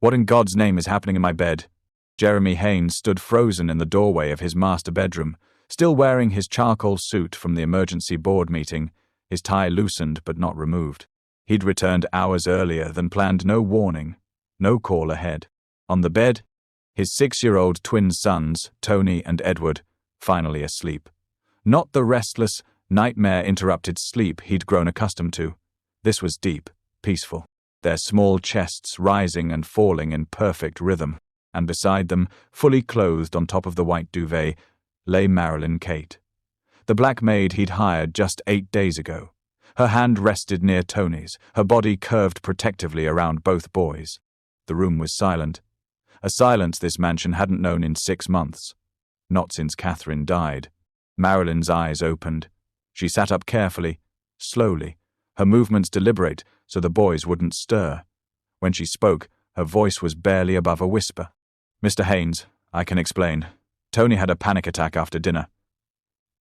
What in God's name is happening in my bed? Jeremy Haynes stood frozen in the doorway of his master bedroom, still wearing his charcoal suit from the emergency board meeting, his tie loosened but not removed. He'd returned hours earlier than planned, no warning, no call ahead. On the bed, his 6-year-old twin sons, Tony and Edward, finally asleep. Not the restless, nightmare-interrupted sleep he'd grown accustomed to. This was deep, peaceful, their small chests rising and falling in perfect rhythm, and beside them, fully clothed on top of the white duvet, lay Marilyn Kate, the black maid he'd hired just 8 days ago. Her hand rested near Tony's, her body curved protectively around both boys. The room was silent, a silence this mansion hadn't known in 6 months. Not since Catherine died. Marilyn's eyes opened. She sat up carefully, slowly, her movements deliberate so the boys wouldn't stir. When she spoke, her voice was barely above a whisper. "Mr. Haynes, I can explain. Tony had a panic attack after dinner.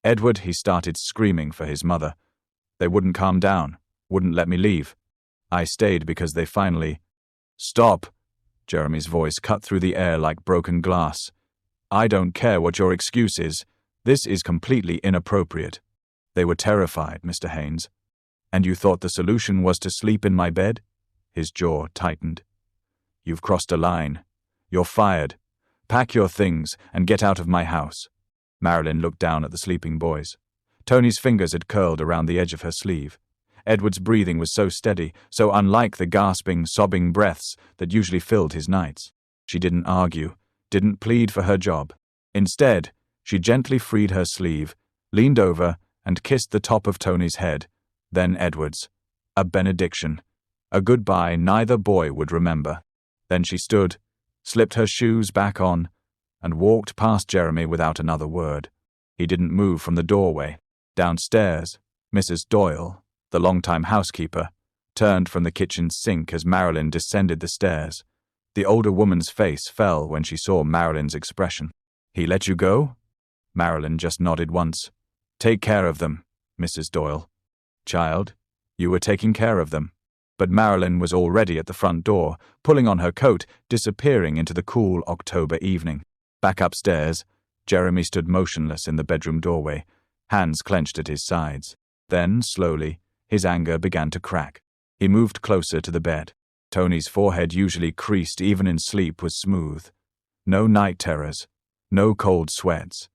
Edward, he started screaming for his mother. They wouldn't calm down, wouldn't let me leave. I stayed because they finally—" "Stop!" Jeremy's voice cut through the air like broken glass. "I don't care what your excuse is. This is completely inappropriate. They were terrified, Mr. Haynes. And you thought the solution was to sleep in my bed?" His jaw tightened. "You've crossed a line. You're fired. Pack your things and get out of my house." Marilyn looked down at the sleeping boys. Tony's fingers had curled around the edge of her sleeve. Edward's breathing was so steady, so unlike the gasping, sobbing breaths that usually filled his nights. She didn't argue, didn't plead for her job. Instead, she gently freed her sleeve, leaned over, and kissed the top of Tony's head, then Edward's. A benediction. A goodbye neither boy would remember. Then she stood, slipped her shoes back on, and walked past Jeremy without another word. He didn't move from the doorway. Downstairs, Mrs. Doyle, the longtime housekeeper, turned from the kitchen sink as Marilyn descended the stairs. The older woman's face fell when she saw Marilyn's expression. "He let you go?" Marilyn just nodded once. "Take care of them, Mrs. Doyle." "Child, you were taking care of them." But Marilyn was already at the front door, pulling on her coat, disappearing into the cool October evening. Back upstairs, Jeremy stood motionless in the bedroom doorway, hands clenched at his sides. Then, slowly, his anger began to crack. He moved closer to the bed. Tony's forehead, usually creased even in sleep, was smooth. No night terrors, no cold sweats.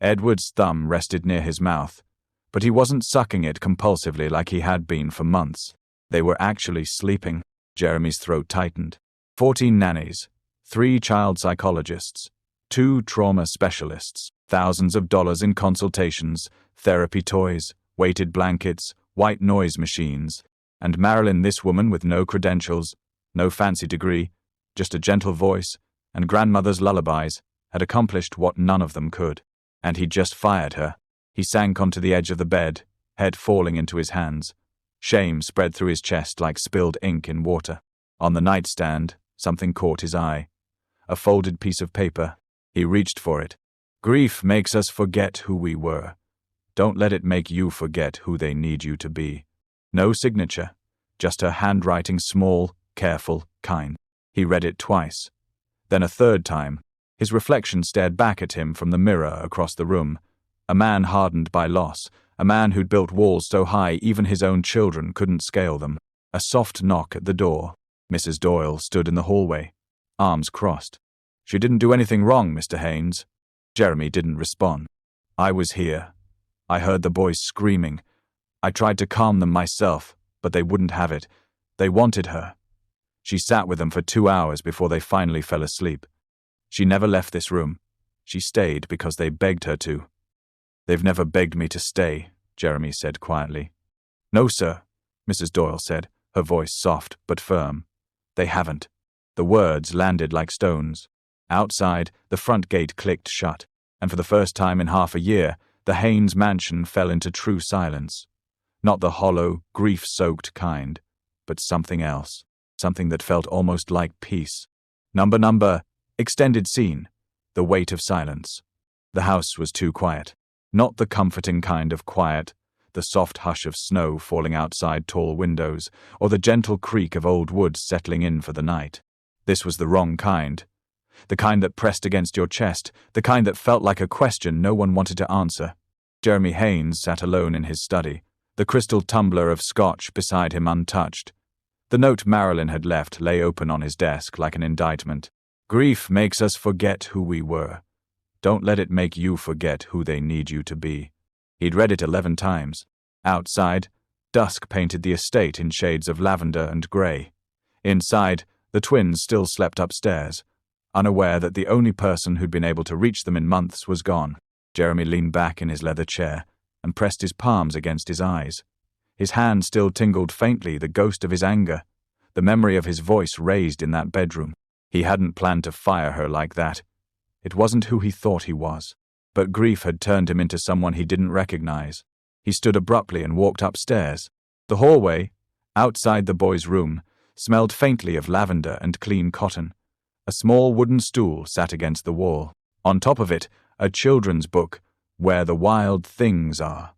Edward's thumb rested near his mouth, but he wasn't sucking it compulsively like he had been for months. They were actually sleeping. Jeremy's throat tightened. 14 nannies, 3 child psychologists, 2 trauma specialists, thousands of dollars in consultations, therapy toys, weighted blankets, white noise machines. And Marilyn, this woman with no credentials, no fancy degree, just a gentle voice, and grandmother's lullabies, had accomplished what none of them could. And he'd just fired her. He sank onto the edge of the bed, head falling into his hands. Shame spread through his chest like spilled ink in water. On the nightstand, something caught his eye. A folded piece of paper. He reached for it. "Grief makes us forget who we were. Don't let it make you forget who they need you to be." No signature, just her handwriting, small, careful, kind. He read it twice. Then a third time. His reflection stared back at him from the mirror across the room. A man hardened by loss. A man who'd built walls so high even his own children couldn't scale them. A soft knock at the door. Mrs. Doyle stood in the hallway, arms crossed. "She didn't do anything wrong, Mr. Haynes." Jeremy didn't respond. "I was here. I heard the boys screaming. I tried to calm them myself, but they wouldn't have it. They wanted her. She sat with them for 2 hours before they finally fell asleep. She never left this room. She stayed because they begged her to." "They've never begged me to stay," Jeremy said quietly. "No, sir," Mrs. Doyle said, her voice soft but firm. "They haven't." The words landed like stones. Outside, the front gate clicked shut, and for the first time in half a year, the Haynes mansion fell into true silence. Not the hollow, grief-soaked kind, but something else, something that felt almost like peace. Number, extended scene, the weight of silence. The house was too quiet. Not the comforting kind of quiet, the soft hush of snow falling outside tall windows, or the gentle creak of old wood settling in for the night. This was the wrong kind. The kind that pressed against your chest, the kind that felt like a question no one wanted to answer. Jeremy Haynes sat alone in his study, the crystal tumbler of scotch beside him untouched. The note Marilyn had left lay open on his desk like an indictment. Grief makes us forget who we were. Don't let it make you forget who they need you to be. He'd read it 11 times. Outside, dusk painted the estate in shades of lavender and grey. Inside, the twins still slept upstairs, unaware that the only person who'd been able to reach them in months was gone. Jeremy leaned back in his leather chair and pressed his palms against his eyes. His hand still tingled faintly, the ghost of his anger, the memory of his voice raised in that bedroom. He hadn't planned to fire her like that. It wasn't who he thought he was. But grief had turned him into someone he didn't recognize. He stood abruptly and walked upstairs. The hallway, outside the boys' room, smelled faintly of lavender and clean cotton. A small wooden stool sat against the wall. On top of it, a children's book, Where the Wild Things Are,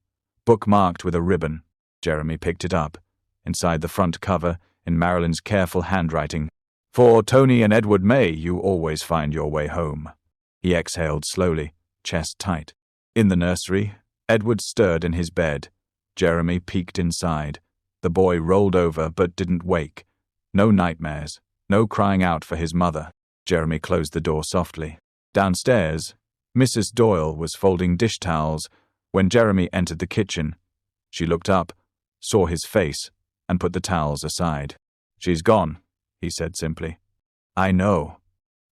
bookmarked with a ribbon. Jeremy picked it up. Inside the front cover, in Marilyn's careful handwriting, "For Tony and Edward May, you always find your way home." He exhaled slowly, chest tight. In the nursery, Edward stirred in his bed. Jeremy peeked inside. The boy rolled over but didn't wake. No nightmares, no crying out for his mother. Jeremy closed the door softly. Downstairs, Mrs. Doyle was folding dish towels when Jeremy entered the kitchen. She looked up, saw his face, and put the towels aside. "She's gone," he said simply. "I know.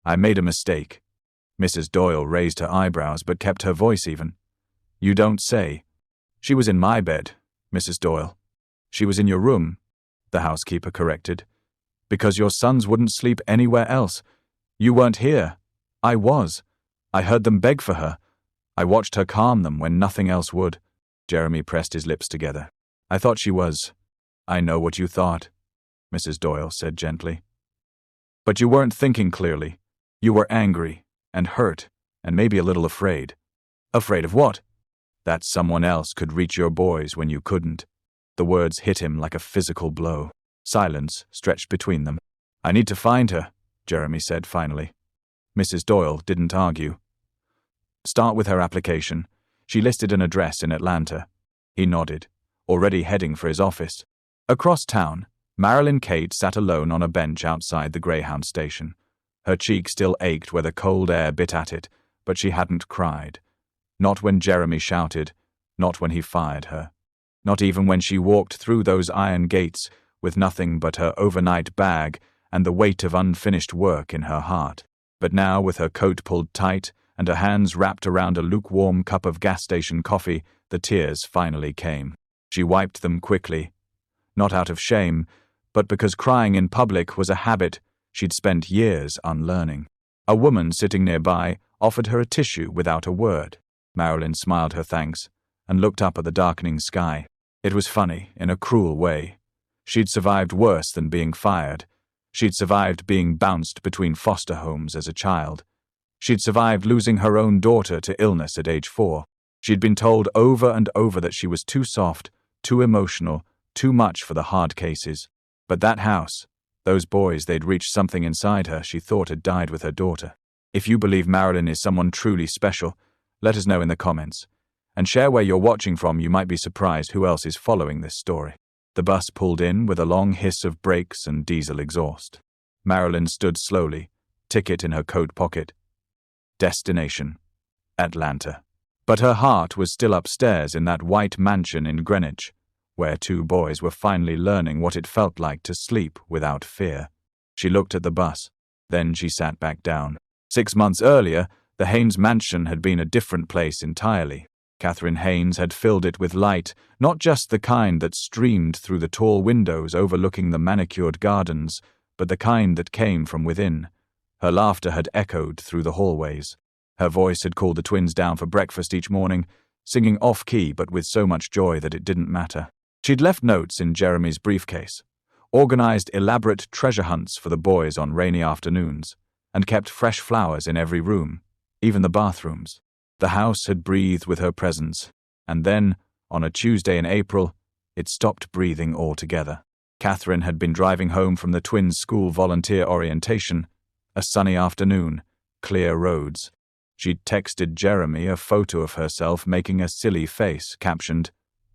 I made a mistake." Mrs. Doyle raised her eyebrows but kept her voice even. "You don't say." "She was in my bed, Mrs. Doyle." "She was in your room," the housekeeper corrected. "Because your sons wouldn't sleep anywhere else. You weren't here. I was. I heard them beg for her. I watched her calm them when nothing else would." Jeremy pressed his lips together. "I thought she was." "I know what you thought," Mrs. Doyle said gently. "But you weren't thinking clearly. You were angry and hurt and maybe a little afraid." "Afraid of what?" "That someone else could reach your boys when you couldn't." The words hit him like a physical blow. Silence stretched between them. "I need to find her," Jeremy said finally. Mrs. Doyle didn't argue. "Start with her application. She listed an address in Atlanta." He nodded, already heading for his office. Across town, Marilyn Kate sat alone on a bench outside the Greyhound station. Her cheek still ached where the cold air bit at it, but she hadn't cried. Not when Jeremy shouted, not when he fired her. Not even when she walked through those iron gates with nothing but her overnight bag and the weight of unfinished work in her heart. But now, with her coat pulled tight and her hands wrapped around a lukewarm cup of gas station coffee, the tears finally came. She wiped them quickly, not out of shame, but because crying in public was a habit she'd spent years unlearning. A woman sitting nearby offered her a tissue without a word. Marilyn smiled her thanks and looked up at the darkening sky. It was funny, in a cruel way. She'd survived worse than being fired. She'd survived being bounced between foster homes as a child. She'd survived losing her own daughter to illness at age 4. She'd been told over and over that she was too soft, too emotional, too much for the hard cases. But that house, those boys, they'd reached something inside her she thought had died with her daughter. If you believe Marilyn is someone truly special, let us know in the comments. And share where you're watching from. You might be surprised who else is following this story. The bus pulled in with a long hiss of brakes and diesel exhaust. Marilyn stood slowly, ticket in her coat pocket. Destination: Atlanta. But her heart was still upstairs in that white mansion in Greenwich, where 2 boys were finally learning what it felt like to sleep without fear. She looked at the bus. Then she sat back down. 6 months earlier, the Haynes mansion had been a different place entirely. Catherine Haynes had filled it with light, not just the kind that streamed through the tall windows overlooking the manicured gardens, but the kind that came from within. Her laughter had echoed through the hallways. Her voice had called the twins down for breakfast each morning, singing off-key but with so much joy that it didn't matter. She'd left notes in Jeremy's briefcase, organized elaborate treasure hunts for the boys on rainy afternoons, and kept fresh flowers in every room, even the bathrooms. The house had breathed with her presence, and then, on a Tuesday in April, it stopped breathing altogether. Catherine had been driving home from the twins' school volunteer orientation. A sunny afternoon, clear roads. She'd texted Jeremy a photo of herself making a silly face, captioned,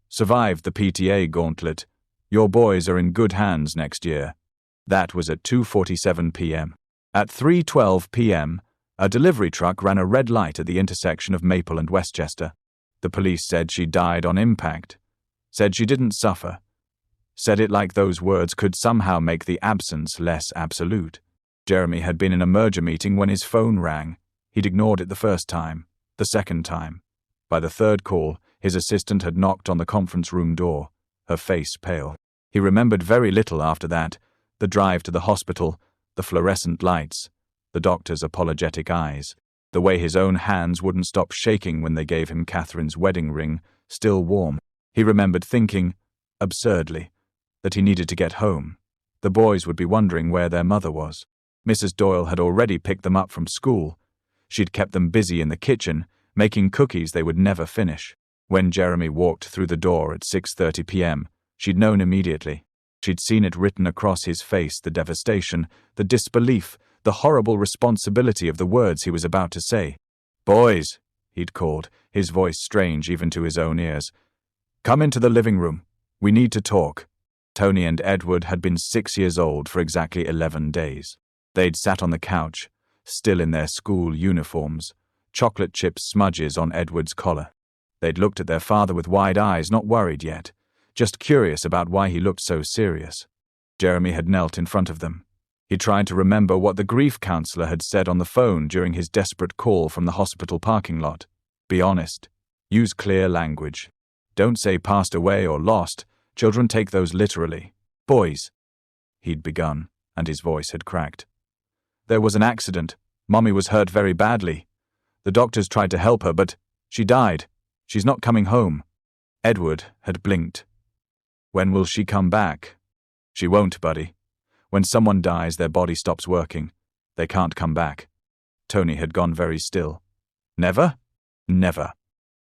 "Survived the PTA gauntlet. Your boys are in good hands next year." That was at 2:47 p.m. At 3:12 p.m., a delivery truck ran a red light at the intersection of Maple and Westchester. The police said she died on impact. Said she didn't suffer. Said it like those words could somehow make the absence less absolute. Jeremy had been in a merger meeting when his phone rang. He'd ignored it the first time, the second time. By the third call, his assistant had knocked on the conference room door, her face pale. He remembered very little after that: the drive to the hospital, the fluorescent lights, the doctor's apologetic eyes, the way his own hands wouldn't stop shaking when they gave him Catherine's wedding ring, still warm. He remembered thinking, absurdly, that he needed to get home. The boys would be wondering where their mother was. Mrs. Doyle had already picked them up from school. She'd kept them busy in the kitchen, making cookies they would never finish. When Jeremy walked through the door at 6:30 p.m., she'd known immediately. She'd seen it written across his face, the devastation, the disbelief, the horrible responsibility of the words he was about to say. "Boys," he'd called, his voice strange even to his own ears. "Come into the living room. We need to talk." Tony and Edward had been 6 years old for exactly 11 days. They'd sat on the couch, still in their school uniforms, chocolate chip smudges on Edward's collar. They'd looked at their father with wide eyes, not worried yet, just curious about why he looked so serious. Jeremy had knelt in front of them. He tried to remember what the grief counselor had said on the phone during his desperate call from the hospital parking lot. Be honest. Use clear language. Don't say passed away or lost. Children take those literally. "Boys," he'd begun, and his voice had cracked. "There was an accident. Mommy was hurt very badly. The doctors tried to help her, but she died. She's not coming home." Edward had blinked. "When will she come back?" "She won't, buddy. When someone dies, their body stops working. They can't come back." Tony had gone very still. "Never?" "Never."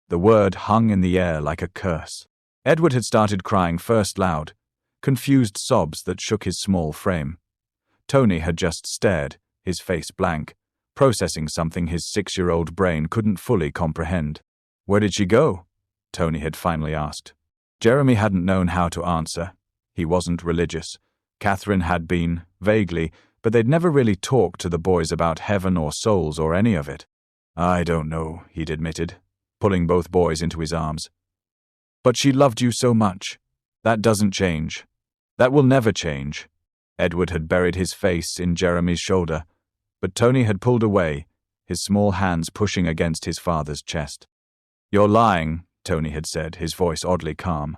The word hung in the air like a curse. Edward had started crying, first loud, confused sobs that shook his small frame. Tony had just stared, his face blank, processing something his 6-year-old brain couldn't fully comprehend. "Where did she go?" Tony had finally asked. Jeremy hadn't known how to answer. He wasn't religious. Catherine had been, vaguely, but they'd never really talked to the boys about heaven or souls or any of it. "I don't know," he'd admitted, pulling both boys into his arms. "But she loved you so much. That doesn't change. That will never change." Edward had buried his face in Jeremy's shoulder, but Tony had pulled away, his small hands pushing against his father's chest. "You're lying," Tony had said, his voice oddly calm.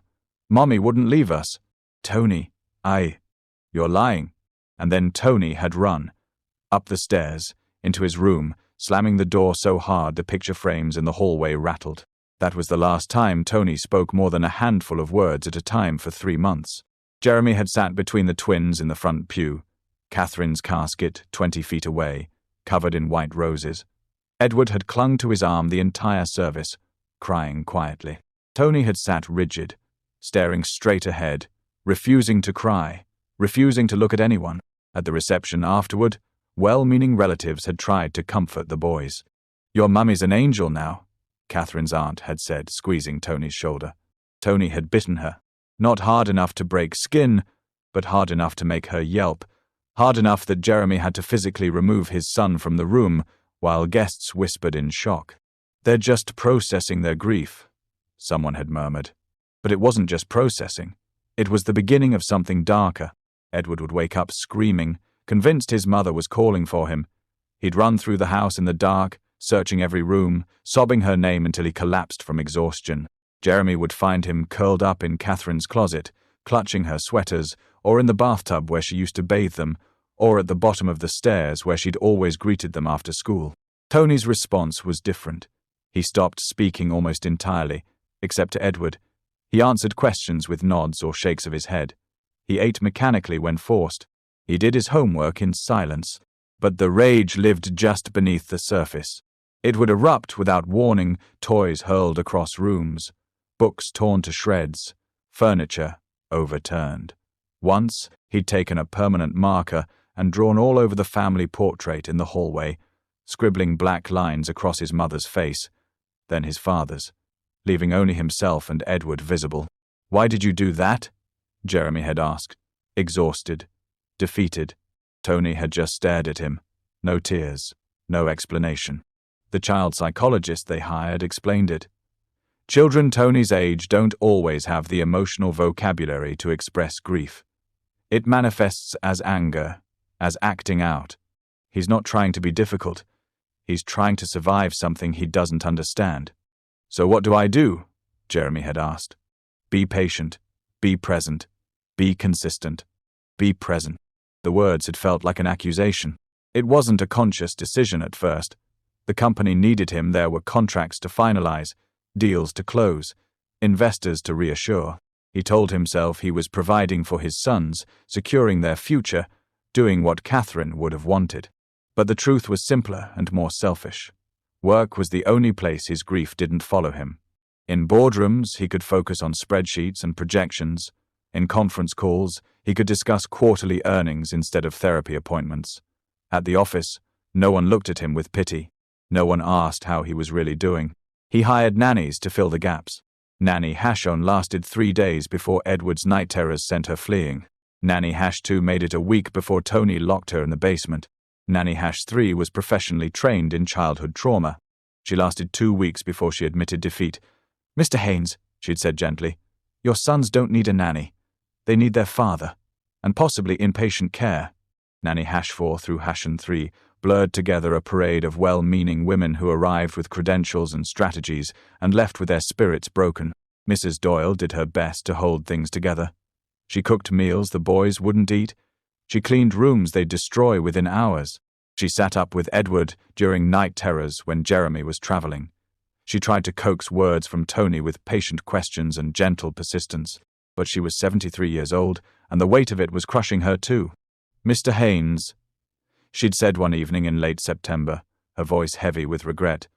"Mommy wouldn't leave us." "Tony, You're lying." And then Tony had run, up the stairs, into his room, slamming the door so hard the picture frames in the hallway rattled. That was the last time Tony spoke more than a handful of words at a time for 3 months. Jeremy had sat between the twins in the front pew, Catherine's casket 20 feet away, covered in white roses. Edward had clung to his arm the entire service, crying quietly. Tony had sat rigid, staring straight ahead, refusing to cry, refusing to look at anyone. At the reception afterward, well-meaning relatives had tried to comfort the boys. "Your mummy's an angel now," Catherine's aunt had said, squeezing Tony's shoulder. Tony had bitten her. Not hard enough to break skin, but hard enough to make her yelp, hard enough that Jeremy had to physically remove his son from the room, while guests whispered in shock. "They're just processing their grief," someone had murmured. But it wasn't just processing. It was the beginning of something darker. Edward would wake up screaming, convinced his mother was calling for him. He'd run through the house in the dark, searching every room, sobbing her name until he collapsed from exhaustion. Jeremy would find him curled up in Catherine's closet, clutching her sweaters, or in the bathtub where she used to bathe them, or at the bottom of the stairs where she'd always greeted them after school. Tony's response was different. He stopped speaking almost entirely, except to Edward. He answered questions with nods or shakes of his head. He ate mechanically when forced. He did his homework in silence. But the rage lived just beneath the surface. It would erupt without warning, toys hurled across rooms, books torn to shreds, furniture overturned. Once, he'd taken a permanent marker and drawn all over the family portrait in the hallway, scribbling black lines across his mother's face, then his father's, leaving only himself and Edward visible. "Why did you do that?" Jeremy had asked, exhausted, defeated. Tony had just stared at him. No tears, no explanation. The child psychologist they hired explained it. Children Tony's age don't always have the emotional vocabulary to express grief. It manifests as anger, as acting out. He's not trying to be difficult. He's trying to survive something he doesn't understand. "So what do I do?" Jeremy had asked. "Be patient. Be present. Be consistent. Be present." The words had felt like an accusation. It wasn't a conscious decision at first. The company needed him. There were contracts to finalize, deals to close, investors to reassure. He told himself he was providing for his sons, securing their future, doing what Catherine would have wanted. But the truth was simpler and more selfish. Work was the only place his grief didn't follow him. In boardrooms, he could focus on spreadsheets and projections. In conference calls, he could discuss quarterly earnings instead of therapy appointments. At the office, no one looked at him with pity. No one asked how he was really doing. He hired nannies to fill the gaps. Nanny Hashon lasted 3 days before Edward's night terrors sent her fleeing. Nanny Hash 2 made it a week before Tony locked her in the basement. Nanny Hash 3 was professionally trained in childhood trauma. She lasted 2 weeks before she admitted defeat. "Mr. Haynes," she'd said gently, "your sons don't need a nanny. They need their father, and possibly inpatient care." Nanny Hash 4 through Hashon 3 blurred together a parade of well-meaning women who arrived with credentials and strategies and left with their spirits broken. Mrs. Doyle did her best to hold things together. She cooked meals the boys wouldn't eat. She cleaned rooms they'd destroy within hours. She sat up with Edward during night terrors when Jeremy was traveling. She tried to coax words from Tony with patient questions and gentle persistence. But she was 73 years old, and the weight of it was crushing her too. "Mr. Haynes," she'd said one evening in late September, her voice heavy with regret,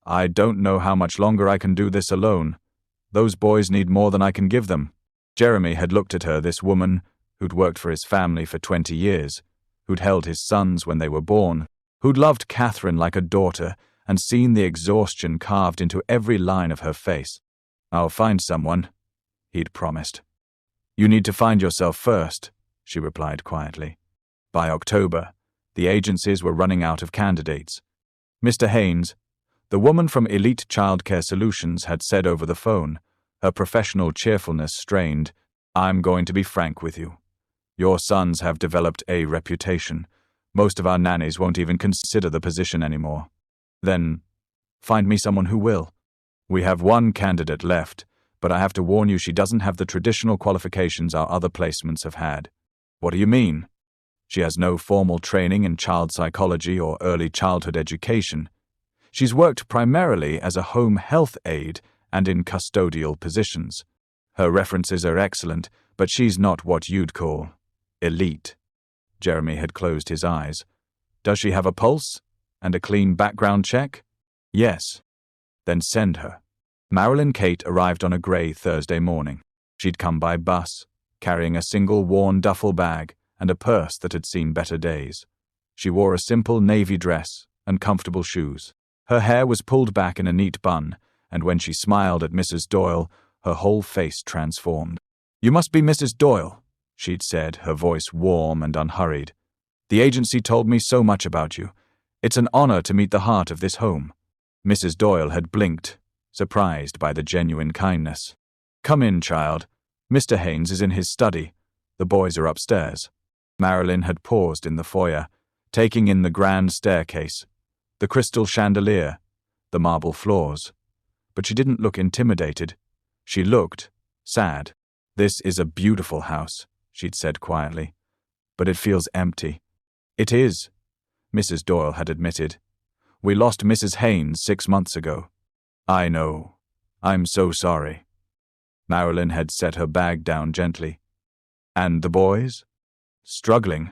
"I don't know how much longer I can do this alone. Those boys need more than I can give them." Jeremy had looked at her, this woman who'd worked for his family for 20 years, who'd held his sons when they were born, who'd loved Catherine like a daughter and seen the exhaustion carved into every line of her face. "I'll find someone," he'd promised. "You need to find yourself first," she replied quietly. By October, the agencies were running out of candidates. "Mr. Haynes," the woman from Elite Childcare Solutions had said over the phone, her professional cheerfulness strained, "I'm going to be frank with you. Your sons have developed a reputation. Most of our nannies won't even consider the position anymore. Then, find me someone who will. We have one candidate left, but I have to warn you she doesn't have the traditional qualifications our other placements have had." "What do you mean?" "She has no formal training in child psychology or early childhood education. She's worked primarily as a home health aide and in custodial positions. Her references are excellent, but she's not what you'd call elite." Jeremy had closed his eyes. "Does she have a pulse? And a clean background check?" "Yes." "Then send her." Marilyn Kate arrived on a grey Thursday morning. She'd come by bus, carrying a single worn duffel bag and a purse that had seen better days. She wore a simple navy dress and comfortable shoes. Her hair was pulled back in a neat bun, and when she smiled at Mrs. Doyle, her whole face transformed. "You must be Mrs. Doyle," she'd said, her voice warm and unhurried. "The agency told me so much about you. It's an honor to meet the heart of this home." Mrs. Doyle had blinked, surprised by the genuine kindness. "Come in, child. Mr. Haynes is in his study. The boys are upstairs." Marilyn had paused in the foyer, taking in the grand staircase, the crystal chandelier, the marble floors. But she didn't look intimidated. She looked sad. "This is a beautiful house," she'd said quietly, "but it feels empty." "It is," Mrs. Doyle had admitted. "We lost Mrs. Haynes 6 months ago." "I know. I'm so sorry." Marilyn had set her bag down gently. "And the boys?" "Struggling.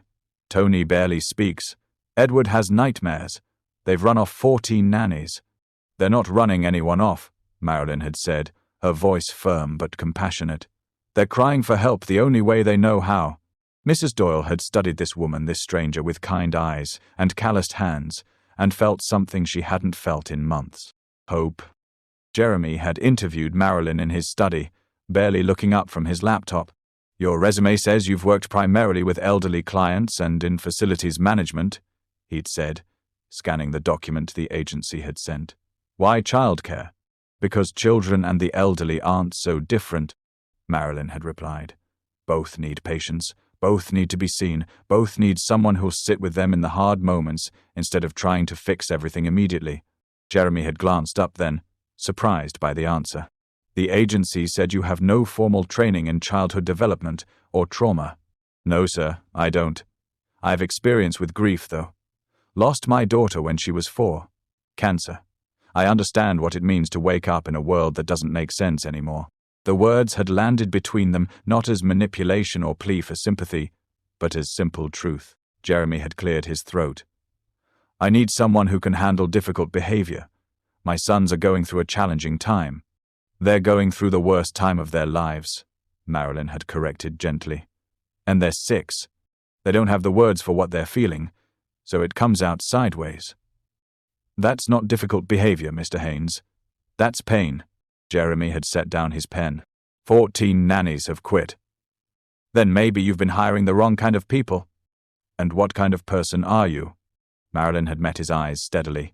Tony barely speaks. Edward has nightmares. They've run off 14 nannies." "They're not running anyone off," Marilyn had said, her voice firm but compassionate. They're crying for help the only way they know how. Mrs. Doyle had studied this woman, this stranger, with kind eyes and calloused hands, and felt something she hadn't felt in months. Hope. Jeremy had interviewed Marilyn in his study, barely looking up from his laptop. Your resume says you've worked primarily with elderly clients and in facilities management, he'd said, scanning the document the agency had sent. Why childcare? Because children and the elderly aren't so different, Marilyn had replied. Both need patience, both need to be seen, both need someone who'll sit with them in the hard moments instead of trying to fix everything immediately. Jeremy had glanced up then, surprised by the answer. The agency said you have no formal training in childhood development or trauma. No, sir, I don't. I have experience with grief, though. Lost my daughter when she was 4. Cancer. I understand what it means to wake up in a world that doesn't make sense anymore. The words had landed between them not as manipulation or plea for sympathy, but as simple truth. Jeremy had cleared his throat. I need someone who can handle difficult behavior. My sons are going through a challenging time. They're going through the worst time of their lives, Marilyn had corrected gently. And they're 6. They don't have the words for what they're feeling, so it comes out sideways. That's not difficult behavior, Mr. Haynes. That's pain. Jeremy had set down his pen. 14 nannies have quit. Then maybe you've been hiring the wrong kind of people. And what kind of person are you? Marilyn had met his eyes steadily.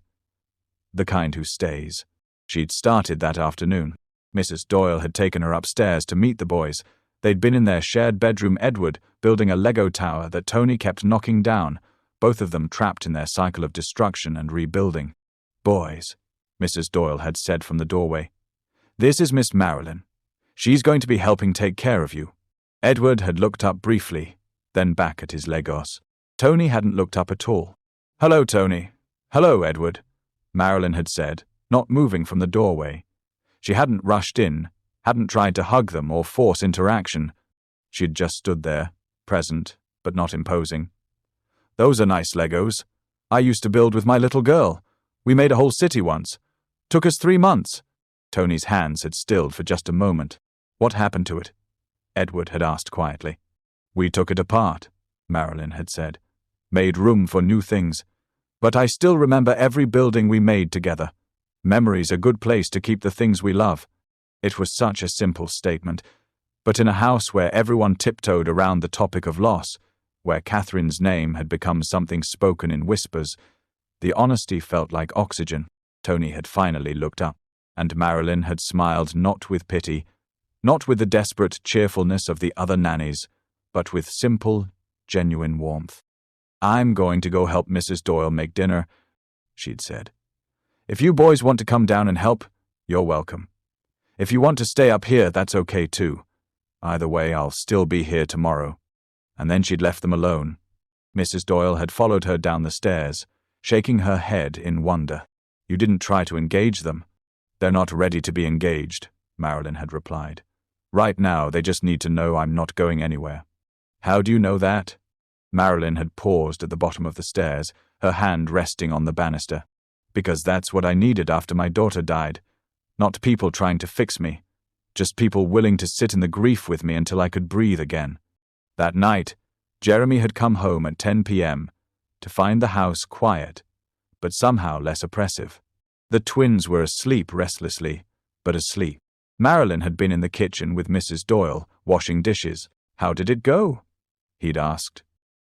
The kind who stays. She'd started that afternoon. Mrs. Doyle had taken her upstairs to meet the boys. They'd been in their shared bedroom, Edward, building a Lego tower that Tony kept knocking down, both of them trapped in their cycle of destruction and rebuilding. Boys, Mrs. Doyle had said from the doorway. This is Miss Marilyn. She's going to be helping take care of you. Edward had looked up briefly, then back at his Legos. Tony hadn't looked up at all. Hello, Tony. Hello, Edward, Marilyn had said, not moving from the doorway. She hadn't rushed in, hadn't tried to hug them or force interaction. She'd just stood there, present, but not imposing. Those are nice Legos. I used to build with my little girl. We made a whole city once. Took us 3 months. Tony's hands had stilled for just a moment. What happened to it? Edward had asked quietly. We took it apart, Marilyn had said. Made room for new things. But I still remember every building we made together. Memory's a good place to keep the things we love. It was such a simple statement, but in a house where everyone tiptoed around the topic of loss, where Catherine's name had become something spoken in whispers, the honesty felt like oxygen. Tony had finally looked up, and Marilyn had smiled not with pity, not with the desperate cheerfulness of the other nannies, but with simple, genuine warmth. I'm going to go help Mrs. Doyle make dinner, she'd said. If you boys want to come down and help, you're welcome. If you want to stay up here, that's okay too. Either way, I'll still be here tomorrow. And then she'd left them alone. Mrs. Doyle had followed her down the stairs, shaking her head in wonder. You didn't try to engage them. They're not ready to be engaged, Marilyn had replied. Right now, they just need to know I'm not going anywhere. How do you know that? Marilyn had paused at the bottom of the stairs, her hand resting on the banister. Because that's what I needed after my daughter died. Not people trying to fix me, just people willing to sit in the grief with me until I could breathe again. That night, Jeremy had come home at 10 p.m. to find the house quiet, but somehow less oppressive. The twins were asleep restlessly, but asleep. Marilyn had been in the kitchen with Mrs. Doyle, washing dishes. How did it go? He'd asked.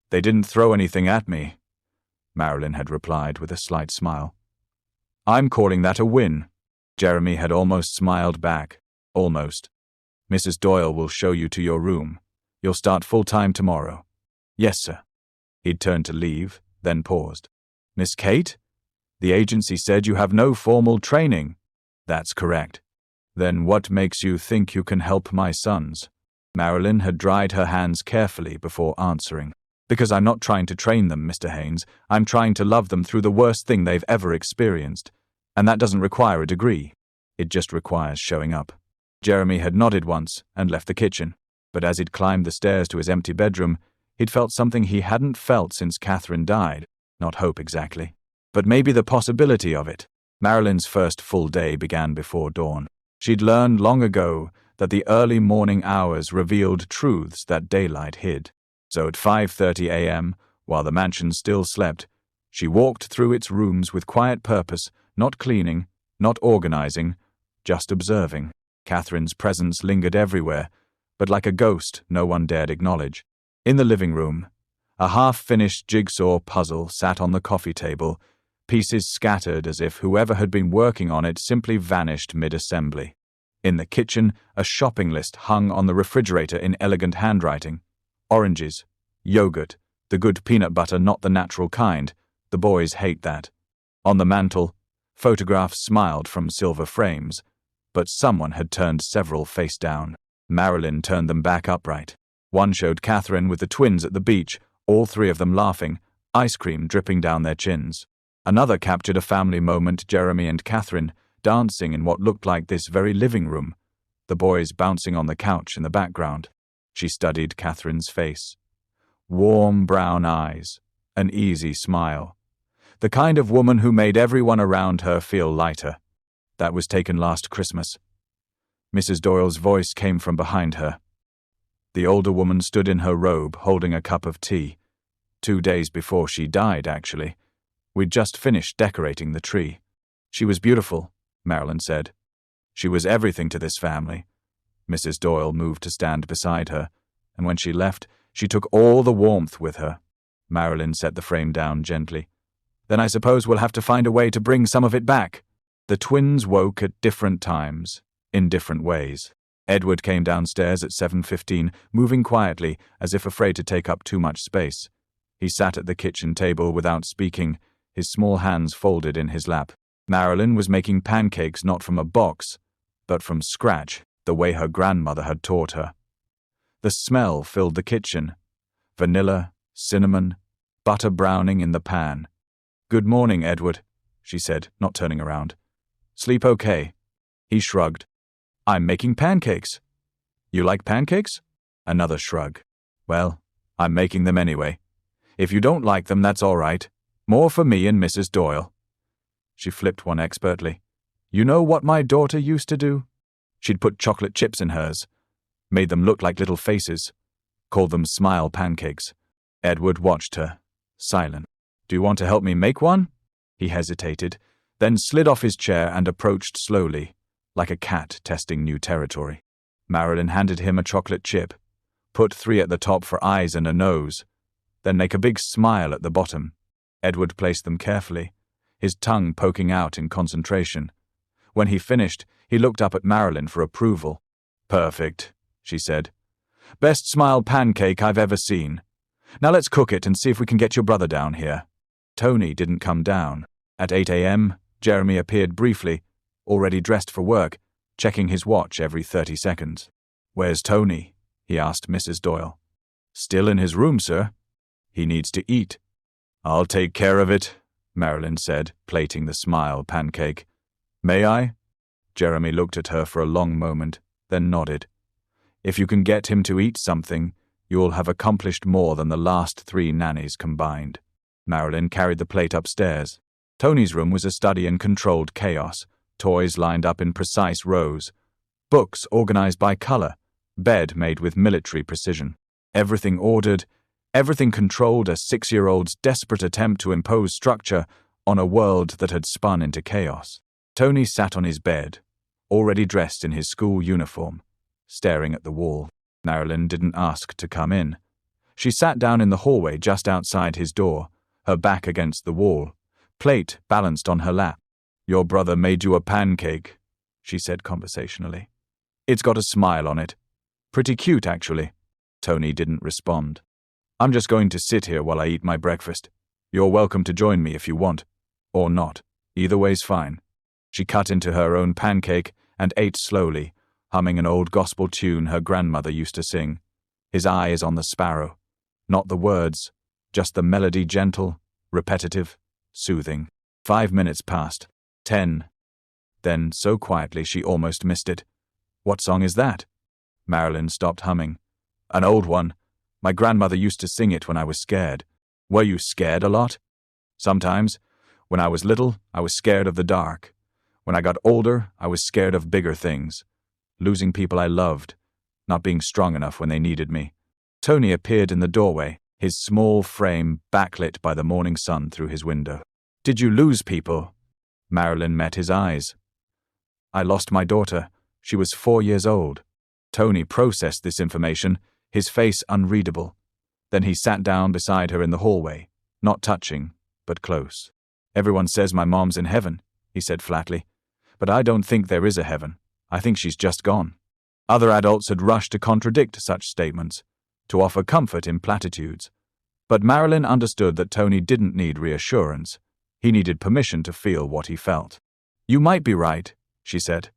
They didn't throw anything at me, Marilyn had replied with a slight smile. I'm calling that a win. Jeremy had almost smiled back. Almost. Mrs. Doyle will show you to your room. You'll start full-time tomorrow. Yes, sir. He'd turned to leave, then paused. Miss Kate? The agency said you have no formal training. That's correct. Then what makes you think you can help my sons? Marilyn had dried her hands carefully before answering. Because I'm not trying to train them, Mr. Haynes. I'm trying to love them through the worst thing they've ever experienced. And that doesn't require a degree. It just requires showing up. Jeremy had nodded once and left the kitchen, but as he'd climbed the stairs to his empty bedroom, he'd felt something he hadn't felt since Catherine died. Not hope exactly, but maybe the possibility of it. Marilyn's first full day began before dawn. She'd learned long ago that the early morning hours revealed truths that daylight hid. So at 5:30 a.m., while the mansion still slept, she walked through its rooms with quiet purpose, not cleaning, not organizing, just observing. Catherine's presence lingered everywhere, but like a ghost no one dared acknowledge. In the living room, a half-finished jigsaw puzzle sat on the coffee table, pieces scattered as if whoever had been working on it simply vanished mid-assembly. In the kitchen, a shopping list hung on the refrigerator in elegant handwriting. Oranges, yogurt, the good peanut butter, not the natural kind. The boys hate that. On the mantel, photographs smiled from silver frames, but someone had turned several face down. Marilyn turned them back upright. One showed Catherine with the twins at the beach, all three of them laughing, ice cream dripping down their chins. Another captured a family moment, Jeremy and Catherine dancing in what looked like this very living room, the boys bouncing on the couch in the background. She studied Catherine's face. Warm brown eyes, an easy smile. The kind of woman who made everyone around her feel lighter. That was taken last Christmas. Mrs. Doyle's voice came from behind her. The older woman stood in her robe, holding a cup of tea. 2 days before she died, actually. We'd just finished decorating the tree. She was beautiful, Marilyn said. She was everything to this family. Mrs. Doyle moved to stand beside her, and when she left, she took all the warmth with her. Marilyn set the frame down gently. Then I suppose we'll have to find a way to bring some of it back. The twins woke at different times, in different ways. Edward came downstairs at 7:15, moving quietly, as if afraid to take up too much space. He sat at the kitchen table without speaking, his small hands folded in his lap. Marilyn was making pancakes not from a box, but from scratch, the way her grandmother had taught her. The smell filled the kitchen. Vanilla, cinnamon, butter browning in the pan. "Good morning, Edward," she said, not turning around. "Sleep okay?" He shrugged. "I'm making pancakes." "You like pancakes?" Another shrug. "Well, I'm making them anyway. If you don't like them, that's all right. More for me and Mrs. Doyle." She flipped one expertly. "You know what my daughter used to do? She'd put chocolate chips in hers, made them look like little faces, called them smile pancakes." Edward watched her, silent. "Do you want to help me make one?" He hesitated, then slid off his chair and approached slowly, like a cat testing new territory. Marilyn handed him a chocolate chip. "Put 3 at the top for eyes and a nose, then make a big smile at the bottom." Edward placed them carefully, his tongue poking out in concentration. When he finished, he looked up at Marilyn for approval. "Perfect," she said. "Best smile pancake I've ever seen. Now let's cook it and see if we can get your brother down here." Tony didn't come down. At 8 a.m., Jeremy appeared briefly, already dressed for work, checking his watch every 30 seconds. "Where's Tony?" he asked Mrs. Doyle. "Still in his room, sir. He needs to eat." "I'll take care of it," Marilyn said, plating the smile pancake. "May I?" Jeremy looked at her for a long moment, then nodded. "If you can get him to eat something, you'll have accomplished more than the last 3 nannies combined." Marilyn carried the plate upstairs. Tony's room was a study in controlled chaos, toys lined up in precise rows, books organized by color, bed made with military precision. Everything ordered, everything controlled, a 6-year-old's desperate attempt to impose structure on a world that had spun into chaos. Tony sat on his bed, already dressed in his school uniform, staring at the wall. Marilyn didn't ask to come in. She sat down in the hallway just outside his door, her back against the wall, plate balanced on her lap. "Your brother made you a pancake," she said conversationally. "It's got a smile on it. Pretty cute, actually." Tony didn't respond. "I'm just going to sit here while I eat my breakfast. You're welcome to join me if you want. Or not. Either way's fine." She cut into her own pancake and ate slowly, humming an old gospel tune her grandmother used to sing. His eye is on the sparrow. Not the words, just the melody, gentle, repetitive, soothing. 5 minutes passed. 10. Then, so quietly she almost missed it. "What song is that?" Marilyn stopped humming. "An old one. My grandmother used to sing it when I was scared." "Were you scared a lot?" "Sometimes. When I was little, I was scared of the dark. When I got older, I was scared of bigger things. losing people I loved, not being strong enough when they needed me. Tony appeared in the doorway, his small frame backlit by the morning sun through his window. Did you lose people? Marilyn met his eyes. I lost my daughter. She was 4 years old. Tony processed this information, his face unreadable. Then he sat down beside her in the hallway, not touching, but close. Everyone says my mom's in heaven, he said flatly. But I don't think there is a heaven. I think she's just gone. Other adults had rushed to contradict such statements, to offer comfort in platitudes. But Marilyn understood that Tony didn't need reassurance. He needed permission to feel what he felt. You might be right, she said.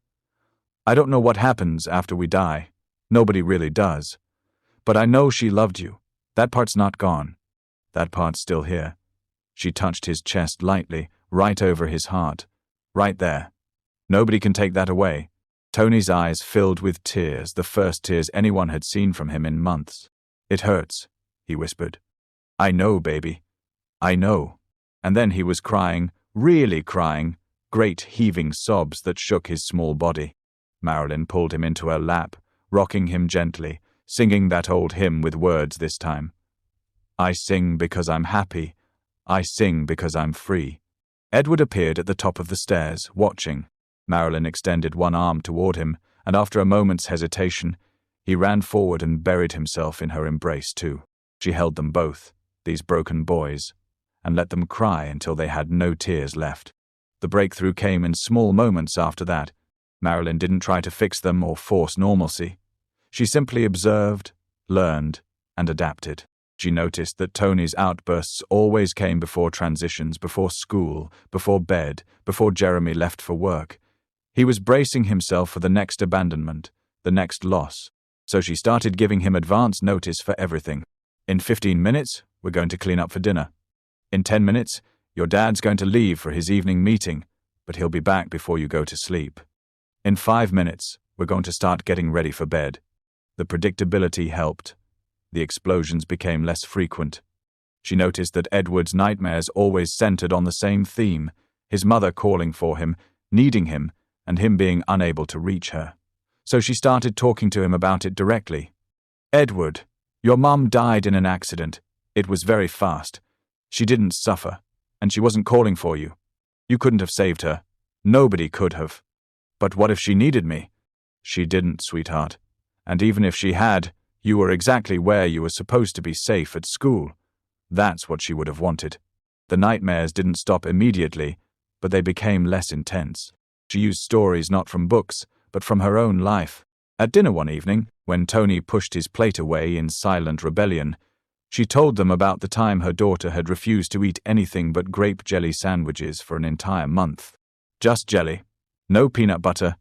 I don't know what happens after we die. Nobody really does. But I know she loved you. That part's not gone. That part's still here. She touched his chest lightly, right over his heart. Right there. Nobody can take that away. Tony's eyes filled with tears, the first tears anyone had seen from him in months. It hurts, he whispered. I know, baby. I know. And then he was crying, really crying, great heaving sobs that shook his small body. Marilyn pulled him into her lap, rocking him gently, singing that old hymn with words this time. I sing because I'm happy. I sing because I'm free. Edward appeared at the top of the stairs, watching. Marilyn extended one arm toward him, and after a moment's hesitation, he ran forward and buried himself in her embrace too. She held them both, these broken boys, and let them cry until they had no tears left. The breakthrough came in small moments after that. Marilyn didn't try to fix them or force normalcy. She simply observed, learned, and adapted. She noticed that Tony's outbursts always came before transitions, before school, before bed, before Jeremy left for work. He was bracing himself for the next abandonment, the next loss. So she started giving him advance notice for everything. In 15 minutes, we're going to clean up for dinner. In 10 minutes, your dad's going to leave for his evening meeting, but he'll be back before you go to sleep. In 5 minutes, we're going to start getting ready for bed. The predictability helped. The explosions became less frequent. She noticed that Edward's nightmares always centered on the same theme, his mother calling for him, needing him, and him being unable to reach her. So she started talking to him about it directly. Edward, your mum died in an accident. It was very fast. She didn't suffer, and she wasn't calling for you. You couldn't have saved her. Nobody could have. But what if she needed me? She didn't, sweetheart. And even if she had, you were exactly where you were supposed to be, safe at school. That's what she would have wanted. The nightmares didn't stop immediately, but they became less intense. She used stories not from books, but from her own life. At dinner one evening, when Tony pushed his plate away in silent rebellion, she told them about the time her daughter had refused to eat anything but grape jelly sandwiches for an entire month. Just jelly. No peanut butter.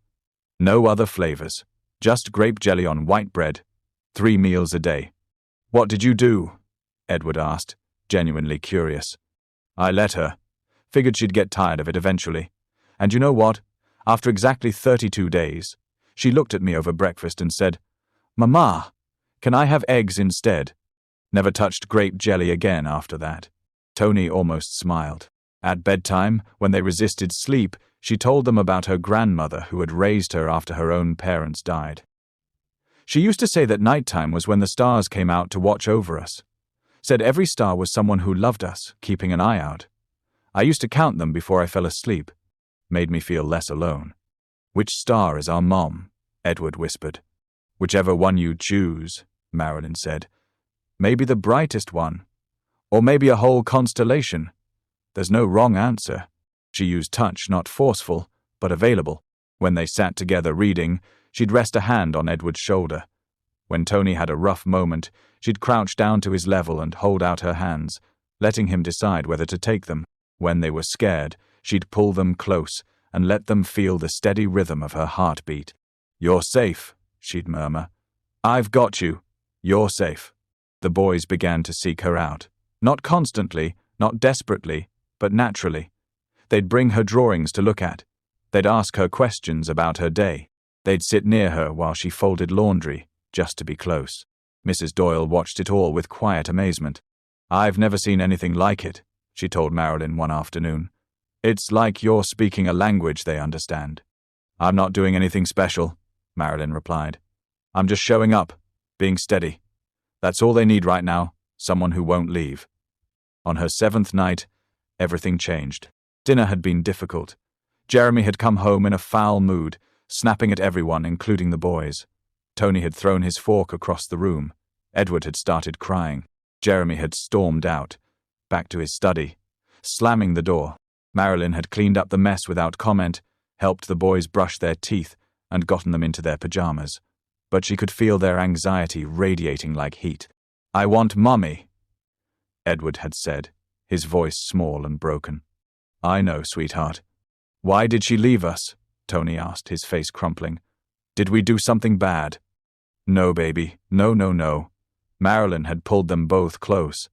No other flavors. Just grape jelly on white bread. 3 meals a day. What did you do? Edward asked, genuinely curious. I let her. Figured she'd get tired of it eventually. And you know what? After exactly 32 days, she looked at me over breakfast and said, Mama, can I have eggs instead? Never touched grape jelly again after that. Tony almost smiled. At bedtime, when they resisted sleep, she told them about her grandmother who had raised her after her own parents died. She used to say that nighttime was when the stars came out to watch over us. Said every star was someone who loved us, keeping an eye out. I used to count them before I fell asleep. Made me feel less alone. Which star is our mom? Edward whispered. Whichever one you choose, Marilyn said. Maybe the brightest one. Or maybe a whole constellation. There's no wrong answer. She used touch, not forceful, but available. When they sat together reading, she'd rest a hand on Edward's shoulder. When Tony had a rough moment, she'd crouch down to his level and hold out her hands, letting him decide whether to take them. When they were scared, she'd pull them close and let them feel the steady rhythm of her heartbeat. You're safe, she'd murmur. I've got you. You're safe. The boys began to seek her out. Not constantly, not desperately, but naturally. They'd bring her drawings to look at. They'd ask her questions about her day. They'd sit near her while she folded laundry, just to be close. Mrs. Doyle watched it all with quiet amazement. I've never seen anything like it, she told Marilyn one afternoon. It's like you're speaking a language they understand. I'm not doing anything special. Marilyn replied. I'm just showing up, being steady. That's all they need right now, someone who won't leave. On her 7th night, everything changed. Dinner had been difficult. Jeremy had come home in a foul mood, snapping at everyone, including the boys. Tony had thrown his fork across the room. Edward had started crying. Jeremy had stormed out, back to his study, slamming the door. Marilyn had cleaned up the mess without comment, helped the boys brush their teeth, and gotten them into their pajamas. But she could feel their anxiety radiating like heat. I want Mommy, Edward had said, his voice small and broken. I know, sweetheart. Why did she leave us? Tony asked, his face crumpling. Did we do something bad? No, baby. No. Marilyn had pulled them both close.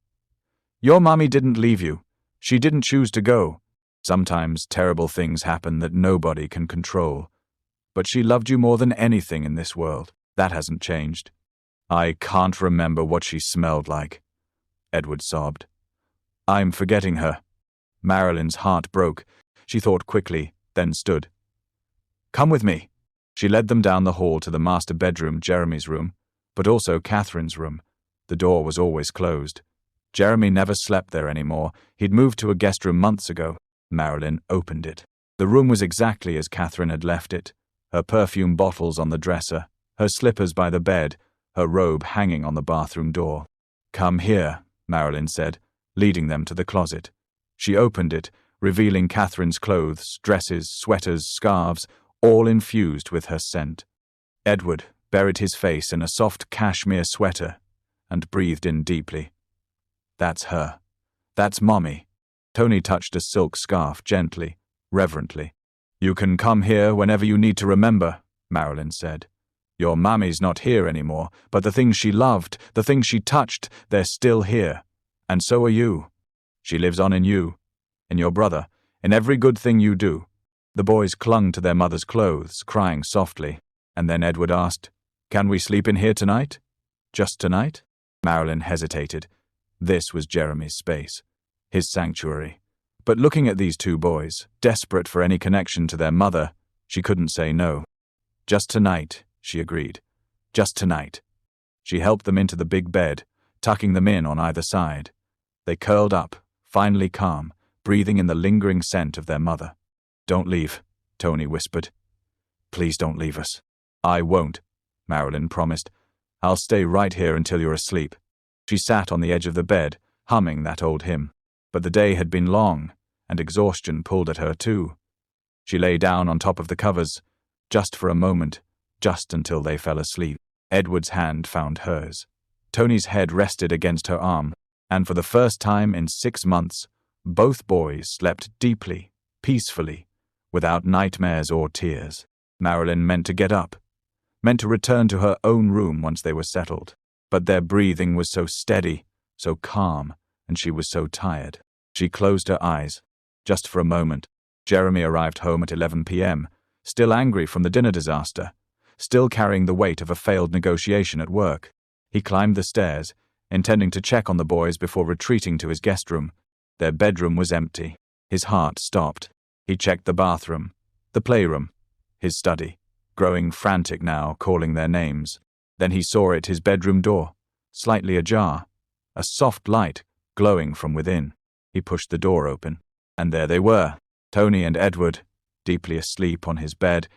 Your mommy didn't leave you. She didn't choose to go. Sometimes terrible things happen that nobody can control. But she loved you more than anything in this world. That hasn't changed. I can't remember what she smelled like, Edward sobbed. I'm forgetting her. Marilyn's heart broke. She thought quickly, then stood. Come with me. She led them down the hall to the master bedroom, Jeremy's room, but also Catherine's room. The door was always closed. Jeremy never slept there anymore. He'd moved to a guest room months ago. Marilyn opened it. The room was exactly as Catherine had left it. Her perfume bottles on the dresser, her slippers by the bed, her robe hanging on the bathroom door. Come here, Marilyn said, leading them to the closet. She opened it, revealing Catherine's clothes, dresses, sweaters, scarves, all infused with her scent. Edward buried his face in a soft cashmere sweater and breathed in deeply. That's her. That's Mommy. Tony touched a silk scarf gently, reverently. You can come here whenever you need to remember, Marilyn said. Your Mommy's not here anymore, but the things she loved, the things she touched, they're still here. And so are you. She lives on in you, in your brother, in every good thing you do. The boys clung to their mother's clothes, crying softly. And then Edward asked, Can we sleep in here tonight? Just tonight? Marilyn hesitated. This was Jeremy's space, his sanctuary. But looking at these two boys, desperate for any connection to their mother, she couldn't say no. Just tonight, she agreed. Just tonight. She helped them into the big bed, tucking them in on either side. They curled up, finally calm, breathing in the lingering scent of their mother. Don't leave, Tony whispered. Please don't leave us. I won't, Marilyn promised. I'll stay right here until you're asleep. She sat on the edge of the bed, humming that old hymn. But the day had been long, and exhaustion pulled at her too. She lay down on top of the covers, just for a moment, just until they fell asleep. Edward's hand found hers. Tony's head rested against her arm, and for the first time in 6 months, both boys slept deeply, peacefully, without nightmares or tears. Marilyn meant to get up, meant to return to her own room once they were settled. But their breathing was so steady, so calm, and she was so tired. She closed her eyes. Just for a moment. Jeremy arrived home at 11 p.m., still angry from the dinner disaster, still carrying the weight of a failed negotiation at work. He climbed the stairs, intending to check on the boys before retreating to his guest room. Their bedroom was empty. His heart stopped. He checked the bathroom, the playroom, his study, growing frantic now, calling their names. Then he saw it, his bedroom door, slightly ajar, a soft light glowing from within. He pushed the door open, and there they were, Tony and Edward, deeply asleep on his bed,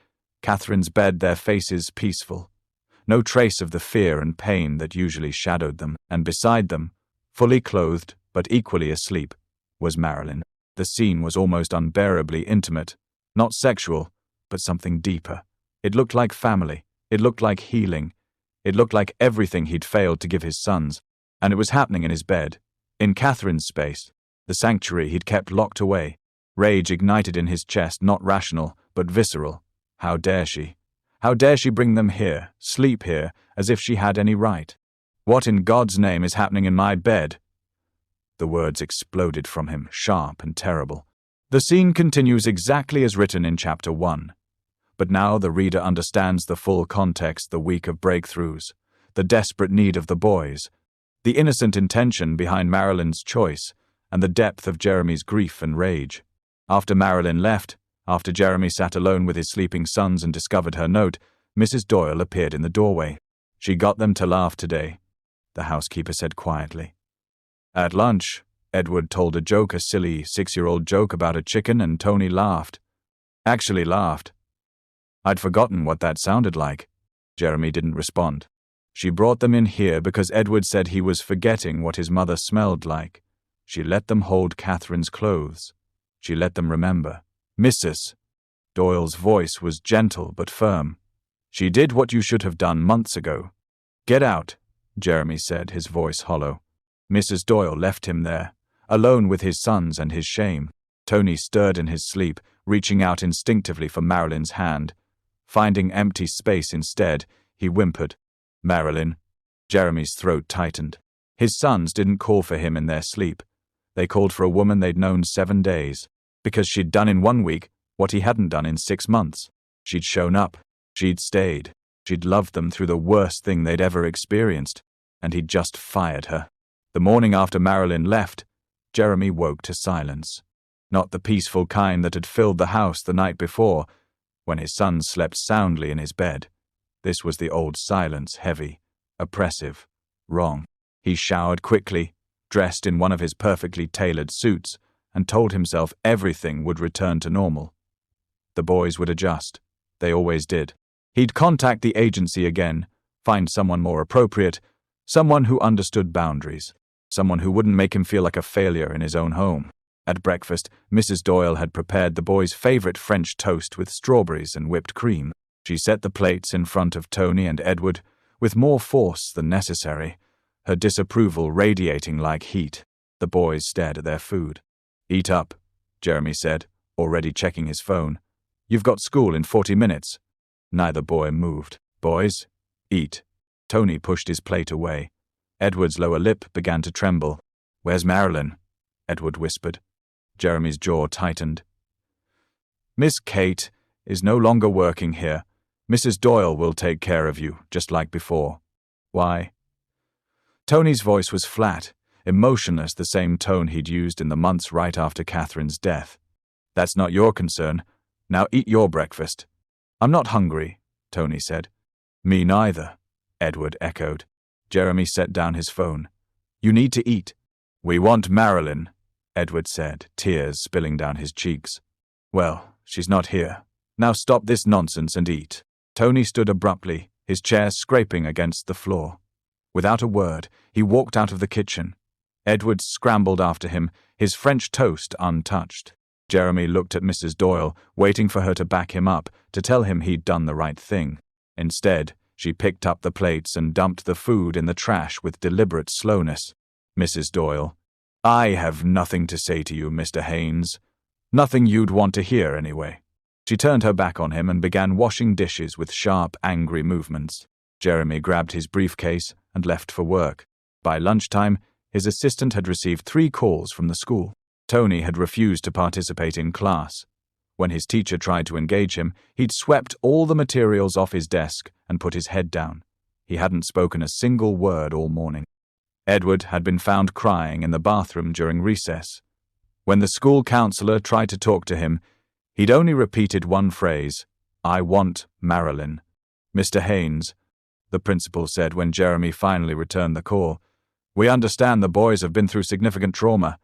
Catherine's bed, their faces peaceful. No trace of the fear and pain that usually shadowed them, and beside them, fully clothed but equally asleep, was Marilyn. The scene was almost unbearably intimate, not sexual, but something deeper. It looked like family, it looked like healing. It looked like everything he'd failed to give his sons, and it was happening in his bed, in Catherine's space, the sanctuary he'd kept locked away. Rage ignited in his chest, not rational, but visceral. How dare she? How dare she bring them here, sleep here, as if she had any right? What in God's name is happening in my bed? The words exploded from him, sharp and terrible. The scene continues exactly as written in Chapter 1. But now the reader understands the full context, the week of breakthroughs, the desperate need of the boys, the innocent intention behind Marilyn's choice, and the depth of Jeremy's grief and rage. After Marilyn left, after Jeremy sat alone with his sleeping sons and discovered her note, Mrs. Doyle appeared in the doorway. "She got them to laugh today," the housekeeper said quietly. At lunch, Edward told a silly 6-year-old joke about a chicken, and Tony laughed. Actually laughed. I'd forgotten what that sounded like. Jeremy didn't respond. She brought them in here because Edward said he was forgetting what his mother smelled like. She let them hold Catherine's clothes. She let them remember. "Mrs." Doyle's voice was gentle but firm. "She did what you should have done months ago." "Get out," Jeremy said, his voice hollow. Mrs. Doyle left him there, alone with his sons and his shame. Tony stirred in his sleep, reaching out instinctively for Marilyn's hand. Finding empty space instead, he whimpered, "Marilyn." Jeremy's throat tightened. His sons didn't call for him in their sleep. They called for a woman they'd known 7 days, because she'd done in 1 week what he hadn't done in 6 months. She'd shown up. She'd stayed. She'd loved them through the worst thing they'd ever experienced, and he'd just fired her. The morning after Marilyn left, Jeremy woke to silence. Not the peaceful kind that had filled the house the night before, when his son slept soundly in his bed. This was the old silence, heavy, oppressive, wrong. He showered quickly, dressed in one of his perfectly tailored suits, and told himself everything would return to normal. The boys would adjust. They always did. He'd contact the agency again, find someone more appropriate, someone who understood boundaries, someone who wouldn't make him feel like a failure in his own home. At breakfast, Mrs. Doyle had prepared the boys' favorite French toast with strawberries and whipped cream. She set the plates in front of Tony and Edward, with more force than necessary, her disapproval radiating like heat. The boys stared at their food. "Eat up," Jeremy said, already checking his phone. "You've got school in 40 minutes. Neither boy moved. "Boys, eat." Tony pushed his plate away. Edward's lower lip began to tremble. "Where's Marilyn?" Edward whispered. Jeremy's jaw tightened. "Miss Kate is no longer working here. Mrs. Doyle will take care of you, just like before." "Why?" Tony's voice was flat, emotionless, the same tone he'd used in the months right after Catherine's death. "That's not your concern. Now eat your breakfast." "I'm not hungry," Tony said. "Me neither," Edward echoed. Jeremy set down his phone. "You need to eat." "We want Marilyn," Edward said, tears spilling down his cheeks. "Well, she's not here. Now stop this nonsense and eat." Tony stood abruptly, his chair scraping against the floor. Without a word, he walked out of the kitchen. Edward scrambled after him, his French toast untouched. Jeremy looked at Mrs. Doyle, waiting for her to back him up, to tell him he'd done the right thing. Instead, she picked up the plates and dumped the food in the trash with deliberate slowness. "Mrs. Doyle, I have nothing to say to you, Mr. Haynes. Nothing you'd want to hear, anyway." She turned her back on him and began washing dishes with sharp, angry movements. Jeremy grabbed his briefcase and left for work. By lunchtime, his assistant had received 3 calls from the school. Tony had refused to participate in class. When his teacher tried to engage him, he'd swept all the materials off his desk and put his head down. He hadn't spoken a single word all morning. Edward had been found crying in the bathroom during recess. When the school counselor tried to talk to him, he'd only repeated one phrase, "I want Marilyn." "Mr. Haynes," the principal said when Jeremy finally returned the call, "we understand the boys have been through significant trauma,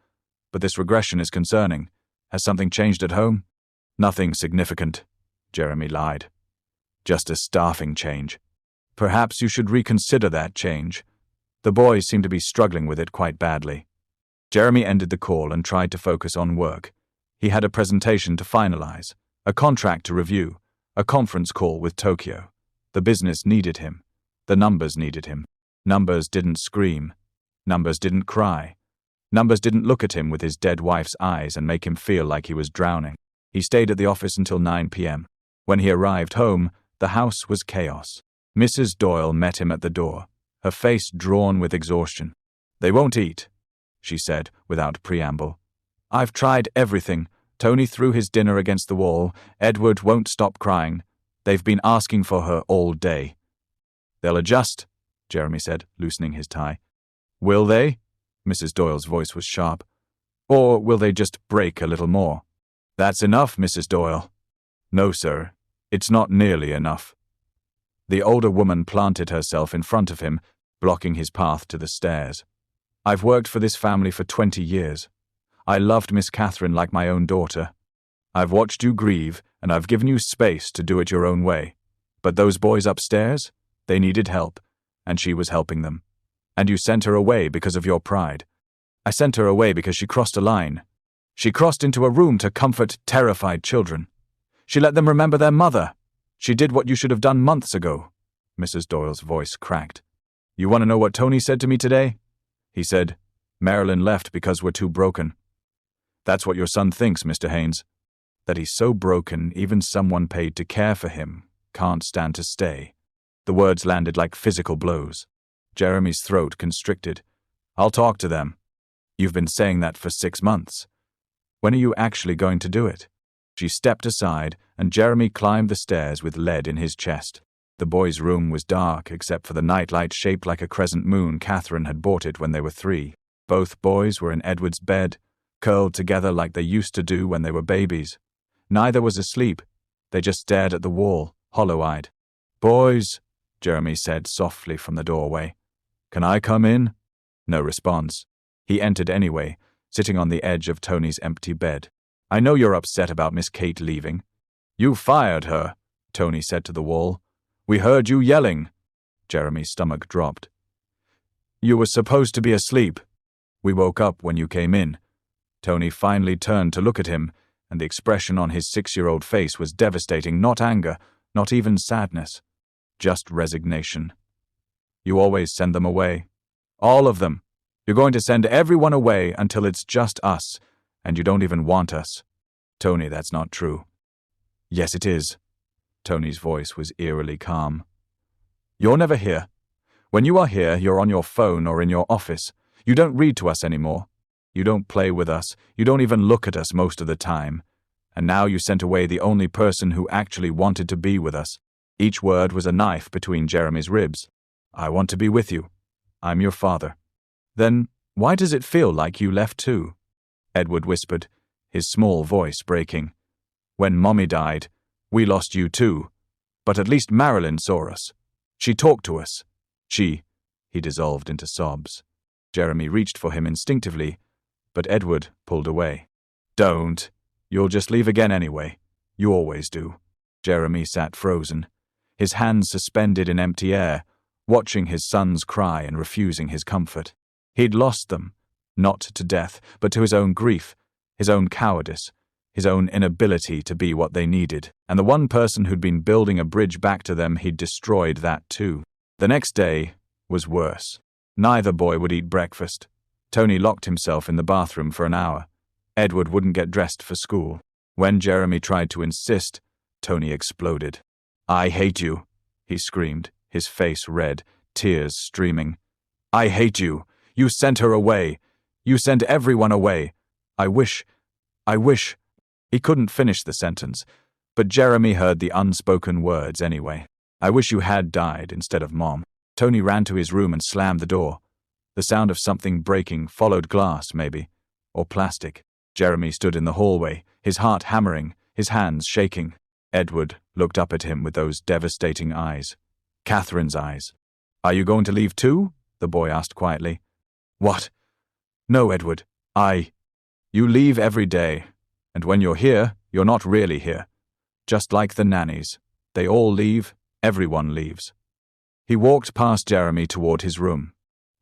but this regression is concerning. Has something changed at home?" "Nothing significant," Jeremy lied. "Just a staffing change. Perhaps you should reconsider that change. The boys seem to be struggling with it quite badly." Jeremy ended the call and tried to focus on work. He had a presentation to finalize, a contract to review, a conference call with Tokyo. The business needed him. The numbers needed him. Numbers didn't scream. Numbers didn't cry. Numbers didn't look at him with his dead wife's eyes and make him feel like he was drowning. He stayed at the office until 9 p.m. When he arrived home, the house was chaos. Mrs. Doyle met him at the door, her face drawn with exhaustion. "They won't eat," she said without preamble. "I've tried everything." Tony threw his dinner against the wall. "Edward won't stop crying. They've been asking for her all day." "They'll adjust," Jeremy said, loosening his tie. "Will they?" Mrs. Doyle's voice was sharp. "Or will they just break a little more?" "That's enough, Mrs. Doyle." "No, sir. It's not nearly enough." The older woman planted herself in front of him, blocking his path to the stairs. "I've worked for this family for 20 years. I loved Miss Catherine like my own daughter. I've watched you grieve, and I've given you space to do it your own way. But those boys upstairs, they needed help, and she was helping them. And you sent her away because of your pride." "I sent her away because she crossed a line. She crossed into a room to comfort terrified children. She let them remember their mother. She did what you should have done months ago." Mrs. Doyle's voice cracked. "You want to know what Tony said to me today? He said, 'Marilyn left because we're too broken.' That's what your son thinks, Mr. Haynes. That he's so broken even someone paid to care for him can't stand to stay." The words landed like physical blows. Jeremy's throat constricted. "I'll talk to them. You've been saying that for 6 months. When are you actually going to do it?" She stepped aside, and Jeremy climbed the stairs with lead in his chest. The boy's room was dark except for the nightlight shaped like a crescent moon Catherine had bought it when they were 3. Both boys were in Edward's bed, curled together like they used to do when they were babies. Neither was asleep. They just stared at the wall, hollow-eyed. "Boys," Jeremy said softly from the doorway. "Can I come in?" No response. He entered anyway, sitting on the edge of Tony's empty bed. "I know you're upset about Miss Kate leaving." "You fired her," Tony said to the wall. "We heard you yelling." Jeremy's stomach dropped. "You were supposed to be asleep. We woke up when you came in." Tony finally turned to look at him, and the expression on his 6-year-old face was devastating, not anger, not even sadness, just resignation. "You always send them away. All of them. You're going to send everyone away until it's just us, and you don't even want us." "Tony, that's not true." "Yes, it is." Tony's voice was eerily calm. "You're never here. When you are here, you're on your phone or in your office. You don't read to us anymore. You don't play with us. You don't even look at us most of the time. And now you sent away the only person who actually wanted to be with us." Each word was a knife between Jeremy's ribs. "I want to be with you. I'm your father." "Then why does it feel like you left too?" Edward whispered, his small voice breaking. "When Mommy died, we lost you too. But at least Marilyn saw us. She talked to us. He dissolved into sobs. Jeremy reached for him instinctively, but Edward pulled away. "Don't. You'll just leave again anyway. You always do." Jeremy sat frozen, his hands suspended in empty air, watching his sons cry and refusing his comfort. He'd lost them, not to death, but to his own grief, his own cowardice, his own inability to be what they needed. And the one person who'd been building a bridge back to them, he'd destroyed that too. The next day was worse. Neither boy would eat breakfast. Tony locked himself in the bathroom for an hour. Edward wouldn't get dressed for school. When Jeremy tried to insist, Tony exploded. "I hate you," he screamed, his face red, tears streaming. "I hate you. You sent her away. You sent everyone away. I wish. He couldn't finish the sentence, but Jeremy heard the unspoken words anyway. "I wish you had died instead of Mom." Tony ran to his room and slammed the door. The sound of something breaking followed glass, maybe, or plastic. Jeremy stood in the hallway, his heart hammering, his hands shaking. Edward looked up at him with those devastating eyes. Catherine's eyes. "Are you going to leave too?" the boy asked quietly. "What?" "No, Edward. You leave every day, and when you're here, you're not really here. Just like the nannies. They all leave, everyone leaves." He walked past Jeremy toward his room.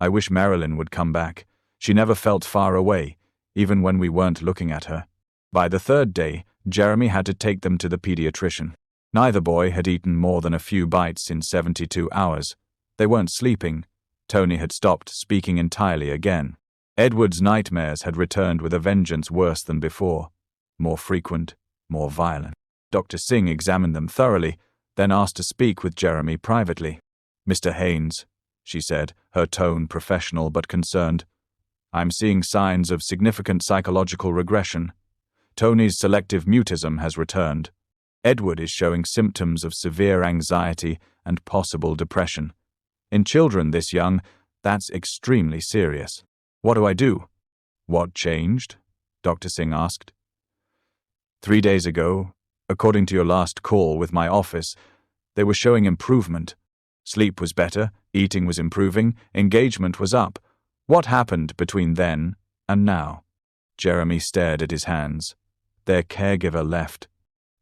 "I wish Marilyn would come back. She never felt far away, even when we weren't looking at her." By the 3rd day, Jeremy had to take them to the pediatrician. Neither boy had eaten more than a few bites in 72 hours. They weren't sleeping. Tony had stopped speaking entirely again. Edward's nightmares had returned with a vengeance worse than before. More frequent, more violent. Dr. Singh examined them thoroughly, then asked to speak with Jeremy privately. "Mr. Haynes," she said, her tone professional but concerned, "I'm seeing signs of significant psychological regression. Tony's selective mutism has returned. Edward is showing symptoms of severe anxiety and possible depression. In children this young, that's extremely serious. What do I do?" "What changed?" Dr. Singh asked. 3 days ago, according to your last call with my office, They were showing improvement. Sleep was better, eating was improving, engagement was up. What happened between then and now? Jeremy stared at his hands. Their caregiver left.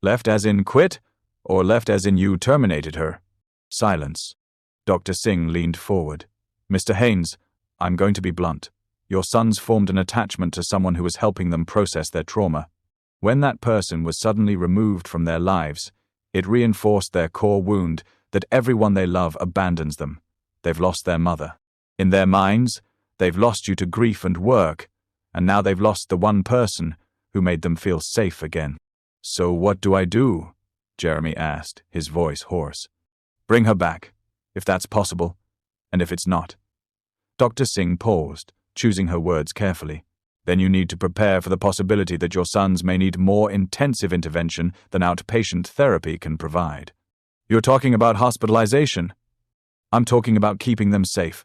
Left as in quit, or left as in you terminated her? Silence. Dr. Singh leaned forward. Mr. Haynes, I'm going to be blunt. Your sons formed an attachment to someone who was helping them process their trauma. When that person was suddenly removed from their lives, it reinforced their core wound that everyone they love abandons them. They've lost their mother. In their minds, they've lost you to grief and work, and now they've lost the one person who made them feel safe again. So what do I do? Jeremy asked, his voice hoarse. Bring her back, if that's possible, and if it's not. Dr. Singh paused, choosing her words carefully. Then you need to prepare for the possibility that your sons may need more intensive intervention than outpatient therapy can provide. You're talking about hospitalization? I'm talking about keeping them safe.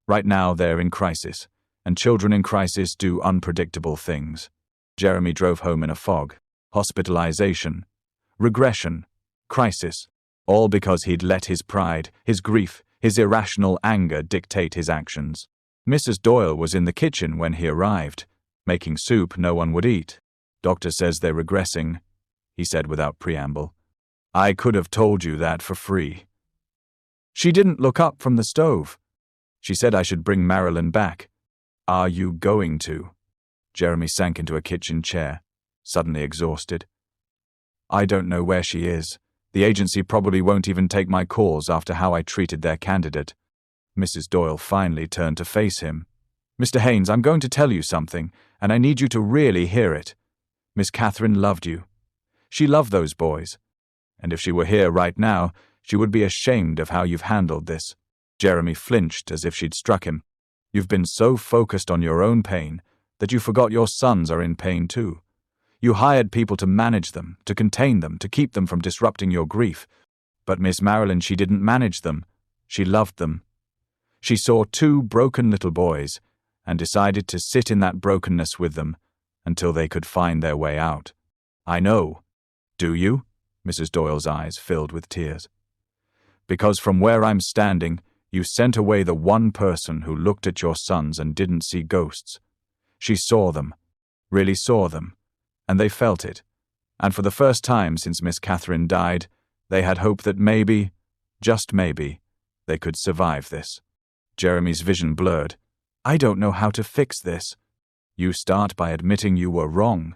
Right now they're in crisis, and children in crisis do unpredictable things. Jeremy drove home in a fog. Hospitalization, regression, crisis, all because he'd let his pride, his grief, his irrational anger dictate his actions. Mrs. Doyle was in the kitchen when he arrived, making soup no one would eat. Doctor says they're regressing, he said without preamble. I could have told you that for free. She didn't look up from the stove. She said I should bring Marilyn back. Are you going to? Jeremy sank into a kitchen chair, suddenly exhausted. I don't know where she is. The agency probably won't even take my calls after how I treated their candidate. Mrs. Doyle finally turned to face him. Mr. Haynes, I'm going to tell you something, and I need you to really hear it. Miss Catherine loved you. She loved those boys. And if she were here right now, she would be ashamed of how you've handled this. Jeremy flinched as if she'd struck him. You've been so focused on your own pain that you forgot your sons are in pain too. You hired people to manage them, to contain them, to keep them from disrupting your grief. But Miss Marilyn, she didn't manage them. She loved them. She saw two broken little boys and decided to sit in that brokenness with them until they could find their way out. I know. Do you? Mrs. Doyle's eyes filled with tears. Because from where I'm standing, you sent away the one person who looked at your sons and didn't see ghosts. She saw them, really saw them, and they felt it. And for the first time since Miss Catherine died, they had hope that maybe, just maybe, they could survive this. Jeremy's vision blurred. I don't know how to fix this. You start by admitting you were wrong.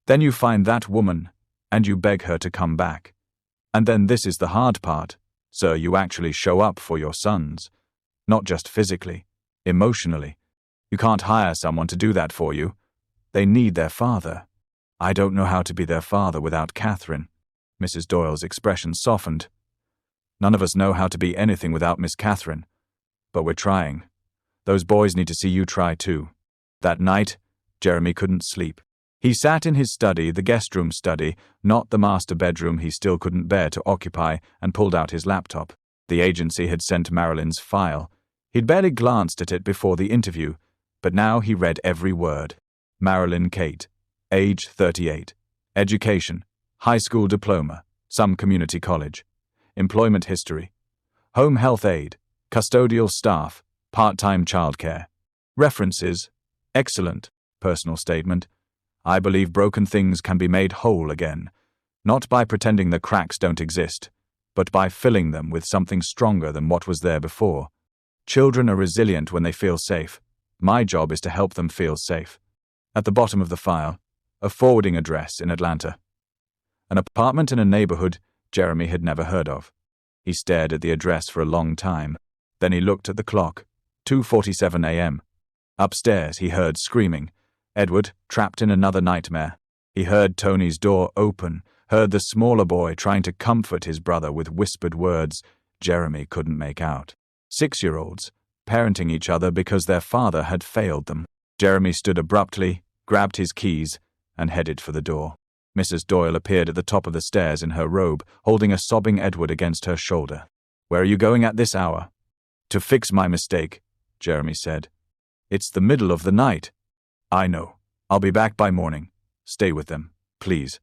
Then you find that woman, and you beg her to come back. And then this is the hard part. Sir, you actually show up for your sons. Not just physically, emotionally. You can't hire someone to do that for you. They need their father. I don't know how to be their father without Catherine. Mrs. Doyle's expression softened. None of us know how to be anything without Miss Catherine. But we're trying. Those boys need to see you try too. That night, Jeremy couldn't sleep. He sat in his study, the guest room study, not the master bedroom he still couldn't bear to occupy, and pulled out his laptop. The agency had sent Marilyn's file. He'd barely glanced at it before the interview, but now he read every word. Marilyn Kate, age 38, education, high school diploma, some community college, employment history, home health aide, custodial staff, part-time childcare. References, excellent, personal statement. I believe broken things can be made whole again, not by pretending the cracks don't exist, but by filling them with something stronger than what was there before. Children are resilient when they feel safe. My job is to help them feel safe. At the bottom of the file, a forwarding address in Atlanta. An apartment in a neighborhood Jeremy had never heard of. He stared at the address for a long time. Then he looked at the clock. 2:47 a.m. Upstairs, he heard screaming. Edward, trapped in another nightmare. He heard Tony's door open, heard the smaller boy trying to comfort his brother with whispered words Jeremy couldn't make out. 6-year-olds, parenting each other because their father had failed them. Jeremy stood abruptly, grabbed his keys, and headed for the door. Mrs. Doyle appeared at the top of the stairs in her robe, holding a sobbing Edward against her shoulder. Where are you going at this hour? To fix my mistake, Jeremy said. It's the middle of the night. I know. I'll be back by morning. Stay with them, please.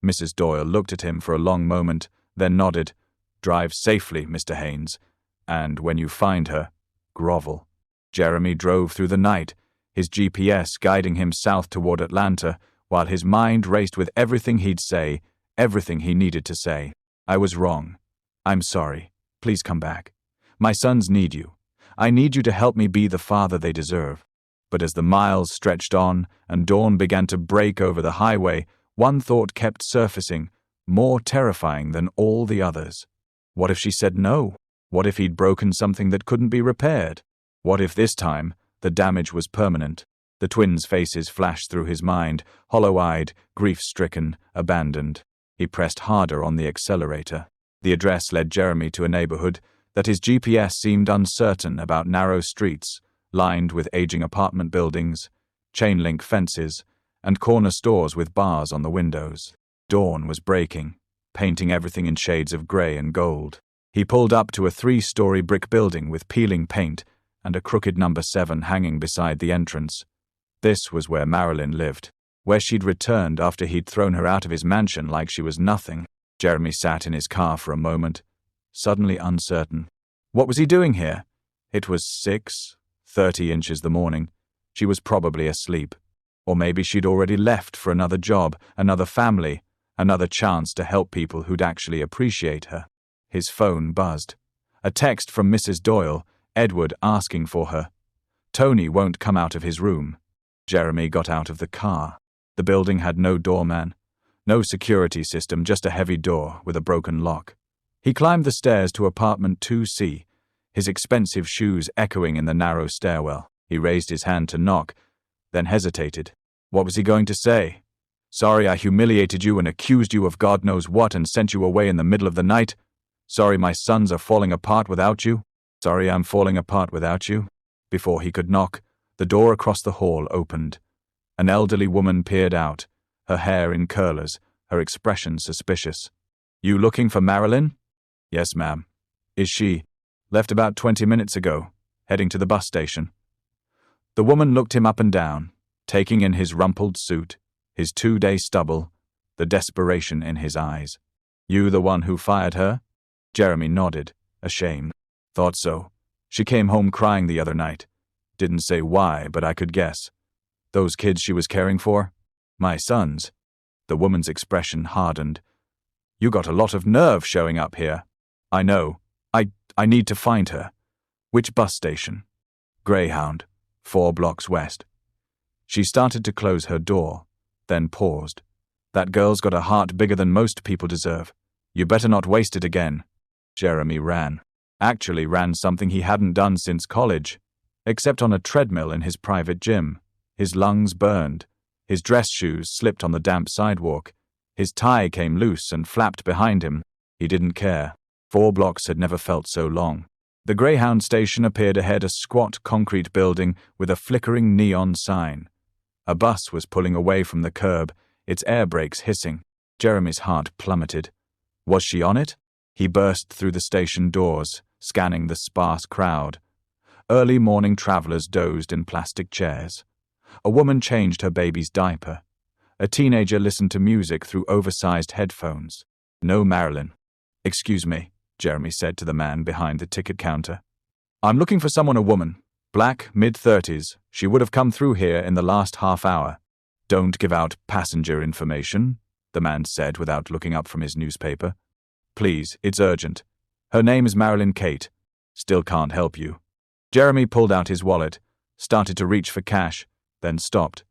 Mrs. Doyle looked at him for a long moment, then nodded. Drive safely, Mr. Haynes, and when you find her, grovel. Jeremy drove through the night, his GPS guiding him south toward Atlanta, while his mind raced with everything he'd say, everything he needed to say. I was wrong. I'm sorry. Please come back. My sons need you. I need you to help me be the father they deserve. But as the miles stretched on and dawn began to break over the highway, one thought kept surfacing, more terrifying than all the others. What if she said no? What if he'd broken something that couldn't be repaired? What if this time the damage was permanent? The twins' faces flashed through his mind, hollow-eyed, grief-stricken, abandoned. He pressed harder on the accelerator. The address led Jeremy to a neighborhood that his GPS seemed uncertain about: narrow streets, lined with aging apartment buildings, chain-link fences, and corner stores with bars on the windows. Dawn was breaking, painting everything in shades of gray and gold. He pulled up to a 3-story brick building with peeling paint and a crooked number 7 hanging beside the entrance. This was where Marilyn lived, where she'd returned after he'd thrown her out of his mansion like she was nothing. Jeremy sat in his car for a moment, suddenly uncertain. What was he doing here? It was 6:30 the morning. She was probably asleep. Or maybe she'd already left for another job, another family, another chance to help people who'd actually appreciate her. His phone buzzed. A text from Mrs. Doyle, Edward asking for her. Tony won't come out of his room. Jeremy got out of the car. The building had no doorman, no security system, just a heavy door with a broken lock. He climbed the stairs to apartment 2C, his expensive shoes echoing in the narrow stairwell. He raised his hand to knock, then hesitated. What was he going to say? Sorry I humiliated you and accused you of God knows what and sent you away in the middle of the night. Sorry my sons are falling apart without you. Sorry I'm falling apart without you. Before he could knock, the door across the hall opened. An elderly woman peered out, her hair in curlers, her expression suspicious. You looking for Marilyn? Yes, ma'am. Is she? Left about 20 minutes ago, heading to the bus station. The woman looked him up and down, taking in his rumpled suit, his 2-day stubble, the desperation in his eyes. You the one who fired her? Jeremy nodded, ashamed. Thought so. She came home crying the other night. Didn't say why, but I could guess. Those kids she was caring for? My sons. The woman's expression hardened. You got a lot of nerve showing up here. I know. I need to find her. Which bus station? Greyhound, 4 blocks west. She started to close her door, then paused. That girl's got a heart bigger than most people deserve. You better not waste it again. Jeremy ran. Actually ran something he hadn't done since college, except on a treadmill in his private gym. His lungs burned. His dress shoes slipped on the damp sidewalk. His tie came loose and flapped behind him. He didn't care. 4 blocks had never felt so long. The Greyhound station appeared ahead, a squat concrete building with a flickering neon sign. A bus was pulling away from the curb, its air brakes hissing. Jeremy's heart plummeted. Was she on it? He burst through the station doors, scanning the sparse crowd. Early morning travelers dozed in plastic chairs. A woman changed her baby's diaper. A teenager listened to music through oversized headphones. No Marilyn. Excuse me, Jeremy said to the man behind the ticket counter. I'm looking for someone, a woman. Black, mid-30s. She would have come through here in the last half hour. Don't give out passenger information, the man said without looking up from his newspaper. Please, it's urgent. Her name is Marilyn Kate. Still can't help you. Jeremy pulled out his wallet, started to reach for cash, then stopped.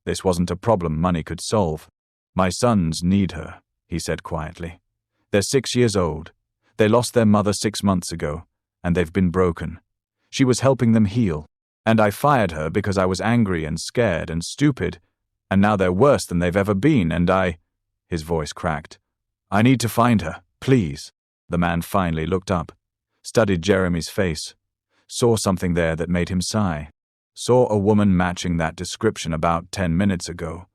This wasn't a problem money could solve. My sons need her, he said quietly. They're 6 years old. They lost their mother 6 months ago, and they've been broken. She was helping them heal, and I fired her because I was angry and scared and stupid, and now they're worse than they've ever been, and His voice cracked. I need to find her, please. The man finally looked up, studied Jeremy's face, saw something there that made him sigh. Saw a woman matching that description about 10 minutes ago.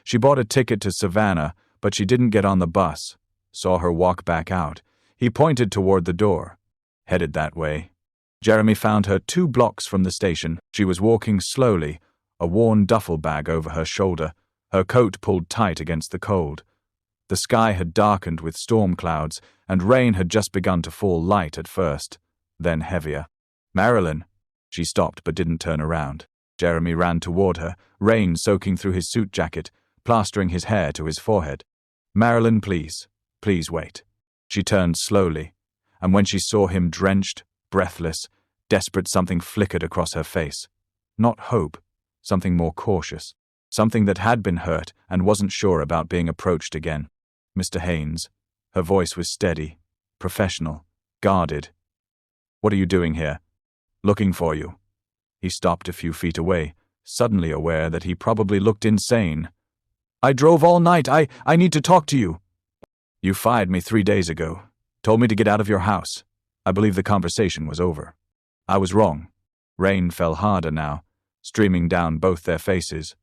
She bought a ticket to Savannah, but she didn't get on the bus. Saw her walk back out. He pointed toward the door. Headed that way. Jeremy found her 2 blocks from the station. She was walking slowly, a worn duffel bag over her shoulder, her coat pulled tight against the cold. The sky had darkened with storm clouds, and rain had just begun to fall light at first, then heavier. "Marilyn!" She stopped but didn't turn around. Jeremy ran toward her, rain soaking through his suit jacket, plastering his hair to his forehead. "Marilyn, please. Please wait." She turned slowly, and when she saw him drenched, breathless, desperate, something flickered across her face. Not hope, something more cautious. Something that had been hurt and wasn't sure about being approached again. "Mr. Haynes." Her voice was steady, professional, guarded. "What are you doing here?" "Looking for you." He stopped a few feet away, suddenly aware that he probably looked insane. "I drove all night. I need to talk to you." "You fired me 3 days ago. Told me to get out of your house. I believe the conversation was over. I was wrong." Rain fell harder now, streaming down both their faces.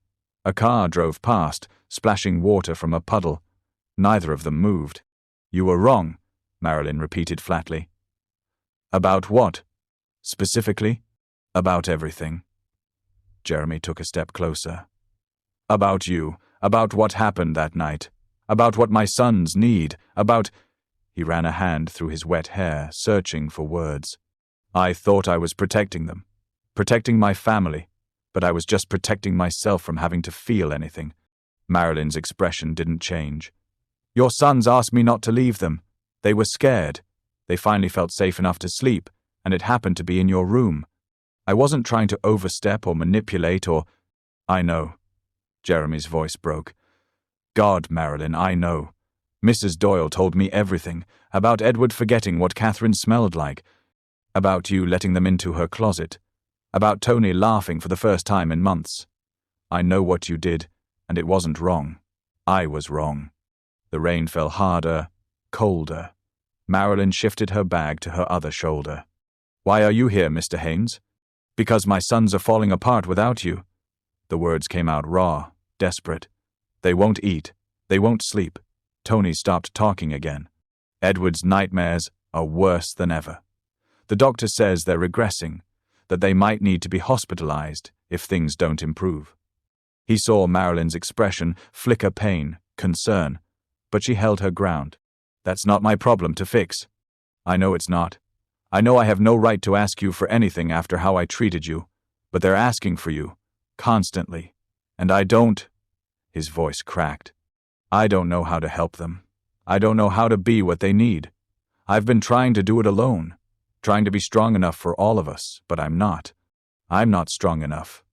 A car drove past, splashing water from a puddle. Neither of them moved. "You were wrong," Marilyn repeated flatly. "About what? Specifically?" "About everything." Jeremy took a step closer. "About you, about what happened that night, about what my sons need, about—" He ran a hand through his wet hair, searching for words. "I thought I was protecting them, protecting my family, but I was just protecting myself from having to feel anything." Marilyn's expression didn't change. "Your sons asked me not to leave them. They were scared. They finally felt safe enough to sleep, and it happened to be in your room. I wasn't trying to overstep or manipulate or—" "I know." Jeremy's voice broke. "God, Marilyn, I know. Mrs. Doyle told me everything, about Edward forgetting what Catherine smelled like, about you letting them into her closet, about Tony laughing for the first time in months. I know what you did, and it wasn't wrong. I was wrong." The rain fell harder, colder. Marilyn shifted her bag to her other shoulder. "Why are you here, Mr. Haynes?" "Because my sons are falling apart without you." The words came out raw, desperate. "They won't eat. They won't sleep." Tony stopped talking again. "Edward's nightmares are worse than ever. The doctor says they're regressing, that they might need to be hospitalized if things don't improve." He saw Marilyn's expression flicker pain, concern, but she held her ground. "That's not my problem to fix." "I know it's not. I know I have no right to ask you for anything after how I treated you, but they're asking for you, constantly, and I don't—" His voice cracked. "I don't know how to help them. I don't know how to be what they need. I've been trying to do it alone, trying to be strong enough for all of us, but I'm not. I'm not strong enough."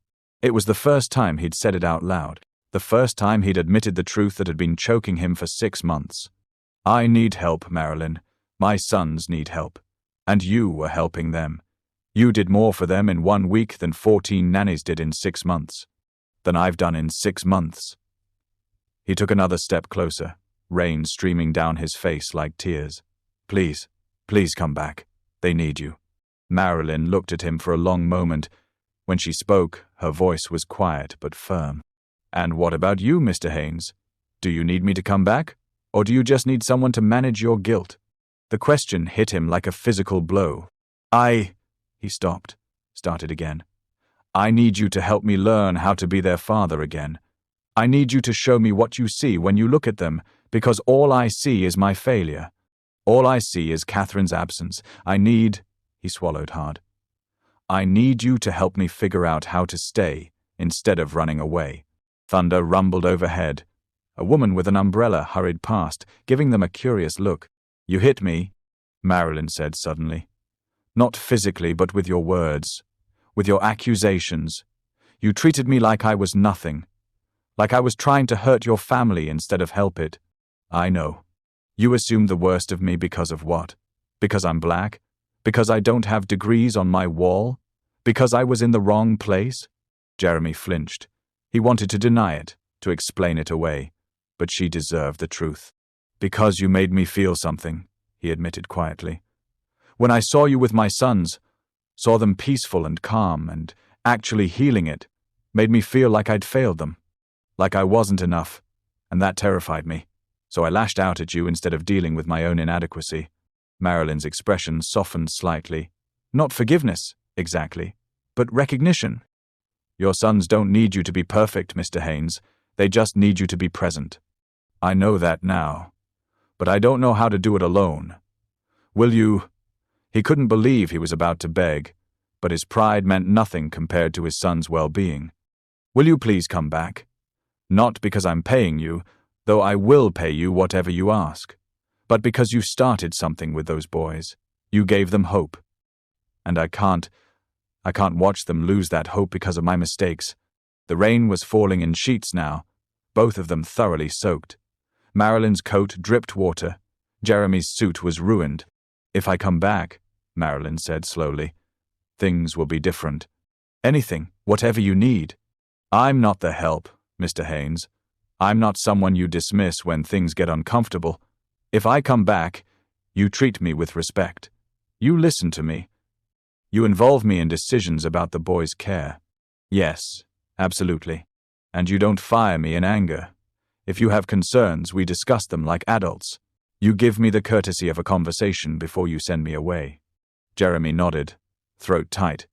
It was the first time he'd said it out loud, the first time he'd admitted the truth that had been choking him for 6 months. "I need help, Marilyn. My sons need help. And you were helping them. You did more for them in 1 week than 14 nannies did in 6 months. Than I've done in 6 months. He took another step closer, rain streaming down his face like tears. "Please, please come back. They need you." Marilyn looked at him for a long moment. When she spoke, her voice was quiet but firm. "And what about you, Mr. Haynes? Do you need me to come back? Or do you just need someone to manage your guilt?" The question hit him like a physical blow. He stopped, started again. "I need you to help me learn how to be their father again. I need you to show me what you see when you look at them, because all I see is my failure. All I see is Catherine's absence. He swallowed hard. "I need you to help me figure out how to stay, instead of running away." Thunder rumbled overhead. A woman with an umbrella hurried past, giving them a curious look. "You hit me," Marilyn said suddenly. "Not physically, but with your words, with your accusations. You treated me like I was nothing, like I was trying to hurt your family instead of help it. I know. You assumed the worst of me because of what? Because I'm black? Because I don't have degrees on my wall? Because I was in the wrong place?" Jeremy flinched. He wanted to deny it, to explain it away, but she deserved the truth. "Because you made me feel something," he admitted quietly. "When I saw you with my sons, saw them peaceful and calm and actually healing it, made me feel like I'd failed them, like I wasn't enough, and that terrified me. So I lashed out at you instead of dealing with my own inadequacy." Marilyn's expression softened slightly. "Not forgiveness, exactly, but recognition. Your sons don't need you to be perfect, Mr. Haynes. They just need you to be present." I know that now. But I don't know how to do it alone. Will you—" He couldn't believe he was about to beg, but his pride meant nothing compared to his son's well-being. "Will you please come back? Not because I'm paying you, though I will pay you whatever you ask, but because you started something with those boys. You gave them hope. And I can't watch them lose that hope because of my mistakes." The rain was falling in sheets now, both of them thoroughly soaked. Marilyn's coat dripped water. Jeremy's suit was ruined. "If I come back," Marilyn said slowly, "things will be different. Anything, whatever you need. I'm not the help, Mr. Haynes. I'm not someone you dismiss when things get uncomfortable. If I come back, you treat me with respect. You listen to me. You involve me in decisions about the boys' care. Yes, absolutely. And you don't fire me in anger. If you have concerns, we discuss them like adults. You give me the courtesy of a conversation before you send me away." Jeremy nodded, throat tight.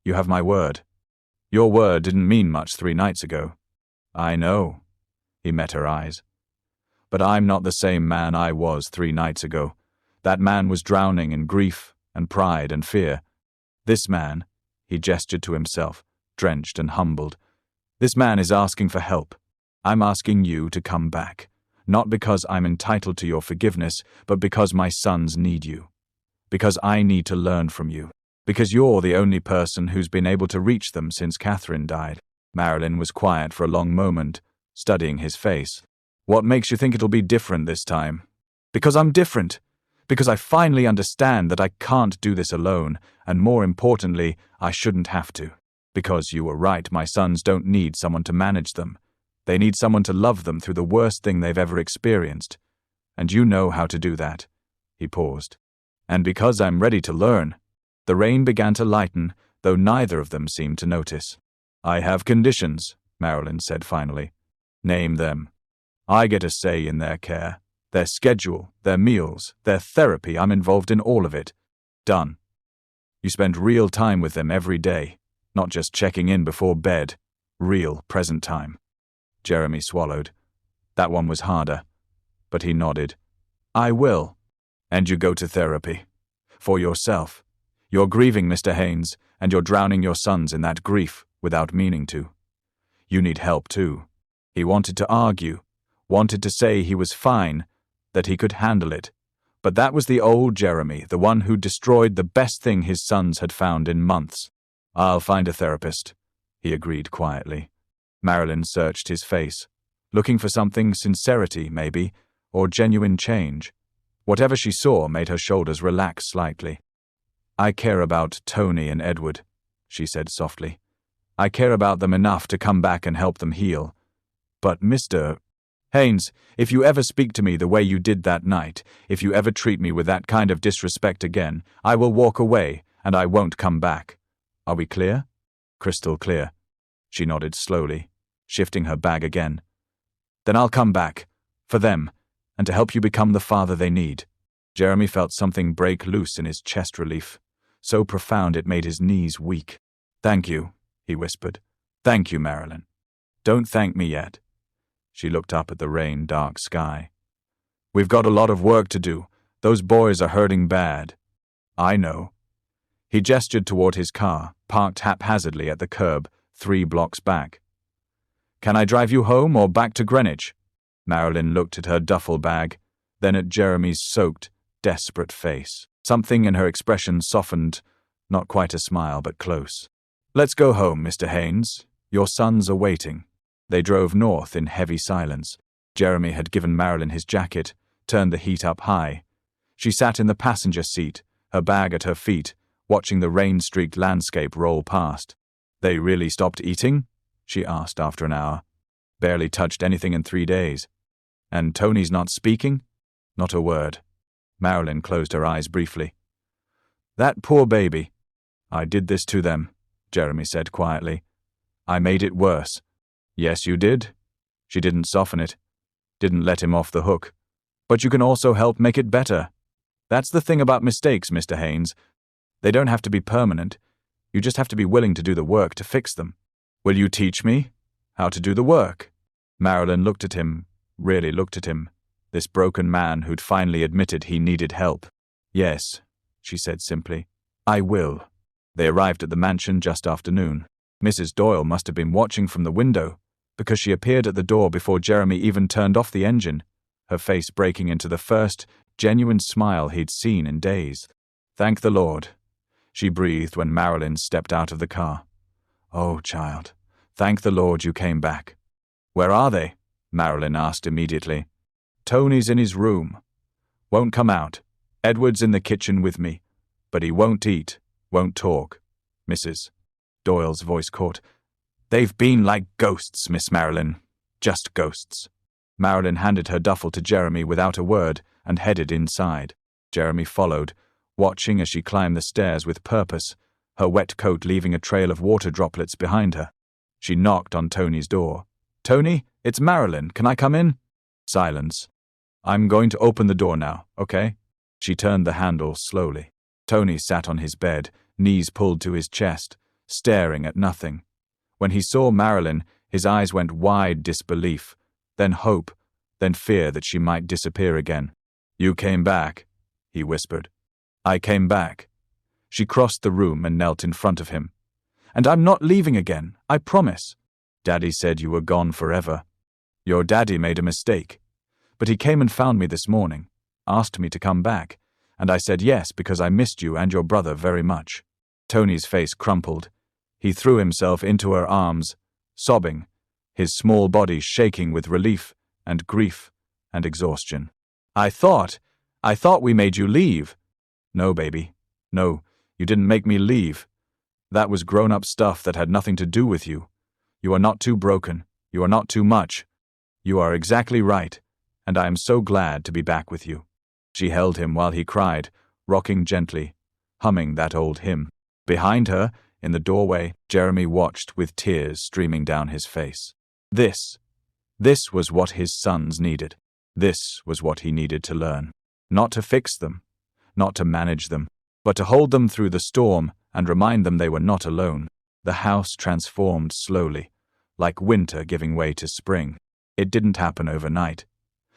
"You have my word. Your word didn't mean much 3 nights ago." "I know." He met her eyes. "But I'm not the same man I was 3 nights ago. That man was drowning in grief and pride and fear. This man," he gestured to himself, drenched and humbled, "this man is asking for help. I'm asking you to come back, not because I'm entitled to your forgiveness, but because my sons need you. Because I need to learn from you. Because you're the only person who's been able to reach them since Catherine died." Marilyn was quiet for a long moment, studying his face. "What makes you think it'll be different this time?" "Because I'm different. Because I finally understand that I can't do this alone, and more importantly, I shouldn't have to. Because you were right, my sons don't need someone to manage them. They need someone to love them through the worst thing they've ever experienced. And you know how to do that." He paused. "And because I'm ready to learn." The rain began to lighten, though neither of them seemed to notice. "I have conditions," Marilyn said finally. "Name them. I get a say in their care, their schedule, their meals, their therapy. I'm involved in all of it. Done. You spend real time with them every day, not just checking in before bed. Real, present time." Jeremy swallowed. That one was harder, but he nodded. "I will." "And you go to therapy. For yourself. You're grieving, Mr. Haynes, and you're drowning your sons in that grief without meaning to. You need help too." He wanted to argue, wanted to say he was fine, that he could handle it. But that was the old Jeremy, the one who destroyed the best thing his sons had found in months. "I'll find a therapist," he agreed quietly. Marilyn searched his face, looking for something, sincerity maybe, or genuine change. Whatever she saw made her shoulders relax slightly. "I care about Tony and Edward," she said softly. "I care about them enough to come back and help them heal. But Mr. Haynes, if you ever speak to me the way you did that night, if you ever treat me with that kind of disrespect again, I will walk away, and I won't come back. Are we clear?" "Crystal clear." She nodded slowly, shifting her bag again. "Then I'll come back, for them, and to help you become the father they need." Jeremy felt something break loose in his chest relief, so profound it made his knees weak. "Thank you," he whispered. "Thank you, Marilyn." "Don't thank me yet." She looked up at the rain-dark sky. "We've got a lot of work to do. Those boys are hurting bad." "I know." He gestured toward his car, parked haphazardly at the curb, 3 blocks back. "Can I drive you home or back to Greenwich?" Marilyn looked at her duffel bag, then at Jeremy's soaked, desperate face. Something in her expression softened, not quite a smile, but close. "Let's go home, Mr. Haynes. Your sons are waiting." They drove north in heavy silence. Jeremy had given Marilyn his jacket, turned the heat up high. She sat in the passenger seat, her bag at her feet, watching the rain-streaked landscape roll past. "They really stopped eating?" she asked after an hour. "Barely touched anything in 3 days. And Tony's not speaking?" "Not a word." Marilyn closed her eyes briefly. "That poor baby." "I did this to them," Jeremy said quietly. "I made it worse." "Yes, you did." She didn't soften it, didn't let him off the hook. "But you can also help make it better. That's the thing about mistakes, Mr. Haynes. They don't have to be permanent. You just have to be willing to do the work to fix them." "Will you teach me how to do the work?" Marilyn looked at him, really looked at him, this broken man who'd finally admitted he needed help. "Yes," she said simply. "I will." They arrived at the mansion just after noon. Mrs. Doyle must have been watching from the window, because she appeared at the door before Jeremy even turned off the engine, her face breaking into the first genuine smile he'd seen in days. "Thank the Lord," she breathed when Marilyn stepped out of the car. "Oh, child, thank the Lord you came back." "Where are they?" Marilyn asked immediately. "Tony's in his room. Won't come out. Edward's in the kitchen with me, but he won't eat, won't talk." Mrs. Doyle's voice caught. "They've been like ghosts, Miss Marilyn. Just ghosts." Marilyn handed her duffel to Jeremy without a word and headed inside. Jeremy followed, watching as she climbed the stairs with purpose, her wet coat leaving a trail of water droplets behind her. She knocked on Tony's door. "Tony, it's Marilyn. Can I come in?" Silence. "I'm going to open the door now, okay?" She turned the handle slowly. Tony sat on his bed, knees pulled to his chest, staring at nothing. When he saw Marilyn, his eyes went wide disbelief, then hope, then fear that she might disappear again. "You came back," he whispered. "I came back." She crossed the room and knelt in front of him. "And I'm not leaving again, I promise." "Daddy said you were gone forever." "Your daddy made a mistake. But he came and found me this morning, asked me to come back, and I said yes because I missed you and your brother very much." Tony's face crumpled. He threw himself into her arms, sobbing, his small body shaking with relief and grief and exhaustion. I thought we made you leave." "No, baby. No, you didn't make me leave. That was grown-up stuff that had nothing to do with you. You are not too broken. You are not too much. You are exactly right, and I am so glad to be back with you." She held him while he cried, rocking gently, humming that old hymn. Behind her, in the doorway, Jeremy watched with tears streaming down his face. This was what his sons needed. This was what he needed to learn. Not to fix them, not to manage them, but to hold them through the storm and remind them they were not alone. The house transformed slowly, like winter giving way to spring. It didn't happen overnight.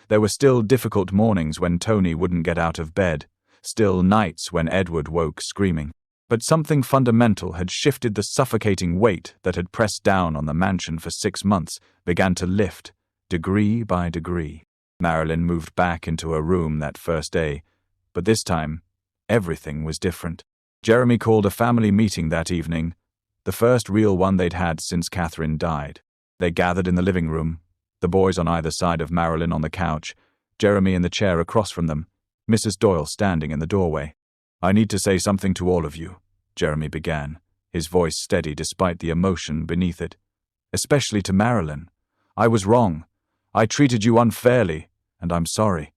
There were still difficult mornings when Tony wouldn't get out of bed, still nights when Edward woke screaming. But something fundamental had shifted. The suffocating weight that had pressed down on the mansion for 6 months began to lift, degree by degree. Marilyn moved back into her room that first day, but this time, everything was different. Jeremy called a family meeting that evening, the first real one they'd had since Catherine died. They gathered in the living room, the boys on either side of Marilyn on the couch, Jeremy in the chair across from them, Mrs. Doyle standing in the doorway. "I need to say something to all of you," Jeremy began, his voice steady despite the emotion beneath it. "Especially to Marilyn. I was wrong. I treated you unfairly, and I'm sorry.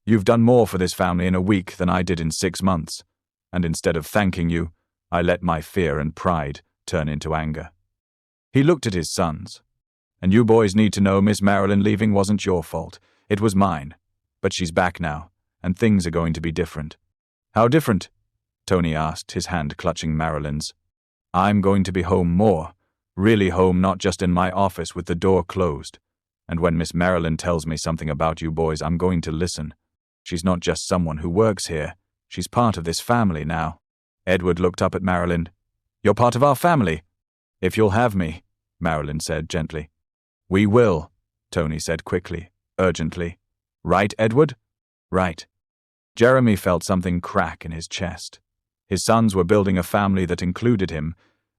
You've done more for this family in a week than I did in 6 months, and instead of thanking you, I let my fear and pride turn into anger." He looked at his sons. "And you boys need to know Miss Marilyn leaving wasn't your fault. It was mine. But she's back now, and things are going to be different." "How different?" Tony asked, his hand clutching Marilyn's. "I'm going to be home more, really home, not just in my office with the door closed. And when Miss Marilyn tells me something about you boys, I'm going to listen. She's not just someone who works here. She's part of this family now." Edward looked up at Marilyn. "You're part of our family?" "If you'll have me," Marilyn said gently. "We will," Tony said quickly, urgently. "Right, Edward?" "Right." Jeremy felt something crack in his chest. His sons were building a family that included him,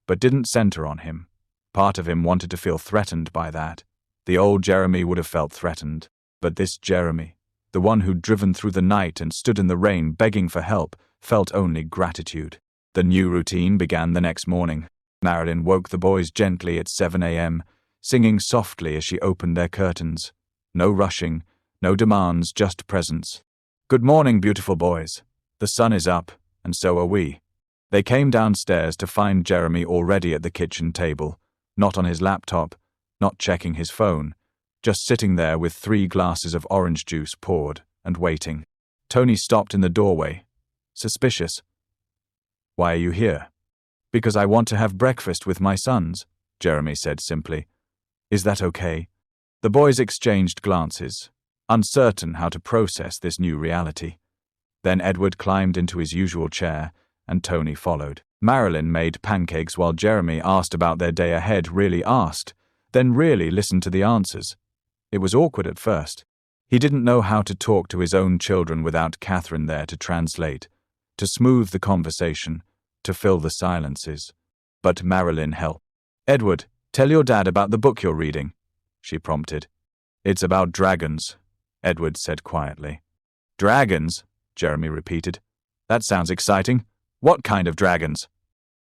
but didn't center on him. Part of him wanted to feel threatened by that. The old Jeremy would have felt threatened, but this Jeremy, the one who'd driven through the night and stood in the rain begging for help, felt only gratitude. The new routine began the next morning. Marilyn woke the boys gently at 7 a.m., singing softly as she opened their curtains. No rushing, no demands, just presence. "Good morning, beautiful boys. The sun is up, and so are we." They came downstairs to find Jeremy already at the kitchen table, not on his laptop, not checking his phone, just sitting there with 3 glasses of orange juice poured and waiting. Tony stopped in the doorway, suspicious. "Why are you here?" "Because I want to have breakfast with my sons," Jeremy said simply. "Is that okay?" The boys exchanged glances, uncertain how to process this new reality. Then Edward climbed into his usual chair, and Tony followed. Marilyn made pancakes while Jeremy asked about their day ahead, really asked, then really listened to the answers. It was awkward at first. He didn't know how to talk to his own children without Catherine there to translate, to smooth the conversation, to fill the silences. But Marilyn helped. "Edward, tell your dad about the book you're reading," she prompted. "It's about dragons," Edward said quietly. "Dragons?" Jeremy repeated. "That sounds exciting. What kind of dragons?"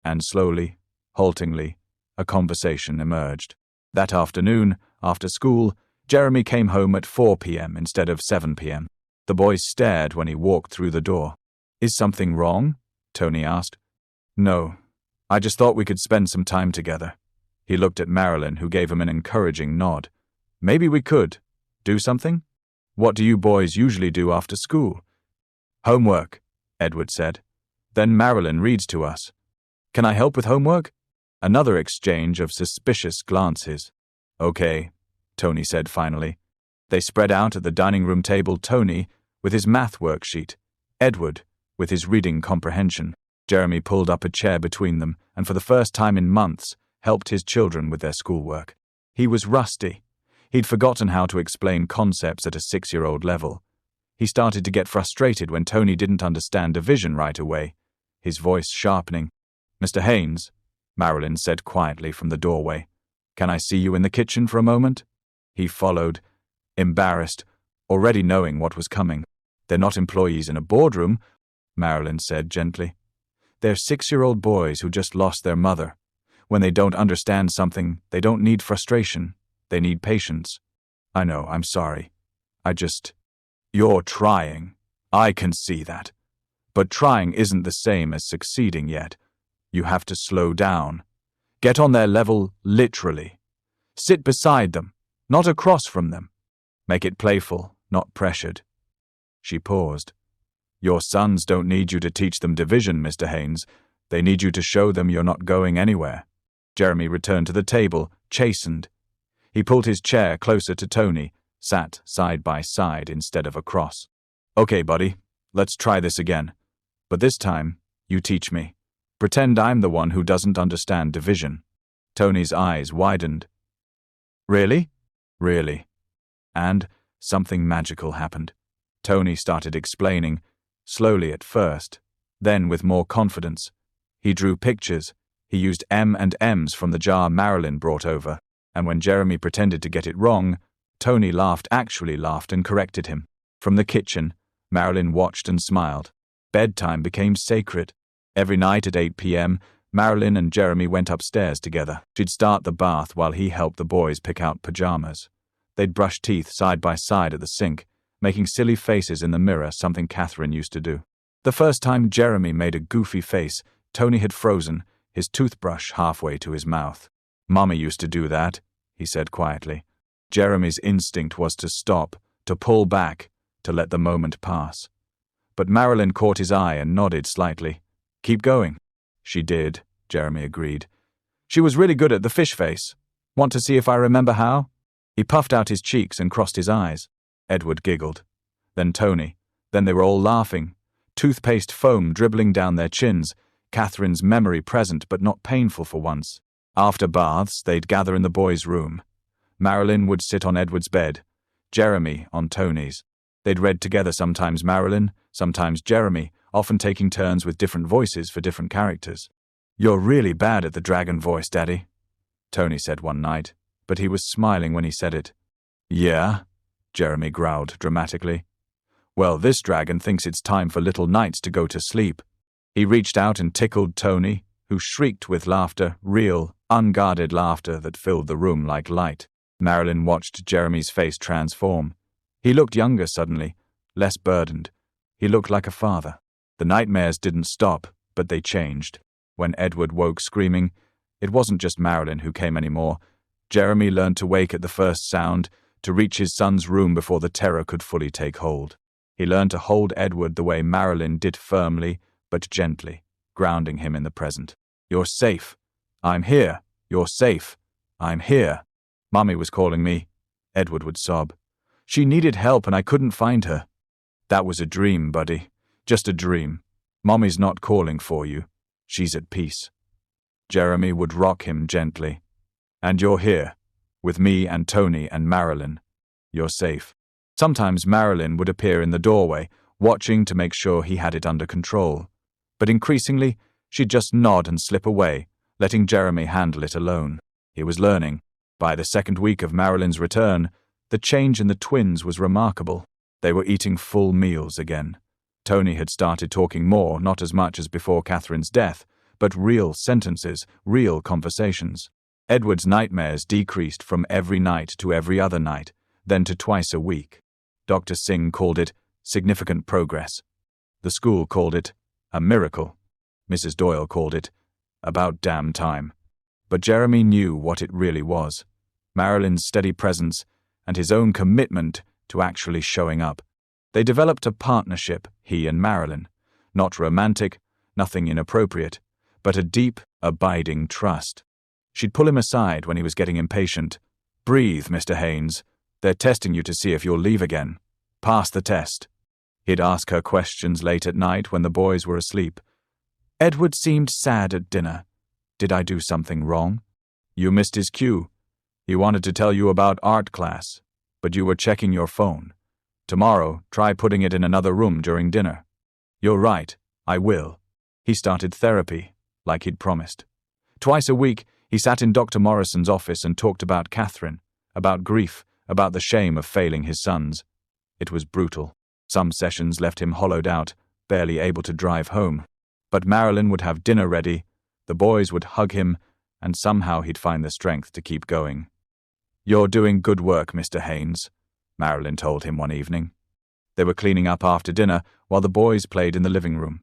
And slowly, haltingly, a conversation emerged. That afternoon, after school, Jeremy came home at 4 p.m. instead of 7 p.m. The boys stared when he walked through the door. "Is something wrong?" Tony asked. "No. I just thought we could spend some time together." He looked at Marilyn, who gave him an encouraging nod. "Maybe we could. Do something? What do you boys usually do after school?" "Homework," Edward said. "Then Marilyn reads to us." "Can I help with homework?" Another exchange of suspicious glances. "Okay," Tony said finally. They spread out at the dining room table, Tony with his math worksheet, Edward with his reading comprehension. Jeremy pulled up a chair between them and for the first time in months helped his children with their schoolwork. He was rusty. He'd forgotten how to explain concepts at a 6-year-old level. He started to get frustrated when Tony didn't understand division right away, his voice sharpening. "Mr. Haynes," Marilyn said quietly from the doorway, "can I see you in the kitchen for a moment?" He followed, embarrassed, already knowing what was coming. "They're not employees in a boardroom," Marilyn said gently. "They're 6-year-old boys who just lost their mother. When they don't understand something, they don't need frustration. They need patience." "I know, I'm sorry. You're trying. I can see that. But trying isn't the same as succeeding yet. You have to slow down. Get on their level, literally. Sit beside them, not across from them. Make it playful, not pressured." She paused. "Your sons don't need you to teach them division, Mr. Haynes. They need you to show them you're not going anywhere." Jeremy returned to the table, chastened. He pulled his chair closer to Tony, sat side by side instead of across. "Okay, buddy, let's try this again. But this time, you teach me. Pretend I'm the one who doesn't understand division." Tony's eyes widened. "Really?" "Really." And something magical happened. Tony started explaining, slowly at first, then with more confidence. He drew pictures. He used M&Ms from the jar Marilyn brought over, and when Jeremy pretended to get it wrong, Tony actually laughed and corrected him. From the kitchen, Marilyn watched and smiled. Bedtime became sacred. Every night at 8 p.m., Marilyn and Jeremy went upstairs together. She'd start the bath while he helped the boys pick out pajamas. They'd brush teeth side by side at the sink, making silly faces in the mirror, something Catherine used to do. The first time Jeremy made a goofy face, Tony had frozen, his toothbrush halfway to his mouth. "Mommy used to do that," he said quietly. Jeremy's instinct was to stop, to pull back, to let the moment pass. But Marilyn caught his eye and nodded slightly. "Keep going." "She did," Jeremy agreed. "She was really good at the fish face. Want to see if I remember how?" He puffed out his cheeks and crossed his eyes. Edward giggled. Then Tony. Then they were all laughing. Toothpaste foam dribbling down their chins, Catherine's memory present but not painful for once. After baths, they'd gather in the boys' room. Marilyn would sit on Edward's bed, Jeremy on Tony's. They'd read together, sometimes Marilyn, sometimes Jeremy, often taking turns with different voices for different characters. "You're really bad at the dragon voice, Daddy," Tony said one night, but he was smiling when he said it. "Yeah?" Jeremy growled dramatically. "Well, this dragon thinks it's time for little knights to go to sleep." He reached out and tickled Tony, who shrieked with laughter, real, unguarded laughter that filled the room like light. Marilyn watched Jeremy's face transform. He looked younger suddenly, less burdened. He looked like a father. The nightmares didn't stop, but they changed. When Edward woke screaming, it wasn't just Marilyn who came anymore. Jeremy learned to wake at the first sound, to reach his son's room before the terror could fully take hold. He learned to hold Edward the way Marilyn did, firmly but gently, grounding him in the present. "You're safe. I'm here. You're safe. I'm here. Mommy was calling me." Edward would sob. She needed help and I couldn't find her. That was a dream, buddy. Just a dream. Mommy's not calling for you. She's at peace. Jeremy would rock him gently. And you're here, with me and Tony and Marilyn. You're safe. Sometimes Marilyn would appear in the doorway, watching to make sure he had it under control. But increasingly, she'd just nod and slip away, letting Jeremy handle it alone. He was learning. By the second week of Marilyn's return, the change in the twins was remarkable. They were eating full meals again. Tony had started talking more, not as much as before Catherine's death, but real sentences, real conversations. Edward's nightmares decreased from every night to every other night, then to twice a week. Dr. Singh called it significant progress. The school called it a miracle. Mrs. Doyle called it about damn time. But Jeremy knew what it really was. Marilyn's steady presence and his own commitment to actually showing up. They developed a partnership, he and Marilyn. Not romantic, nothing inappropriate, but a deep, abiding trust. She'd pull him aside when he was getting impatient. Breathe, Mr. Haynes. They're testing you to see if you'll leave again. Pass the test. He'd ask her questions late at night when the boys were asleep. Edward seemed sad at dinner. Did I do something wrong? You missed his cue. He wanted to tell you about art class, but you were checking your phone. Tomorrow, try putting it in another room during dinner. You're right, I will. He started therapy, like he'd promised. Twice a week, he sat in Dr. Morrison's office and talked about Catherine, about grief, about the shame of failing his sons. It was brutal. Some sessions left him hollowed out, barely able to drive home. But Marilyn would have dinner ready, the boys would hug him, and somehow he'd find the strength to keep going. You're doing good work, Mr. Haynes, Marilyn told him one evening. They were cleaning up after dinner while the boys played in the living room.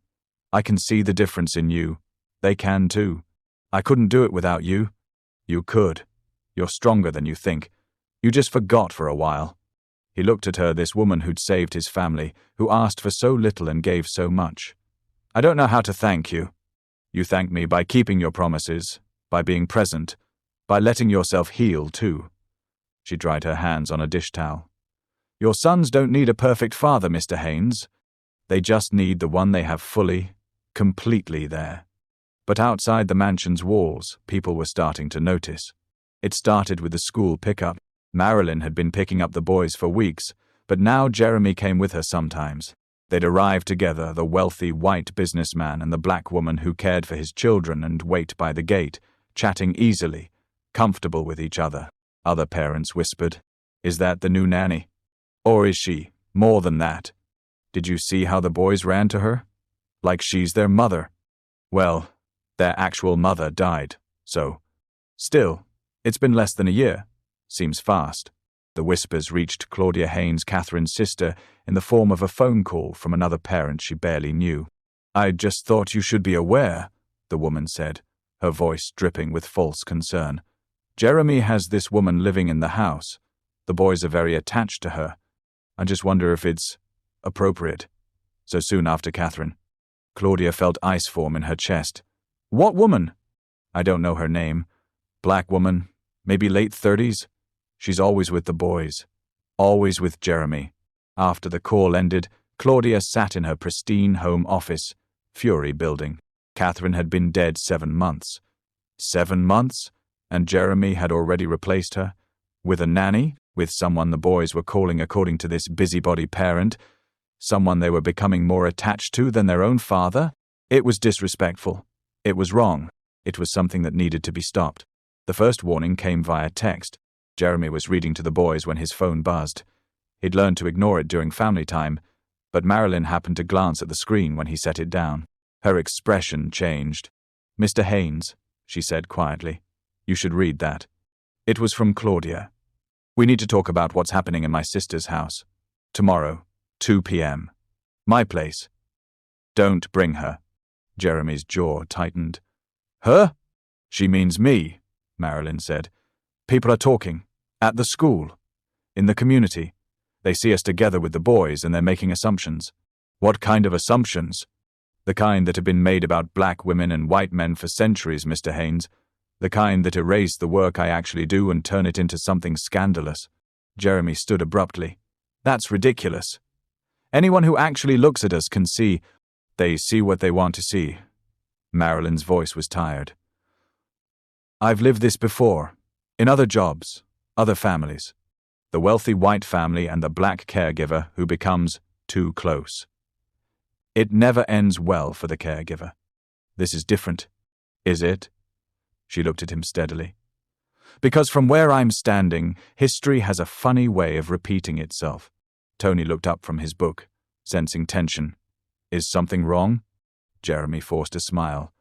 I can see the difference in you. They can too. I couldn't do it without you. You could. You're stronger than you think. You just forgot for a while. He looked at her, this woman who'd saved his family, who asked for so little and gave so much. I don't know how to thank you. You thank me by keeping your promises, by being present, by letting yourself heal too. She dried her hands on a dish towel. Your sons don't need a perfect father, Mr. Haynes. They just need the one they have fully, completely there. But outside the mansion's walls, people were starting to notice. It started with the school pickup. Marilyn had been picking up the boys for weeks, but now Jeremy came with her sometimes. They'd arrived together, the wealthy white businessman and the black woman who cared for his children, and wait by the gate, chatting easily, comfortable with each other. Other parents whispered, "Is that the new nanny? Or is she more than that? Did you see how the boys ran to her? Like she's their mother." Well, their actual mother died, so. Still, it's been less than a year. Seems fast. The whispers reached Claudia Haynes, Catherine's sister, in the form of a phone call from another parent she barely knew. I just thought you should be aware, the woman said, her voice dripping with false concern. Jeremy has this woman living in the house. The boys are very attached to her. I just wonder if it's appropriate. So soon after Catherine. Claudia felt ice form in her chest. What woman? I don't know her name. Black woman, maybe late 30s. She's always with the boys. Always with Jeremy. After the call ended, Claudia sat in her pristine home office, Fury building. Catherine had been dead 7 months. 7 months? And Jeremy had already replaced her? With a nanny? With someone the boys were calling, according to this busybody parent, someone they were becoming more attached to than their own father? It was disrespectful. It was wrong. It was something that needed to be stopped. The first warning came via text. Jeremy was reading to the boys when his phone buzzed. He'd learned to ignore it during family time, but Marilyn happened to glance at the screen when he set it down. Her expression changed. Mr. Haynes, she said quietly, you should read that. It was from Claudia. We need to talk about what's happening in my sister's house. Tomorrow, 2 p.m. My place. Don't bring her. Jeremy's jaw tightened. Her? She means me, Marilyn said. People are talking. At the school. In the community. They see us together with the boys and they're making assumptions. What kind of assumptions? The kind that have been made about black women and white men for centuries, Mr. Haynes. The kind that erase the work I actually do and turn it into something scandalous. Jeremy stood abruptly. That's ridiculous. Anyone who actually looks at us can see. They see what they want to see. Marilyn's voice was tired. I've lived this before. In other jobs, other families. The wealthy white family and the black caregiver who becomes too close. It never ends well for the caregiver. This is different. Is it? She looked at him steadily. Because from where I'm standing, history has a funny way of repeating itself. Tony looked up from his book, sensing tension. Is something wrong? Jeremy forced a smile.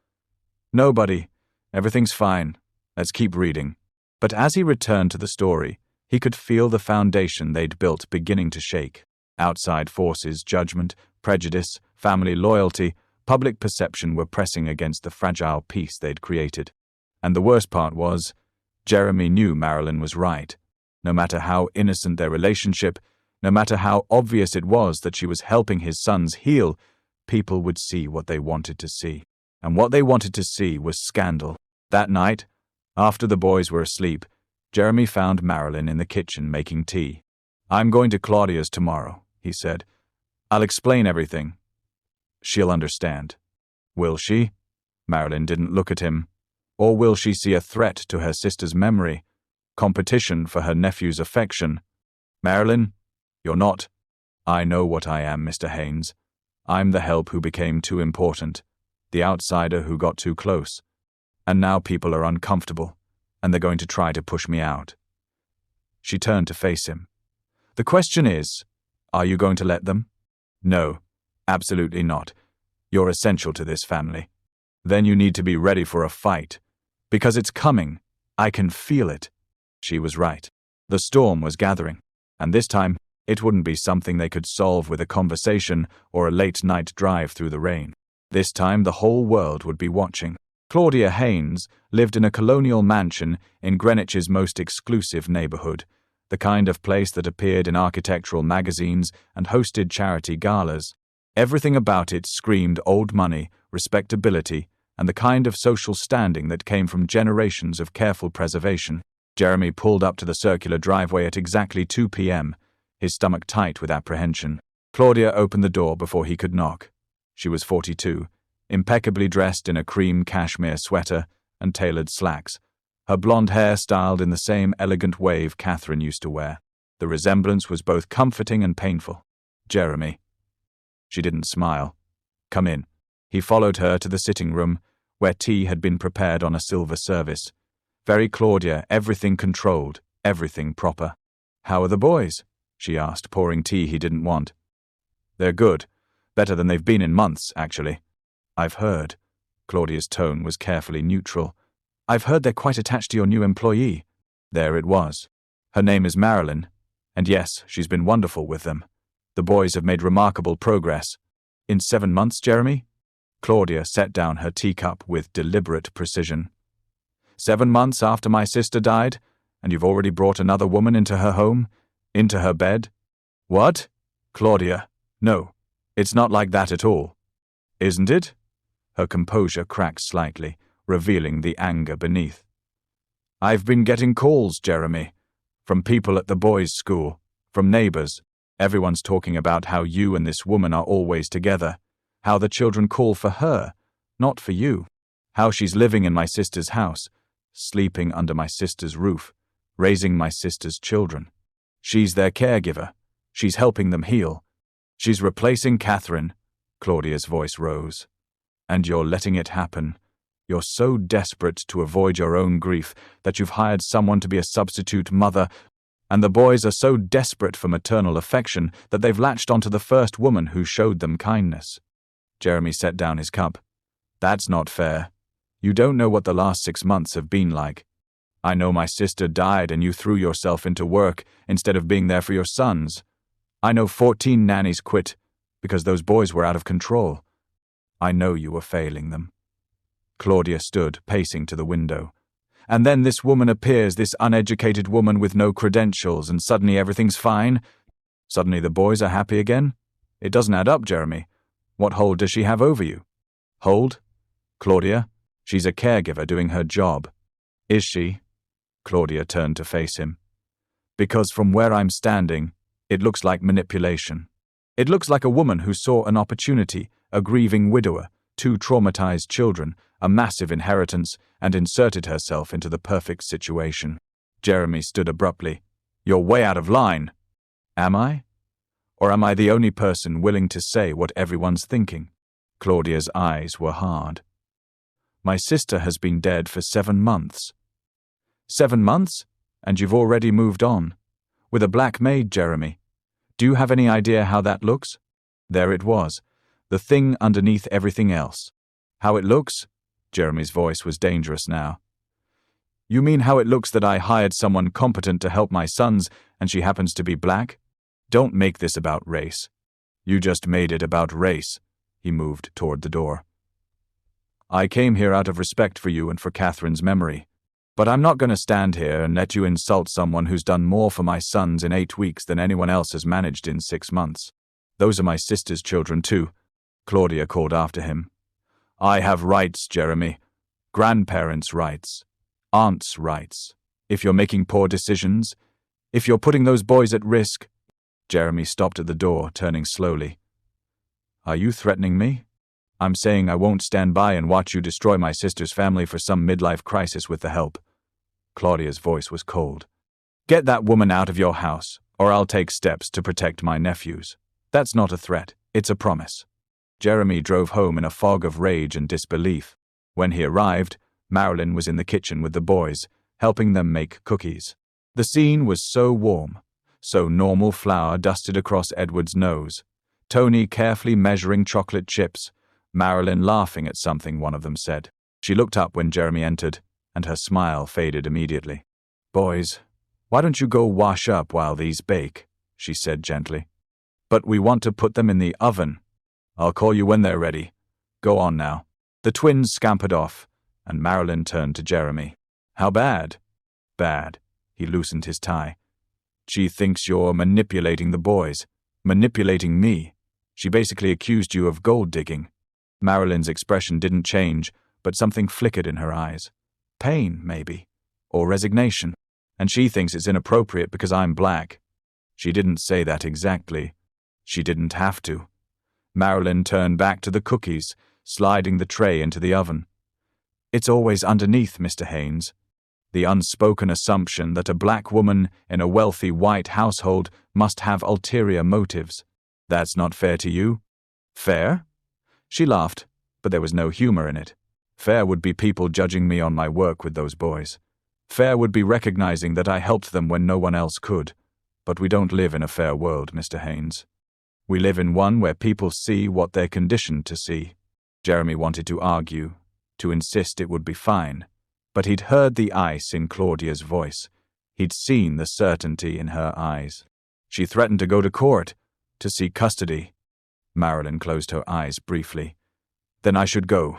No, buddy. Everything's fine. Let's keep reading. But as he returned to the story, he could feel the foundation they'd built beginning to shake. Outside forces, judgment, prejudice, family loyalty, public perception were pressing against the fragile peace they'd created. And the worst part was, Jeremy knew Marilyn was right. No matter how innocent their relationship, no matter how obvious it was that she was helping his sons heal, people would see what they wanted to see. And what they wanted to see was scandal. That night, after the boys were asleep, Jeremy found Marilyn in the kitchen making tea. I'm going to Claudia's tomorrow, he said. I'll explain everything. She'll understand. Will she? Marilyn didn't look at him. Or will she see a threat to her sister's memory? Competition for her nephew's affection? Marilyn, you're not. I know what I am, Mr. Haynes. I'm the help who became too important, the outsider who got too close. And now people are uncomfortable, and they're going to try to push me out. She turned to face him. The question is, are you going to let them? No, absolutely not. You're essential to this family. Then you need to be ready for a fight. Because it's coming. I can feel it. She was right. The storm was gathering, and this time, it wouldn't be something they could solve with a conversation or a late-night drive through the rain. This time, the whole world would be watching. Claudia Haynes lived in a colonial mansion in Greenwich's most exclusive neighborhood, the kind of place that appeared in architectural magazines and hosted charity galas. Everything about it screamed old money, respectability, and the kind of social standing that came from generations of careful preservation. Jeremy pulled up to the circular driveway at exactly 2 p.m., his stomach tight with apprehension. Claudia opened the door before he could knock. She was 42, impeccably dressed in a cream cashmere sweater and tailored slacks, her blonde hair styled in the same elegant wave Catherine used to wear. The resemblance was both comforting and painful. Jeremy. She didn't smile. Come in. He followed her to the sitting room, where tea had been prepared on a silver service. Very Claudia, everything controlled, everything proper. How are the boys? She asked, pouring tea he didn't want. They're good. Better than they've been in months, actually. I've heard. Claudia's tone was carefully neutral. I've heard they're quite attached to your new employee. There it was. Her name is Marilyn. And yes, she's been wonderful with them. The boys have made remarkable progress. In 7 months, Jeremy? Claudia set down her teacup with deliberate precision. 7 months after my sister died, and you've already brought another woman into her home? Into her bed? What? Claudia, no, it's not like that at all. Isn't it? Her composure cracked slightly, revealing the anger beneath. I've been getting calls, Jeremy, from people at the boys' school, from neighbors. Everyone's talking about how you and this woman are always together, how the children call for her, not for you, how she's living in my sister's house, sleeping under my sister's roof, raising my sister's children. She's their caregiver. She's helping them heal. She's replacing Catherine. Claudia's voice rose. And you're letting it happen. You're so desperate to avoid your own grief that you've hired someone to be a substitute mother, and the boys are so desperate for maternal affection that they've latched onto the first woman who showed them kindness. Jeremy set down his cup. That's not fair. You don't know what the last 6 months have been like. I know my sister died and you threw yourself into work instead of being there for your sons. I know 14 nannies quit because those boys were out of control. I know you were failing them. Claudia stood, pacing to the window. And then this woman appears, this uneducated woman with no credentials, and suddenly everything's fine? Suddenly the boys are happy again? It doesn't add up, Jeremy. What hold does she have over you? Hold? Claudia? She's a caregiver doing her job. Is she? Claudia turned to face him. Because from where I'm standing, it looks like manipulation. It looks like a woman who saw an opportunity, a grieving widower, 2 traumatized children, a massive inheritance, and inserted herself into the perfect situation. Jeremy stood abruptly. You're way out of line. Am I? Or am I the only person willing to say what everyone's thinking? Claudia's eyes were hard. My sister has been dead for 7 months. 7 months? And you've already moved on. With a black maid, Jeremy. Do you have any idea how that looks? There it was, the thing underneath everything else. How it looks? Jeremy's voice was dangerous now. You mean how it looks that I hired someone competent to help my sons and she happens to be black? Don't make this about race. You just made it about race. He moved toward the door. I came here out of respect for you and for Catherine's memory. But I'm not going to stand here and let you insult someone who's done more for my sons in 8 weeks than anyone else has managed in 6 months. Those are my sister's children too, Claudia called after him. I have rights, Jeremy. Grandparents' rights. Aunts' rights. If you're making poor decisions, if you're putting those boys at risk. Jeremy stopped at the door, turning slowly. Are you threatening me? I'm saying I won't stand by and watch you destroy my sister's family for some midlife crisis with the help. Claudia's voice was cold. Get that woman out of your house, or I'll take steps to protect my nephews. That's not a threat, it's a promise. Jeremy drove home in a fog of rage and disbelief. When he arrived, Marilyn was in the kitchen with the boys, helping them make cookies. The scene was so warm, so normal flour dusted across Edward's nose, Tony carefully measuring chocolate chips, Marilyn laughing at something one of them said. She looked up when Jeremy entered, and her smile faded immediately. Boys, why don't you go wash up while these bake? She said gently. But we want to put them in the oven. I'll call you when they're ready. Go on now. The twins scampered off, and Marilyn turned to Jeremy. How bad? Bad. He loosened his tie. She thinks you're manipulating the boys. Manipulating me. She basically accused you of gold digging. Marilyn's expression didn't change, but something flickered in her eyes. Pain, maybe. Or resignation. And she thinks it's inappropriate because I'm black. She didn't say that exactly. She didn't have to. Marilyn turned back to the cookies, sliding the tray into the oven. It's always underneath, Mr. Haynes. The unspoken assumption that a black woman in a wealthy white household must have ulterior motives. That's not fair to you? Fair? She laughed, but there was no humor in it. Fair would be people judging me on my work with those boys. Fair would be recognizing that I helped them when no one else could. But we don't live in a fair world, Mr. Haynes. We live in one where people see what they're conditioned to see. Jeremy wanted to argue, to insist it would be fine, but he'd heard the ice in Claudia's voice. He'd seen the certainty in her eyes. She threatened to go to court, to seek custody. Marilyn closed her eyes briefly. Then I should go,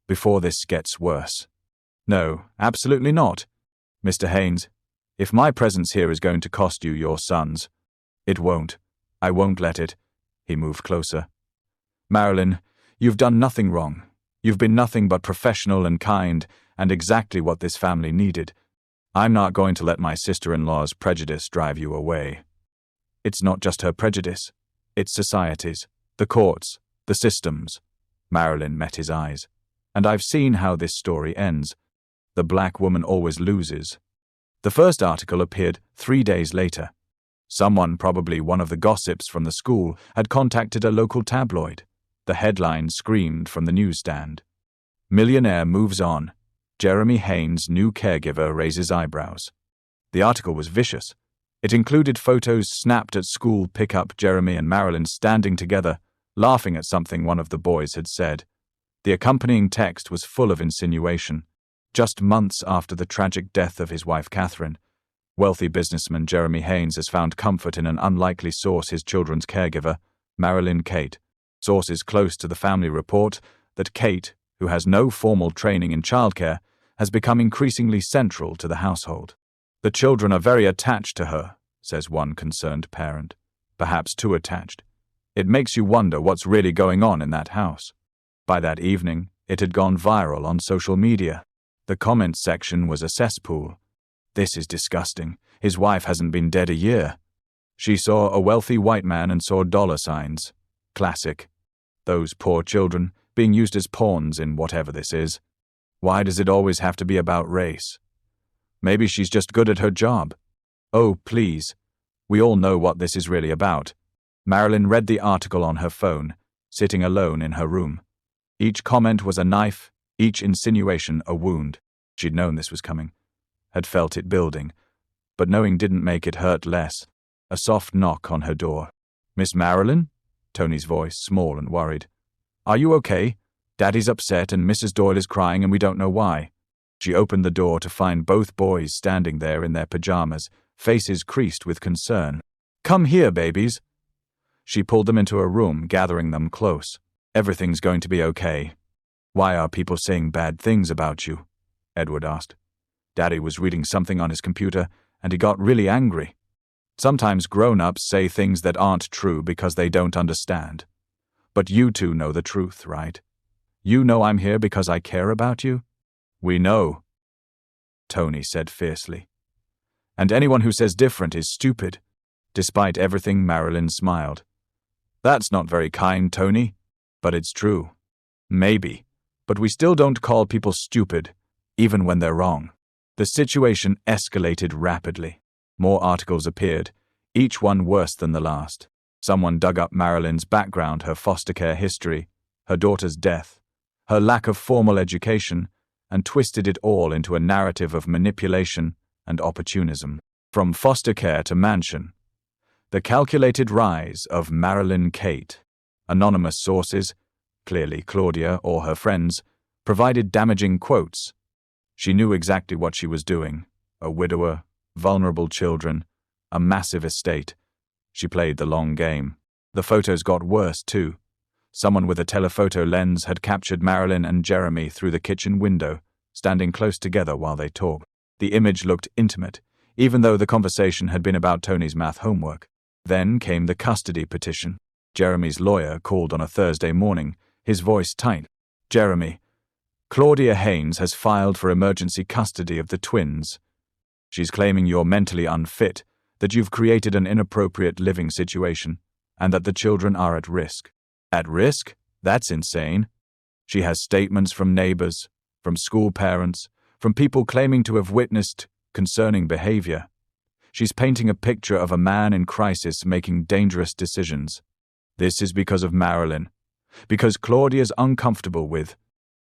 before this gets worse. No, absolutely not. Mr. Haynes, if my presence here is going to cost you your sons, it won't. I won't let it. He moved closer. Marilyn, you've done nothing wrong. You've been nothing but professional and kind, and exactly what this family needed. I'm not going to let my sister-in-law's prejudice drive you away. It's not just her prejudice. It's society's, the courts, the systems. Marilyn met his eyes. And I've seen how this story ends. The black woman always loses. The first article appeared 3 days later. Someone, probably one of the gossips from the school, had contacted a local tabloid. The headline screamed from the newsstand. Millionaire moves on. Jeremy Haynes' new caregiver raises eyebrows. The article was vicious. It included photos snapped at school pick-up Jeremy and Marilyn standing together, laughing at something one of the boys had said. The accompanying text was full of insinuation. Just months after the tragic death of his wife Catherine, wealthy businessman Jeremy Haynes has found comfort in an unlikely source, his children's caregiver, Marilyn Kate. Sources close to the family report that Kate, who has no formal training in childcare, has become increasingly central to the household. The children are very attached to her, says one concerned parent. Perhaps too attached. It makes you wonder what's really going on in that house. By that evening, it had gone viral on social media. The comments section was a cesspool. This is disgusting. His wife hasn't been dead a year. She saw a wealthy white man and saw dollar signs. Classic. Those poor children, being used as pawns in whatever this is. Why does it always have to be about race? Maybe she's just good at her job. Oh, please. We all know what this is really about. Marilyn read the article on her phone, sitting alone in her room. Each comment was a knife, each insinuation a wound. She'd known this was coming, had felt it building, but knowing didn't make it hurt less. A soft knock on her door. "Miss Marilyn?" Tony's voice, small and worried. "Are you okay? Daddy's upset and Mrs. Doyle is crying and we don't know why." She opened the door to find both boys standing there in their pajamas, faces creased with concern. "Come here, babies." She pulled them into a room, gathering them close. "Everything's going to be okay." "Why are people saying bad things about you?" Edward asked. Daddy was reading something on his computer, and he got really angry. Sometimes grown-ups say things that aren't true because they don't understand. But you two know the truth, right? You know I'm here because I care about you? We know, Tony said fiercely. And anyone who says different is stupid. Despite everything, Marilyn smiled. That's not very kind, Tony, but it's true. Maybe, but we still don't call people stupid, even when they're wrong. The situation escalated rapidly. More articles appeared, each one worse than the last. Someone dug up Marilyn's background, her foster care history, her daughter's death, her lack of formal education, and twisted it all into a narrative of manipulation and opportunism. From foster care to mansion. The calculated rise of Marilyn Kate. Anonymous sources, clearly Claudia or her friends, provided damaging quotes. She knew exactly what she was doing. A widower, vulnerable children, a massive estate. She played the long game. The photos got worse, too. Someone with a telephoto lens had captured Marilyn and Jeremy through the kitchen window, standing close together while they talked. The image looked intimate, even though the conversation had been about Tony's math homework. Then came the custody petition. Jeremy's lawyer called on a Thursday morning, his voice tight. "Jeremy, Claudia Haynes has filed for emergency custody of the twins. She's claiming you're mentally unfit, that you've created an inappropriate living situation, and that the children are at risk." At risk? That's insane. She has statements from neighbors, from school parents, from people claiming to have witnessed concerning behavior. She's painting a picture of a man in crisis making dangerous decisions. This is because of Marilyn. Because Claudia's uncomfortable with.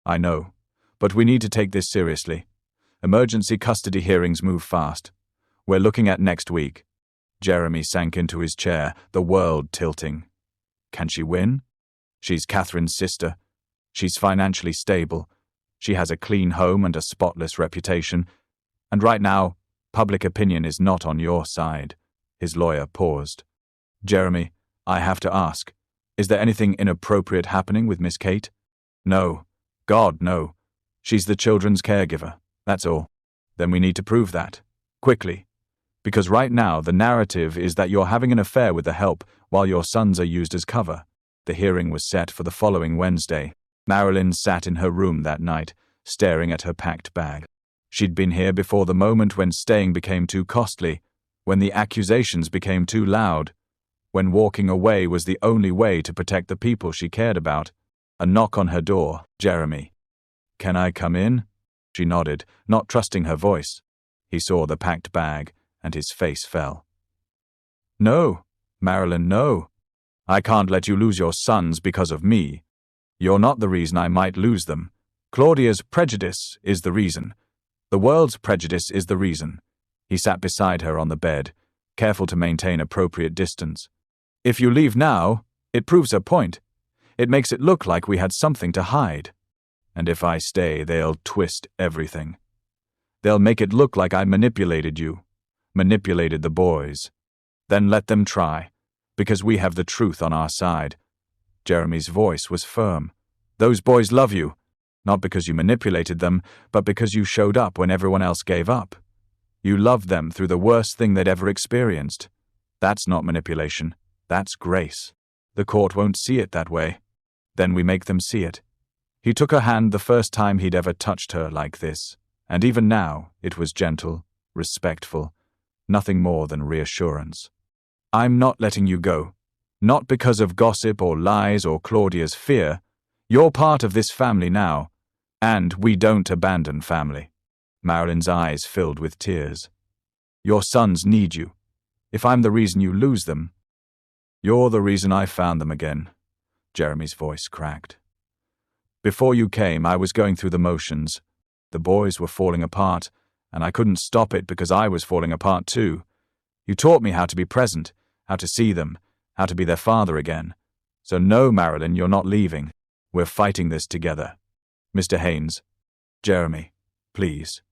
I know, but we need to take this seriously. Emergency custody hearings move fast. We're looking at next week. Jeremy sank into his chair, the world tilting. Can she win? She's Catherine's sister. She's financially stable. She has a clean home and a spotless reputation. And right now, public opinion is not on your side. His lawyer paused. Jeremy, I have to ask, is there anything inappropriate happening with Miss Kate? No. God, no. She's the children's caregiver. That's all. Then we need to prove that. Quickly. Because right now the narrative is that you're having an affair with the help while your sons are used as cover. The hearing was set for the following Wednesday. Marilyn sat in her room that night, staring at her packed bag. She'd been here before the moment when staying became too costly, when the accusations became too loud, when walking away was the only way to protect the people she cared about. A knock on her door. Jeremy. Can I come in? She nodded, not trusting her voice. He saw the packed bag, and his face fell. No, Marilyn, no. I can't let you lose your sons because of me. You're not the reason I might lose them. Claudia's prejudice is the reason. The world's prejudice is the reason. He sat beside her on the bed, careful to maintain appropriate distance. If you leave now, it proves her point. It makes it look like we had something to hide. And if I stay, they'll twist everything. They'll make it look like I manipulated you, manipulated the boys. Then let them try, because we have the truth on our side. Jeremy's voice was firm. Those boys love you, not because you manipulated them, but because you showed up when everyone else gave up. You loved them through the worst thing they'd ever experienced. That's not manipulation. That's grace. The court won't see it that way. Then we make them see it. He took her hand the first time he'd ever touched her like this, and even now it was gentle, respectful, nothing more than reassurance. I'm not letting you go. Not because of gossip or lies or Claudia's fear. You're part of this family now, and we don't abandon family. Marilyn's eyes filled with tears. Your sons need you. If I'm the reason you lose them, you're the reason I found them again. Jeremy's voice cracked. Before you came, I was going through the motions. The boys were falling apart, and I couldn't stop it because I was falling apart too. You taught me how to be present, how to see them, how to be their father again. So no, Marilyn, you're not leaving. We're fighting this together. Mr. Haynes, Jeremy, please.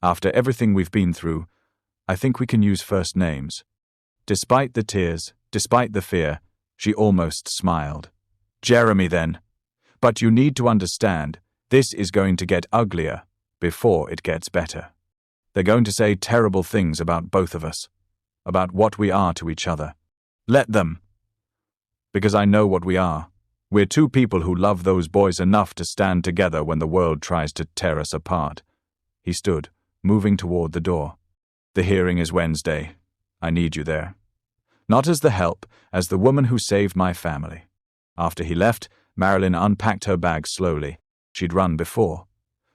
After everything we've been through, I think we can use first names. Despite the tears, despite the fear, she almost smiled. Jeremy, then. But you need to understand, this is going to get uglier before it gets better. They're going to say terrible things about both of us, about what we are to each other. Let them. Because I know what we are. We're two people who love those boys enough to stand together when the world tries to tear us apart. He stood, moving toward the door. The hearing is Wednesday. I need you there. Not as the help, as the woman who saved my family. After he left, Marilyn unpacked her bag slowly. She'd run before.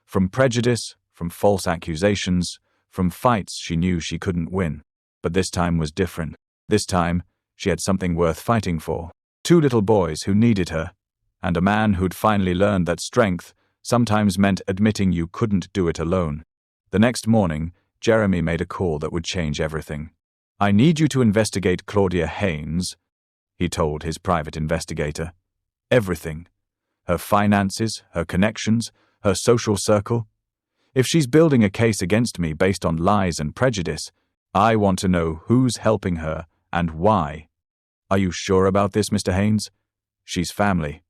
From prejudice, from false accusations, from fights she knew she couldn't win. But this time was different. This time, she had something worth fighting for. 2 little boys who needed her, and a man who'd finally learned that strength sometimes meant admitting you couldn't do it alone. The next morning, Jeremy made a call that would change everything. I need you to investigate Claudia Haynes, he told his private investigator. Everything. Her finances, her connections, her social circle. If she's building a case against me based on lies and prejudice, I want to know who's helping her and why. Are you sure about this, Mr. Haynes? She's family.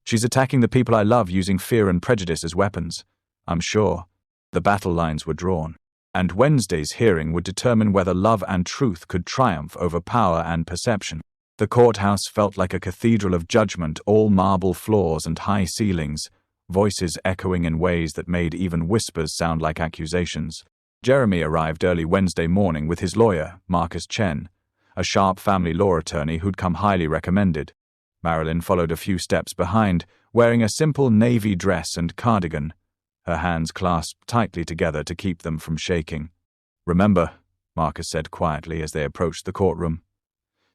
She's attacking the people I love using fear and prejudice as weapons. I'm sure. The battle lines were drawn. And Wednesday's hearing would determine whether love and truth could triumph over power and perception. The courthouse felt like a cathedral of judgment, all marble floors and high ceilings, voices echoing in ways that made even whispers sound like accusations. Jeremy arrived early Wednesday morning with his lawyer, Marcus Chen, a sharp family law attorney who'd come highly recommended. Marilyn followed a few steps behind, wearing a simple navy dress and cardigan, her hands clasped tightly together to keep them from shaking. Remember, Marcus said quietly as they approached the courtroom.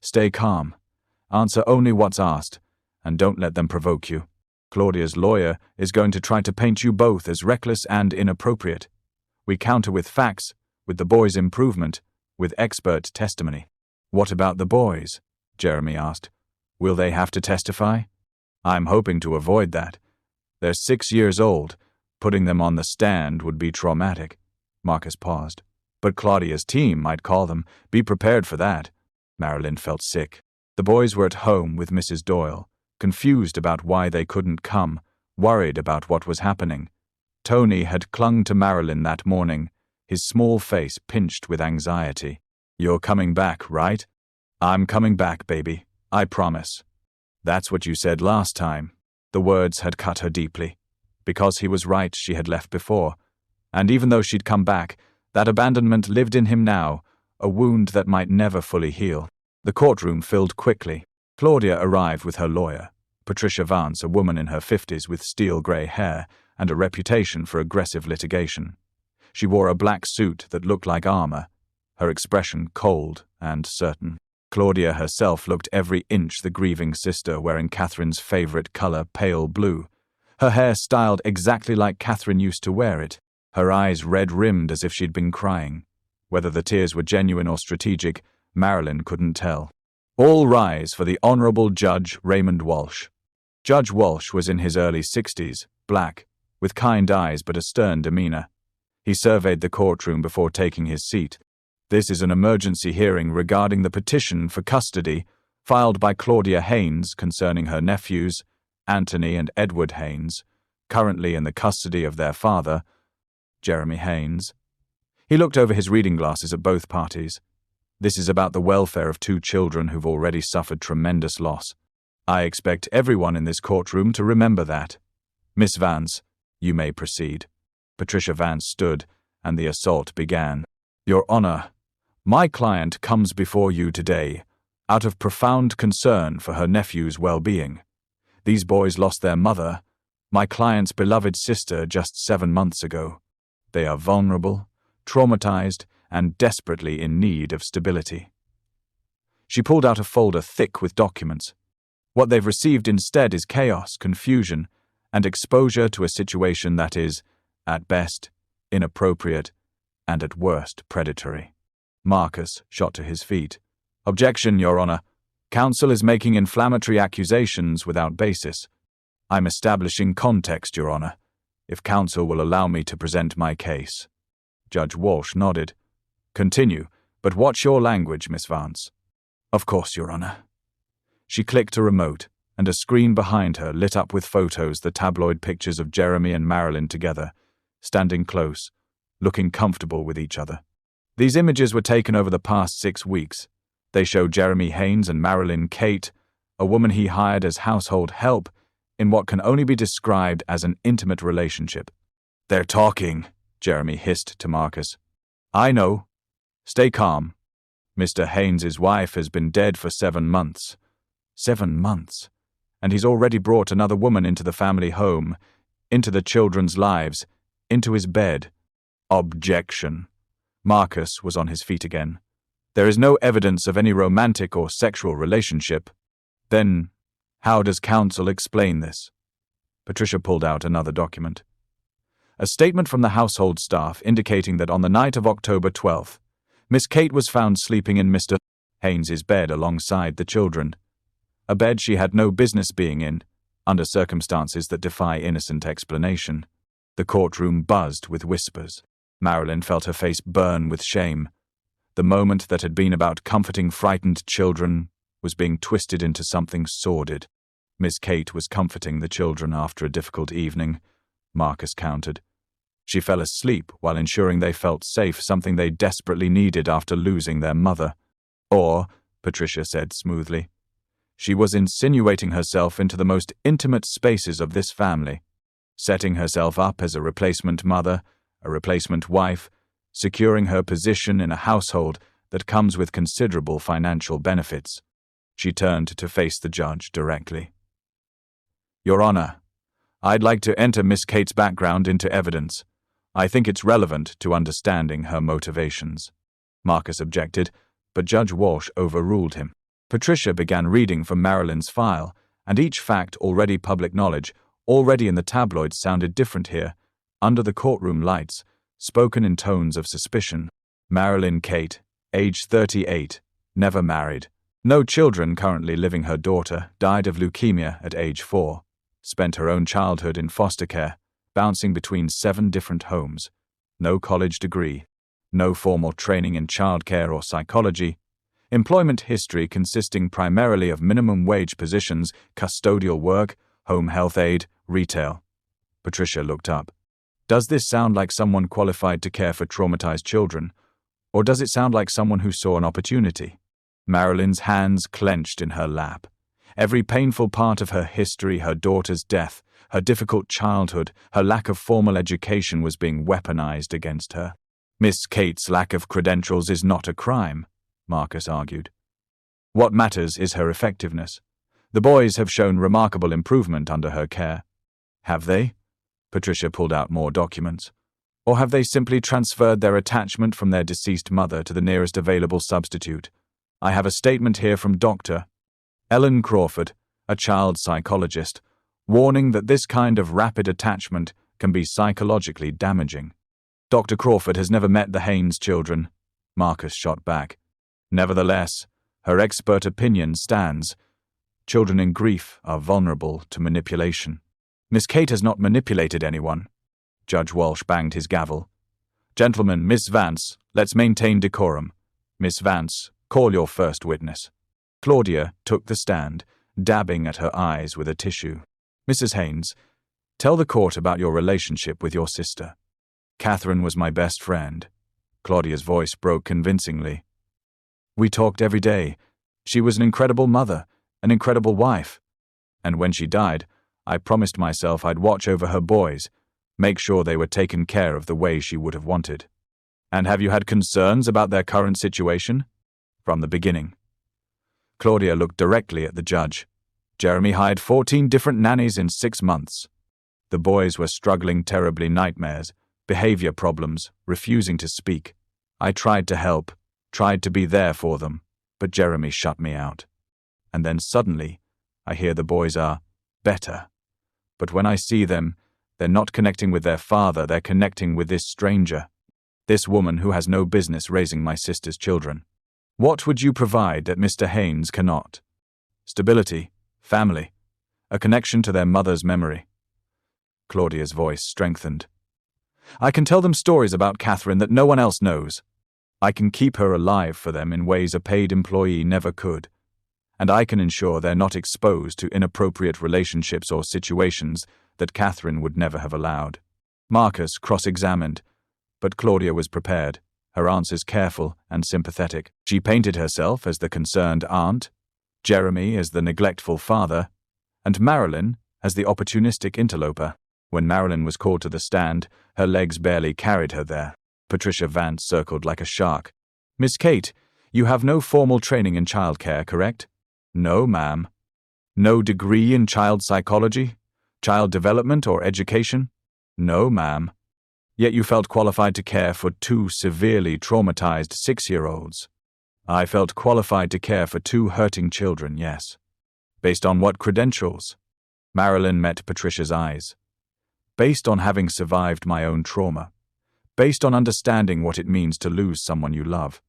Stay calm. Answer only what's asked, and don't let them provoke you. Claudia's lawyer is going to try to paint you both as reckless and inappropriate. We counter with facts, with the boys' improvement, with expert testimony. What about the boys? Jeremy asked. Will they have to testify? I'm hoping to avoid that. They're 6 years old. Putting them on the stand would be traumatic. Marcus paused. But Claudia's team might call them. Be prepared for that. Marilyn felt sick. The boys were at home with Mrs. Doyle, confused about why they couldn't come, worried about what was happening. Tony had clung to Marilyn that morning, his small face pinched with anxiety. You're coming back, right? I'm coming back, baby. I promise. That's what you said last time. The words had cut her deeply. Because he was right, she had left before. And even though she'd come back, that abandonment lived in him now, a wound that might never fully heal. The courtroom filled quickly. Claudia arrived with her lawyer, Patricia Vance, a woman in her 50s with steel-grey hair and a reputation for aggressive litigation. She wore a black suit that looked like armor, her expression cold and certain. Claudia herself looked every inch the grieving sister, wearing Catherine's favorite color, pale blue. Her hair styled exactly like Catherine used to wear it, her eyes red-rimmed as if she'd been crying. Whether the tears were genuine or strategic, Marilyn couldn't tell. All rise for the Honorable Judge Raymond Walsh. Judge Walsh was in his early 60s, black, with kind eyes but a stern demeanor. He surveyed the courtroom before taking his seat. This is an emergency hearing regarding the petition for custody filed by Claudia Haynes concerning her nephews, Anthony and Edward Haynes, currently in the custody of their father, Jeremy Haynes. He looked over his reading glasses at both parties. This is about the welfare of 2 children who've already suffered tremendous loss. I expect everyone in this courtroom to remember that. Miss Vance, you may proceed. Patricia Vance stood, and the assault began. Your Honor, my client comes before you today out of profound concern for her nephew's well-being. These boys lost their mother, my client's beloved sister, just 7 months ago. They are vulnerable, traumatized, and desperately in need of stability. She pulled out a folder thick with documents. What they've received instead is chaos, confusion, and exposure to a situation that is, at best, inappropriate, and at worst, predatory. Marcus shot to his feet. Objection, Your Honor. Counsel is making inflammatory accusations without basis. I'm establishing context, Your Honor, if counsel will allow me to present my case. Judge Walsh nodded. Continue, but watch your language, Miss Vance. Of course, Your Honor. She clicked a remote, and a screen behind her lit up with photos, the tabloid pictures of Jeremy and Marilyn together, standing close, looking comfortable with each other. These images were taken over the past 6 weeks. They show Jeremy Haynes and Marilyn Kate, a woman he hired as household help, in what can only be described as an intimate relationship. They're talking, Jeremy hissed to Marcus. I know. Stay calm. Mr. Haynes's wife has been dead for 7 months. 7 months. And he's already brought another woman into the family home, into the children's lives, into his bed. Objection. Marcus was on his feet again. There is no evidence of any romantic or sexual relationship. Then, how does counsel explain this? Patricia pulled out another document. A statement from the household staff indicating that on the night of October 12th, Miss Kate was found sleeping in Mr. Haynes's bed alongside the children. A bed she had no business being in, under circumstances that defy innocent explanation. The courtroom buzzed with whispers. Marilyn felt her face burn with shame. The moment that had been about comforting frightened children was being twisted into something sordid. Miss Kate was comforting the children after a difficult evening, Marcus countered. She fell asleep while ensuring they felt safe, something they desperately needed after losing their mother. Or, Patricia said smoothly, she was insinuating herself into the most intimate spaces of this family, setting herself up as a replacement mother, a replacement wife, securing her position in a household that comes with considerable financial benefits. She turned to face the judge directly. Your Honor, I'd like to enter Miss Kate's background into evidence. I think it's relevant to understanding her motivations. Marcus objected, but Judge Walsh overruled him. Patricia began reading from Marilyn's file, and each fact already public knowledge, already in the tabloids, sounded different here, under the courtroom lights, spoken in tones of suspicion. Marilyn Kate, age 38, never married. No children currently living. Her daughter died of leukemia at age 4. Spent her own childhood in foster care, bouncing between 7 different homes. No college degree. No formal training in childcare or psychology. Employment history consisting primarily of minimum wage positions, custodial work, home health aide, retail. Patricia looked up. Does this sound like someone qualified to care for traumatized children, or does it sound like someone who saw an opportunity? Marilyn's hands clenched in her lap. Every painful part of her history, her daughter's death, her difficult childhood, her lack of formal education was being weaponized against her. Miss Kate's lack of credentials is not a crime, Marcus argued. What matters is her effectiveness. The boys have shown remarkable improvement under her care. Have they? Patricia pulled out more documents. Or have they simply transferred their attachment from their deceased mother to the nearest available substitute? I have a statement here from Dr. Ellen Crawford, a child psychologist, warning that this kind of rapid attachment can be psychologically damaging. Dr. Crawford has never met the Haynes children, Marcus shot back. Nevertheless, her expert opinion stands. Children in grief are vulnerable to manipulation. Miss Kate has not manipulated anyone. Judge Walsh banged his gavel. Gentlemen, Miss Vance, let's maintain decorum. Miss Vance, call your first witness. Claudia took the stand, dabbing at her eyes with a tissue. Mrs. Haynes, tell the court about your relationship with your sister. Catherine was my best friend. Claudia's voice broke convincingly. We talked every day. She was an incredible mother, an incredible wife. And when she died, I promised myself I'd watch over her boys, make sure they were taken care of the way she would have wanted. And have you had concerns about their current situation? From the beginning. Claudia looked directly at the judge. Jeremy hired 14 different nannies in 6 months. The boys were struggling terribly, nightmares, behavior problems, refusing to speak. I tried to help, tried to be there for them, but Jeremy shut me out. And then suddenly, I hear the boys are better. But when I see them, they're not connecting with their father, they're connecting with this stranger. This woman who has no business raising my sister's children. What would you provide that Mr. Haynes cannot? Stability, family, a connection to their mother's memory. Claudia's voice strengthened. I can tell them stories about Catherine that no one else knows. I can keep her alive for them in ways a paid employee never could. And I can ensure they're not exposed to inappropriate relationships or situations that Catherine would never have allowed. Marcus cross-examined, but Claudia was prepared, her answers careful and sympathetic. She painted herself as the concerned aunt, Jeremy as the neglectful father, and Marilyn as the opportunistic interloper. When Marilyn was called to the stand, her legs barely carried her there. Patricia Vance circled like a shark. Miss Kate, you have no formal training in childcare, correct? No, ma'am. No degree in child psychology, child development, or education? No, ma'am. Yet you felt qualified to care for 2 severely traumatized 6-year-olds. I felt qualified to care for 2 hurting children, yes. Based on what credentials? Marilyn met Patricia's eyes. Based on having survived my own trauma. Based on understanding what it means to lose someone you love.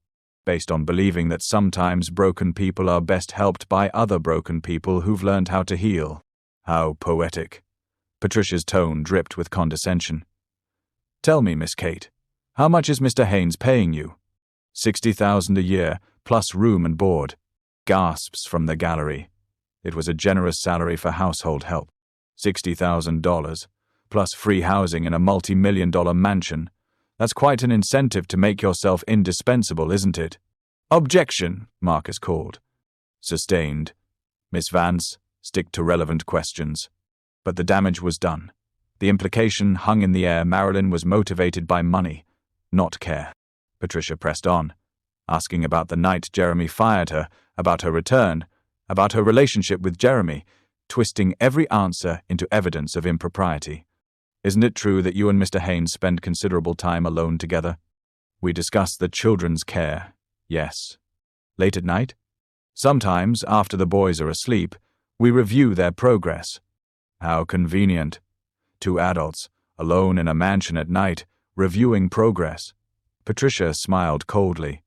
Based on believing that sometimes broken people are best helped by other broken people who've learned how to heal. How poetic. Patricia's tone dripped with condescension. Tell me, Miss Kate, how much is Mr. Haynes paying you? $60,000 a year, plus room and board. Gasps from the gallery. It was a generous salary for household help. $60,000, plus free housing in a multi-million-dollar mansion. That's quite an incentive to make yourself indispensable, isn't it? Objection, Marcus called. Sustained. Miss Vance, stick to relevant questions. But the damage was done. The implication hung in the air. Marilyn was motivated by money, not care. Patricia pressed on, asking about the night Jeremy fired her, about her return, about her relationship with Jeremy, twisting every answer into evidence of impropriety. Isn't it true that you and Mr. Haynes spend considerable time alone together? We discuss the children's care, yes. Late at night? Sometimes, after the boys are asleep, we review their progress. How convenient. 2 adults, alone in a mansion at night, reviewing progress. Patricia smiled coldly.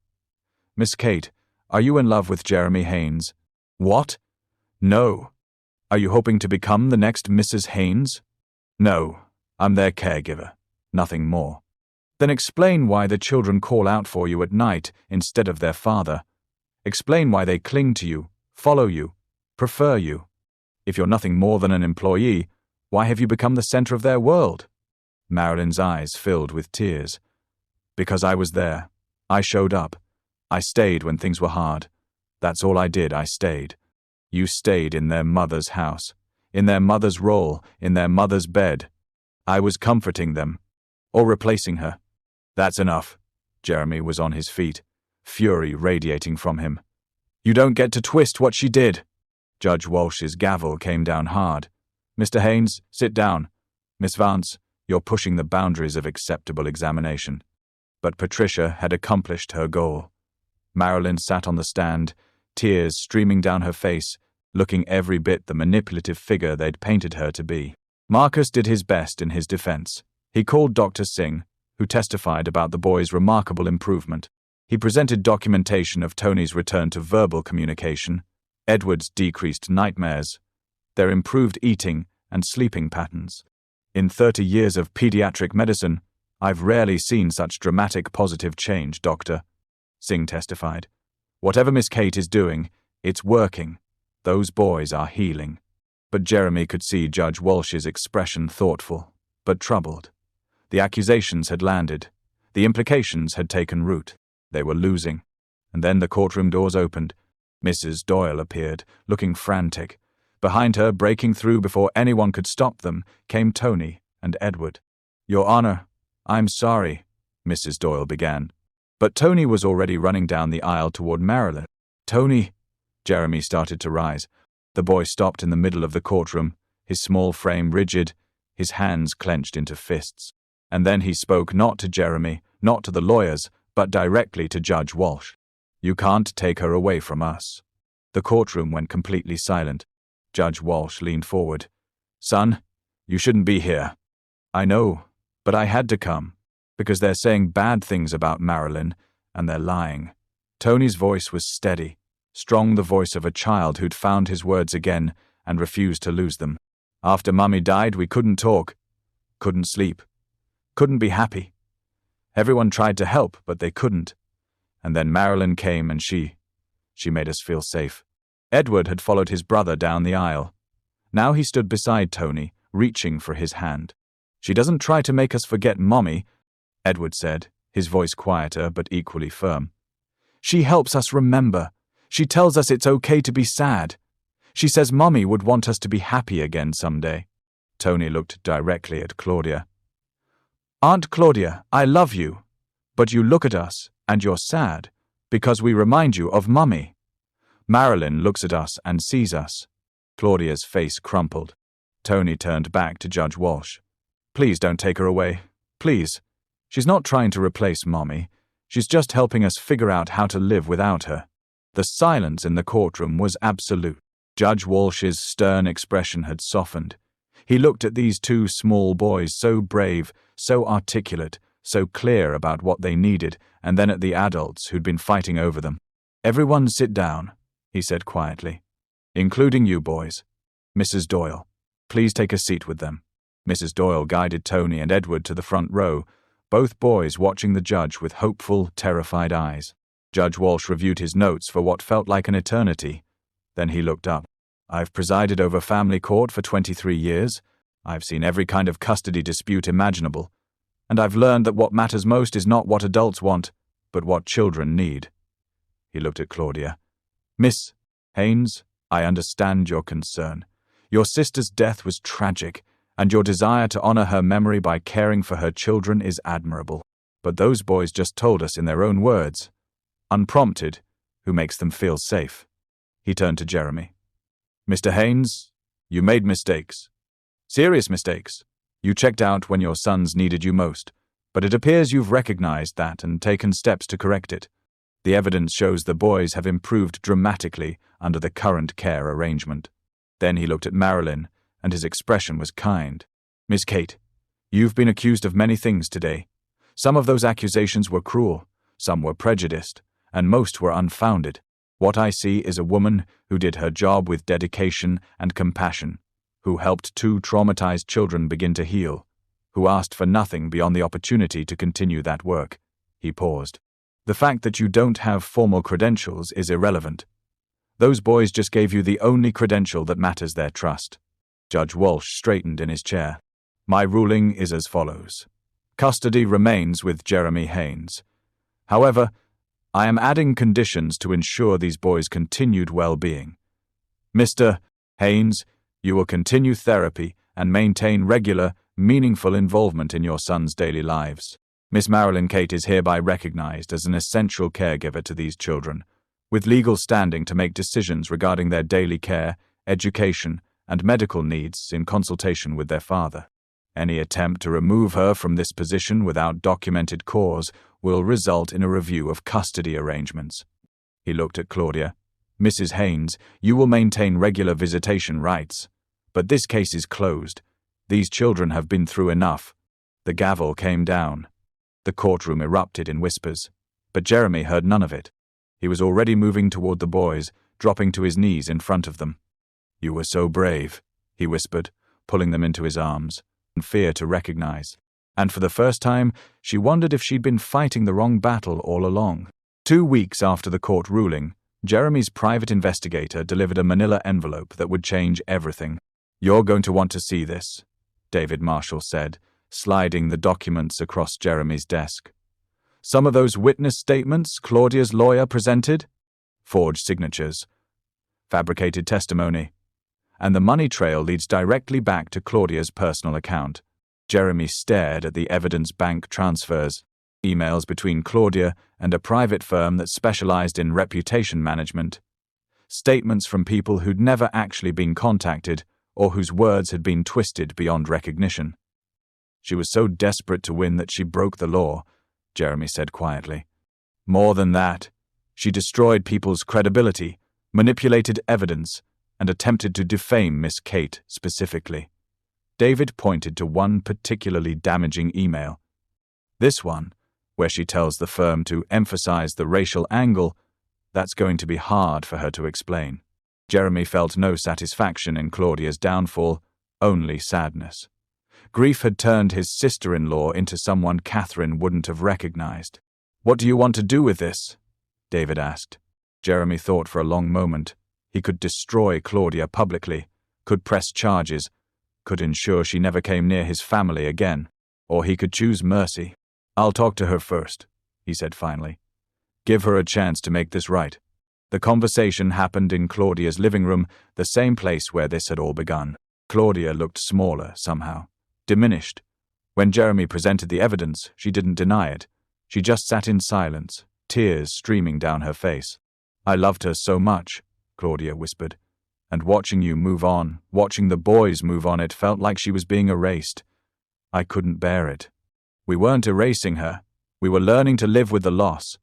Miss Kate, are you in love with Jeremy Haynes? What? No. Are you hoping to become the next Mrs. Haynes? No. I'm their caregiver, nothing more. Then explain why the children call out for you at night instead of their father. Explain why they cling to you, follow you, prefer you. If you're nothing more than an employee, why have you become the center of their world? Marilyn's eyes filled with tears. Because I was there. I showed up. I stayed when things were hard. That's all I did, I stayed. You stayed in their mother's house, in their mother's role, in their mother's bed. I was comforting them, or replacing her. That's enough. Jeremy was on his feet, fury radiating from him. You don't get to twist what she did. Judge Walsh's gavel came down hard. Mr. Haynes, sit down. Miss Vance, you're pushing the boundaries of acceptable examination. But Patricia had accomplished her goal. Marilyn sat on the stand, tears streaming down her face, looking every bit the manipulative figure they'd painted her to be. Marcus did his best in his defense. He called Dr. Singh, who testified about the boy's remarkable improvement. He presented documentation of Tony's return to verbal communication, Edward's decreased nightmares, their improved eating and sleeping patterns. In 30 years of pediatric medicine, I've rarely seen such dramatic positive change, Doctor, Singh testified. Whatever Miss Kate is doing, it's working. Those boys are healing. But Jeremy could see Judge Walsh's expression thoughtful, but troubled. The accusations had landed. The implications had taken root. They were losing. And then the courtroom doors opened. Mrs. Doyle appeared, looking frantic. Behind her, breaking through before anyone could stop them, came Tony and Edward. Your Honor, I'm sorry. Mrs. Doyle began. But Tony was already running down the aisle toward Marilyn. Tony, Jeremy started to rise. The boy stopped in the middle of the courtroom, his small frame rigid, his hands clenched into fists. And then he spoke not to Jeremy, not to the lawyers, but directly to Judge Walsh. You can't take her away from us. The courtroom went completely silent. Judge Walsh leaned forward. Son, you shouldn't be here. I know, but I had to come, because they're saying bad things about Marilyn, and they're lying. Tony's voice was steady, strong, the voice of a child who'd found his words again and refused to lose them. After Mummy died, we couldn't talk, couldn't sleep, couldn't be happy. Everyone tried to help, but they couldn't. And then Marilyn came and she made us feel safe. Edward had followed his brother down the aisle. Now he stood beside Tony, reaching for his hand. She doesn't try to make us forget Mommy, Edward said, his voice quieter but equally firm. She helps us remember. She tells us it's okay to be sad. She says Mommy would want us to be happy again someday. Tony looked directly at Claudia. Aunt Claudia, I love you, but you look at us and you're sad because we remind you of Mummy. Marilyn looks at us and sees us. Claudia's face crumpled. Tony turned back to Judge Walsh. Please don't take her away. Please. She's not trying to replace Mommy. She's just helping us figure out how to live without her. The silence in the courtroom was absolute. Judge Walsh's stern expression had softened. He looked at these two small boys, so brave, so articulate, so clear about what they needed, and then at the adults who'd been fighting over them. Everyone sit down, he said quietly. Including you boys. Mrs. Doyle, please take a seat with them. Mrs. Doyle guided Tony and Edward to the front row, both boys watching the judge with hopeful, terrified eyes. Judge Walsh reviewed his notes for what felt like an eternity. Then he looked up. I've presided over family court for 23 years. I've seen every kind of custody dispute imaginable. And I've learned that what matters most is not what adults want, but what children need. He looked at Claudia. Miss Haynes, I understand your concern. Your sister's death was tragic, and your desire to honor her memory by caring for her children is admirable. But those boys just told us in their own words, unprompted, who makes them feel safe. He turned to Jeremy. Mr. Haynes, you made mistakes. Serious mistakes. You checked out when your sons needed you most, but it appears you've recognized that and taken steps to correct it. The evidence shows the boys have improved dramatically under the current care arrangement. Then he looked at Marilyn, and his expression was kind. Miss Kate, you've been accused of many things today. Some of those accusations were cruel, some were prejudiced, and most were unfounded. What I see is a woman who did her job with dedication and compassion, who helped two traumatized children begin to heal, who asked for nothing beyond the opportunity to continue that work. He paused. The fact that you don't have formal credentials is irrelevant. Those boys just gave you the only credential that matters, their trust. Judge Walsh straightened in his chair. My ruling is as follows. Custody remains with Jeremy Haynes. However, I am adding conditions to ensure these boys' continued well-being. Mr. Haynes, you will continue therapy and maintain regular, meaningful involvement in your sons' daily lives. Miss Marilyn Kate is hereby recognized as an essential caregiver to these children, with legal standing to make decisions regarding their daily care, education, and medical needs in consultation with their father. Any attempt to remove her from this position without documented cause will result in a review of custody arrangements. He looked at Claudia. Mrs. Haynes, you will maintain regular visitation rights. But this case is closed. These children have been through enough. The gavel came down. The courtroom erupted in whispers, but Jeremy heard none of it. He was already moving toward the boys, dropping to his knees in front of them. You were so brave, he whispered, pulling them into his arms, in fear to recognize. And for the first time, she wondered if she'd been fighting the wrong battle all along. 2 weeks after the court ruling, Jeremy's private investigator delivered a manila envelope that would change everything. You're going to want to see this, David Marshall said, sliding the documents across Jeremy's desk. Some of those witness statements Claudia's lawyer presented? Forged signatures. Fabricated testimony. And the money trail leads directly back to Claudia's personal account. Jeremy stared at the evidence bank transfers. emails between Claudia and a private firm that specialized in reputation management, statements from people who'd never actually been contacted or whose words had been twisted beyond recognition. She was so desperate to win that she broke the law, Jeremy said quietly. More than that, she destroyed people's credibility, manipulated evidence, and attempted to defame Miss Kate specifically. David pointed to one particularly damaging email. This one, where she tells the firm to emphasize the racial angle, that's going to be hard for her to explain. Jeremy felt no satisfaction in Claudia's downfall, only sadness. Grief had turned his sister-in-law into someone Catherine wouldn't have recognized. "What do you want to do with this?" David asked. Jeremy thought for a long moment. He could destroy Claudia publicly, could press charges, could ensure she never came near his family again, or he could choose mercy. "I'll talk to her first," he said finally. "Give her a chance to make this right." The conversation happened in Claudia's living room, the same place where this had all begun. Claudia looked smaller somehow, diminished. When Jeremy presented the evidence, she didn't deny it. She just sat in silence, tears streaming down her face. "I loved her so much," Claudia whispered. "And watching you move on, watching the boys move on, it felt like she was being erased. I couldn't bear it." "We weren't erasing her. We were learning to live with the loss."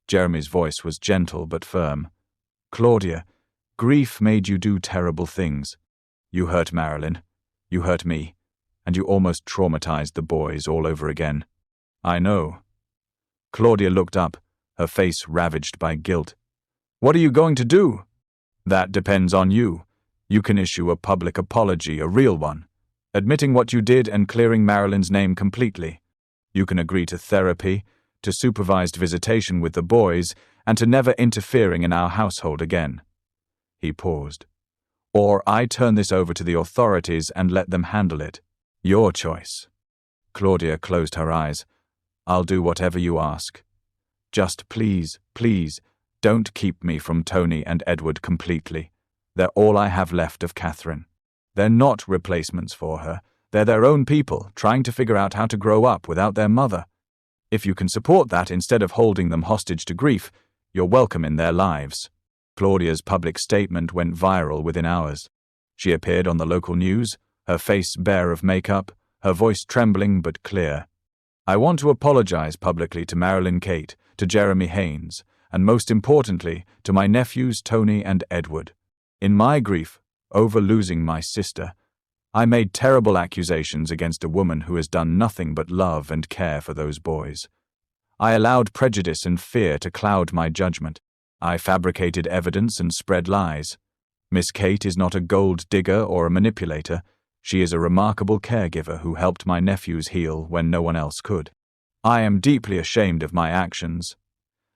Jeremy's voice was gentle but firm. "Claudia, grief made you do terrible things. You hurt Marilyn. You hurt me. And you almost traumatized the boys all over again." "I know." Claudia looked up, her face ravaged by guilt. "What are you going to do?" "That depends on you. You can issue a public apology, a real one, admitting what you did and clearing Marilyn's name completely. You can agree to therapy, to supervised visitation with the boys, and to never interfering in our household again." He paused. "Or I turn this over to the authorities and let them handle it. Your choice." Claudia closed her eyes. "I'll do whatever you ask. Just please, please, don't keep me from Tony and Edward completely. They're all I have left of Catherine. They're not replacements for her. They're their own people, trying to figure out how to grow up without their mother. If you can support that instead of holding them hostage to grief, you're welcome in their lives." Claudia's public statement went viral within hours. She appeared on the local news, her face bare of makeup, her voice trembling but clear. "I want to apologize publicly to Marilyn Kate, to Jeremy Haynes, and most importantly, to my nephews Tony and Edward. In my grief over losing my sister, I made terrible accusations against a woman who has done nothing but love and care for those boys. I allowed prejudice and fear to cloud my judgment. I fabricated evidence and spread lies. Miss Kate is not a gold digger or a manipulator. She is a remarkable caregiver who helped my nephews heal when no one else could. I am deeply ashamed of my actions,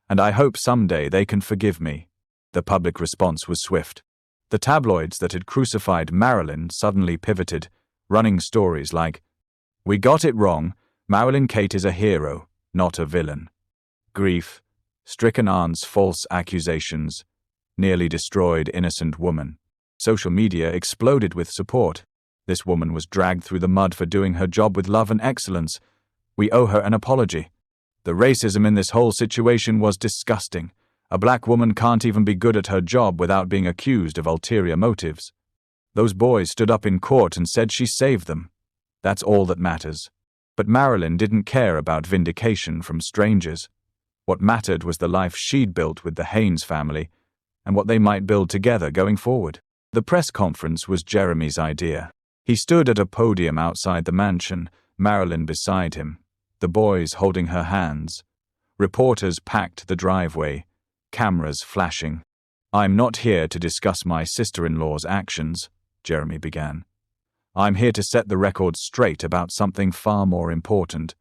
and I hope someday they can forgive me." The public response was swift. The tabloids that had crucified Marilyn suddenly pivoted, running stories like, "We got it wrong. Marilyn Kate is a hero, not a villain." Grief, stricken aunt's false accusations, nearly destroyed innocent woman. Social media exploded with support. This woman was dragged through the mud for doing her job with love and excellence. We owe her an apology. The racism in this whole situation was disgusting. A black woman can't even be good at her job without being accused of ulterior motives. Those boys stood up in court and said she saved them. That's all that matters. But Marilyn didn't care about vindication from strangers. What mattered was the life she'd built with the Haynes family and what they might build together going forward. The press conference was Jeremy's idea. He stood at a podium outside the mansion, Marilyn beside him, the boys holding her hands. Reporters packed the driveway, cameras flashing. "I'm not here to discuss my sister-in-law's actions," Jeremy began. "I'm here to set the record straight about something far more important.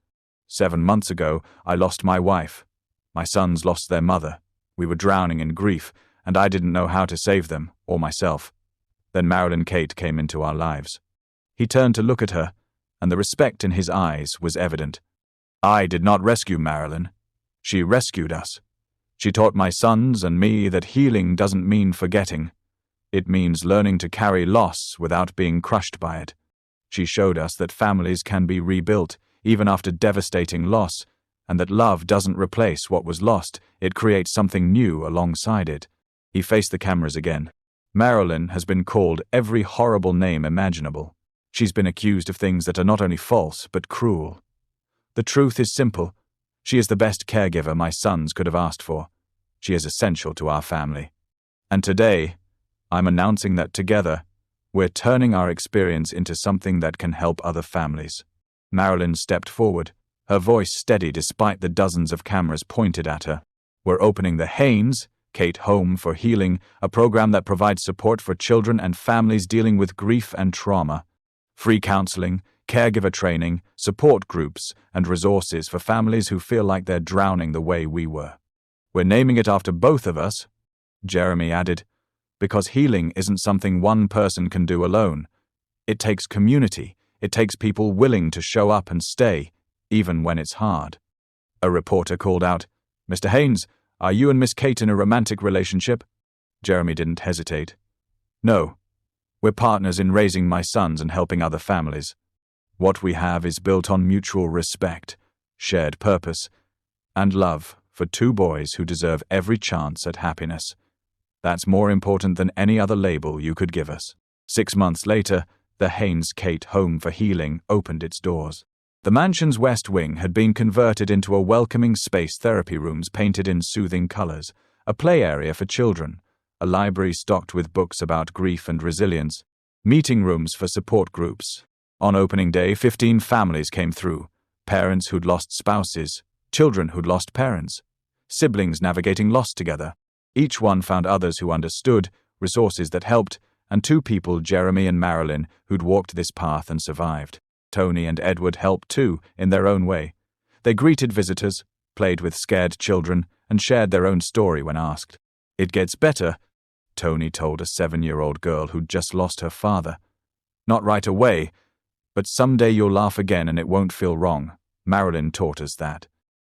7 months ago, I lost my wife. My sons lost their mother. We were drowning in grief, and I didn't know how to save them, or myself. Then Marilyn Kate came into our lives." He turned to look at her, and the respect in his eyes was evident. "I did not rescue Marilyn. She rescued us. She taught my sons and me that healing doesn't mean forgetting. It means learning to carry loss without being crushed by it. She showed us that families can be rebuilt, even after devastating loss, and that love doesn't replace what was lost, it creates something new alongside it. He faced the cameras again. Marilyn has been called every horrible name imaginable. She's been accused of things that are not only false, but cruel. The truth is simple. She is the best caregiver my sons could have asked for. She is essential to our family. And today, I'm announcing that together, we're turning our experience into something that can help other families. Marilyn stepped forward, her voice steady despite the dozens of cameras pointed at her. We're opening the Haynes, Kate Home for Healing, a program that provides support for children and families dealing with grief and trauma. Free counseling, caregiver training, support groups, and resources for families who feel like they're drowning the way we were. We're naming it after both of us, Jeremy added, because healing isn't something one person can do alone. It takes community. It takes people willing to show up and stay, even when it's hard. A reporter called out, "Mr. Haynes, are you and Miss Kate in a romantic relationship?" Jeremy didn't hesitate. "No. We're partners in raising my sons and helping other families. What we have is built on mutual respect, shared purpose, and love for two boys who deserve every chance at happiness. That's more important than any other label you could give us." 6 months later, the Haynes Kate Home for Healing opened its doors. The mansion's west wing had been converted into a welcoming space, therapy rooms painted in soothing colors, a play area for children, a library stocked with books about grief and resilience, meeting rooms for support groups. On opening day, 15 families came through, parents who'd lost spouses, children who'd lost parents, siblings navigating loss together. Each one found others who understood, resources that helped, and two people, Jeremy and Marilyn, who'd walked this path and survived. Tony and Edward helped too, in their own way. They greeted visitors, played with scared children, and shared their own story when asked. "It gets better," Tony told a 7-year-old girl who'd just lost her father. "Not right away, but someday you'll laugh again and it won't feel wrong." Marilyn taught us that.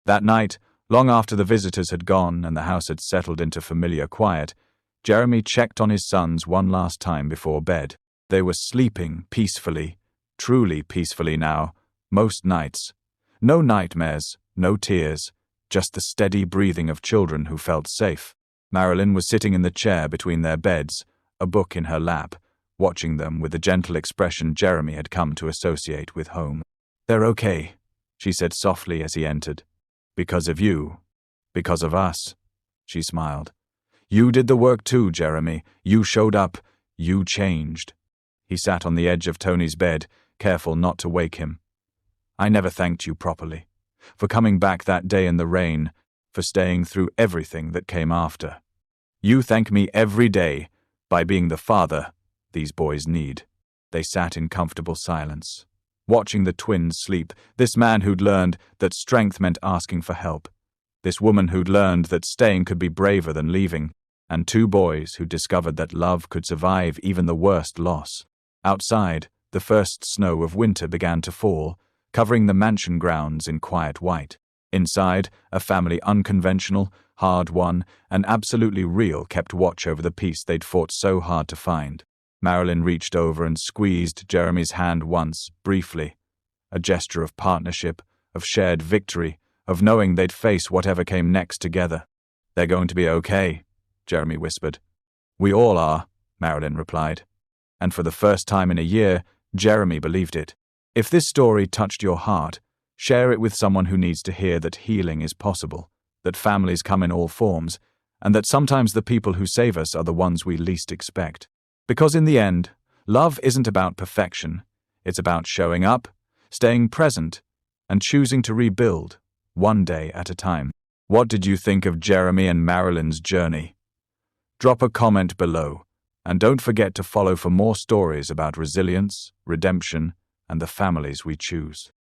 That night, long after the visitors had gone and the house had settled into familiar quiet, Jeremy checked on his sons one last time before bed. They were sleeping peacefully, truly peacefully now, most nights. No nightmares, no tears, just the steady breathing of children who felt safe. Marilyn was sitting in the chair between their beds, a book in her lap, watching them with the gentle expression Jeremy had come to associate with home. "They're okay," she said softly as he entered. "Because of you. Because of us," she smiled. "You did the work too, Jeremy. You showed up. You changed." He sat on the edge of Tony's bed, careful not to wake him. "I never thanked you properly. For coming back that day in the rain, for staying through everything that came after. You thank me every day by being the father these boys need." They sat in comfortable silence, watching the twins sleep, this man who'd learned that strength meant asking for help, this woman who'd learned that staying could be braver than leaving, and two boys who discovered that love could survive even the worst loss. Outside, the first snow of winter began to fall, covering the mansion grounds in quiet white. Inside, a family unconventional, hard-won, and absolutely real kept watch over the peace they'd fought so hard to find. Marilyn reached over and squeezed Jeremy's hand once, briefly, a gesture of partnership, of shared victory, of knowing they'd face whatever came next together. "They're going to be okay," Jeremy whispered. "We all are," Marilyn replied. And for the first time in a year, Jeremy believed it. If this story touched your heart, share it with someone who needs to hear that healing is possible, that families come in all forms, and that sometimes the people who save us are the ones we least expect. Because in the end, love isn't about perfection. It's about showing up, staying present, and choosing to rebuild, one day at a time. What did you think of Jeremy and Marilyn's journey? Drop a comment below, and don't forget to follow for more stories about resilience, redemption, and the families we choose.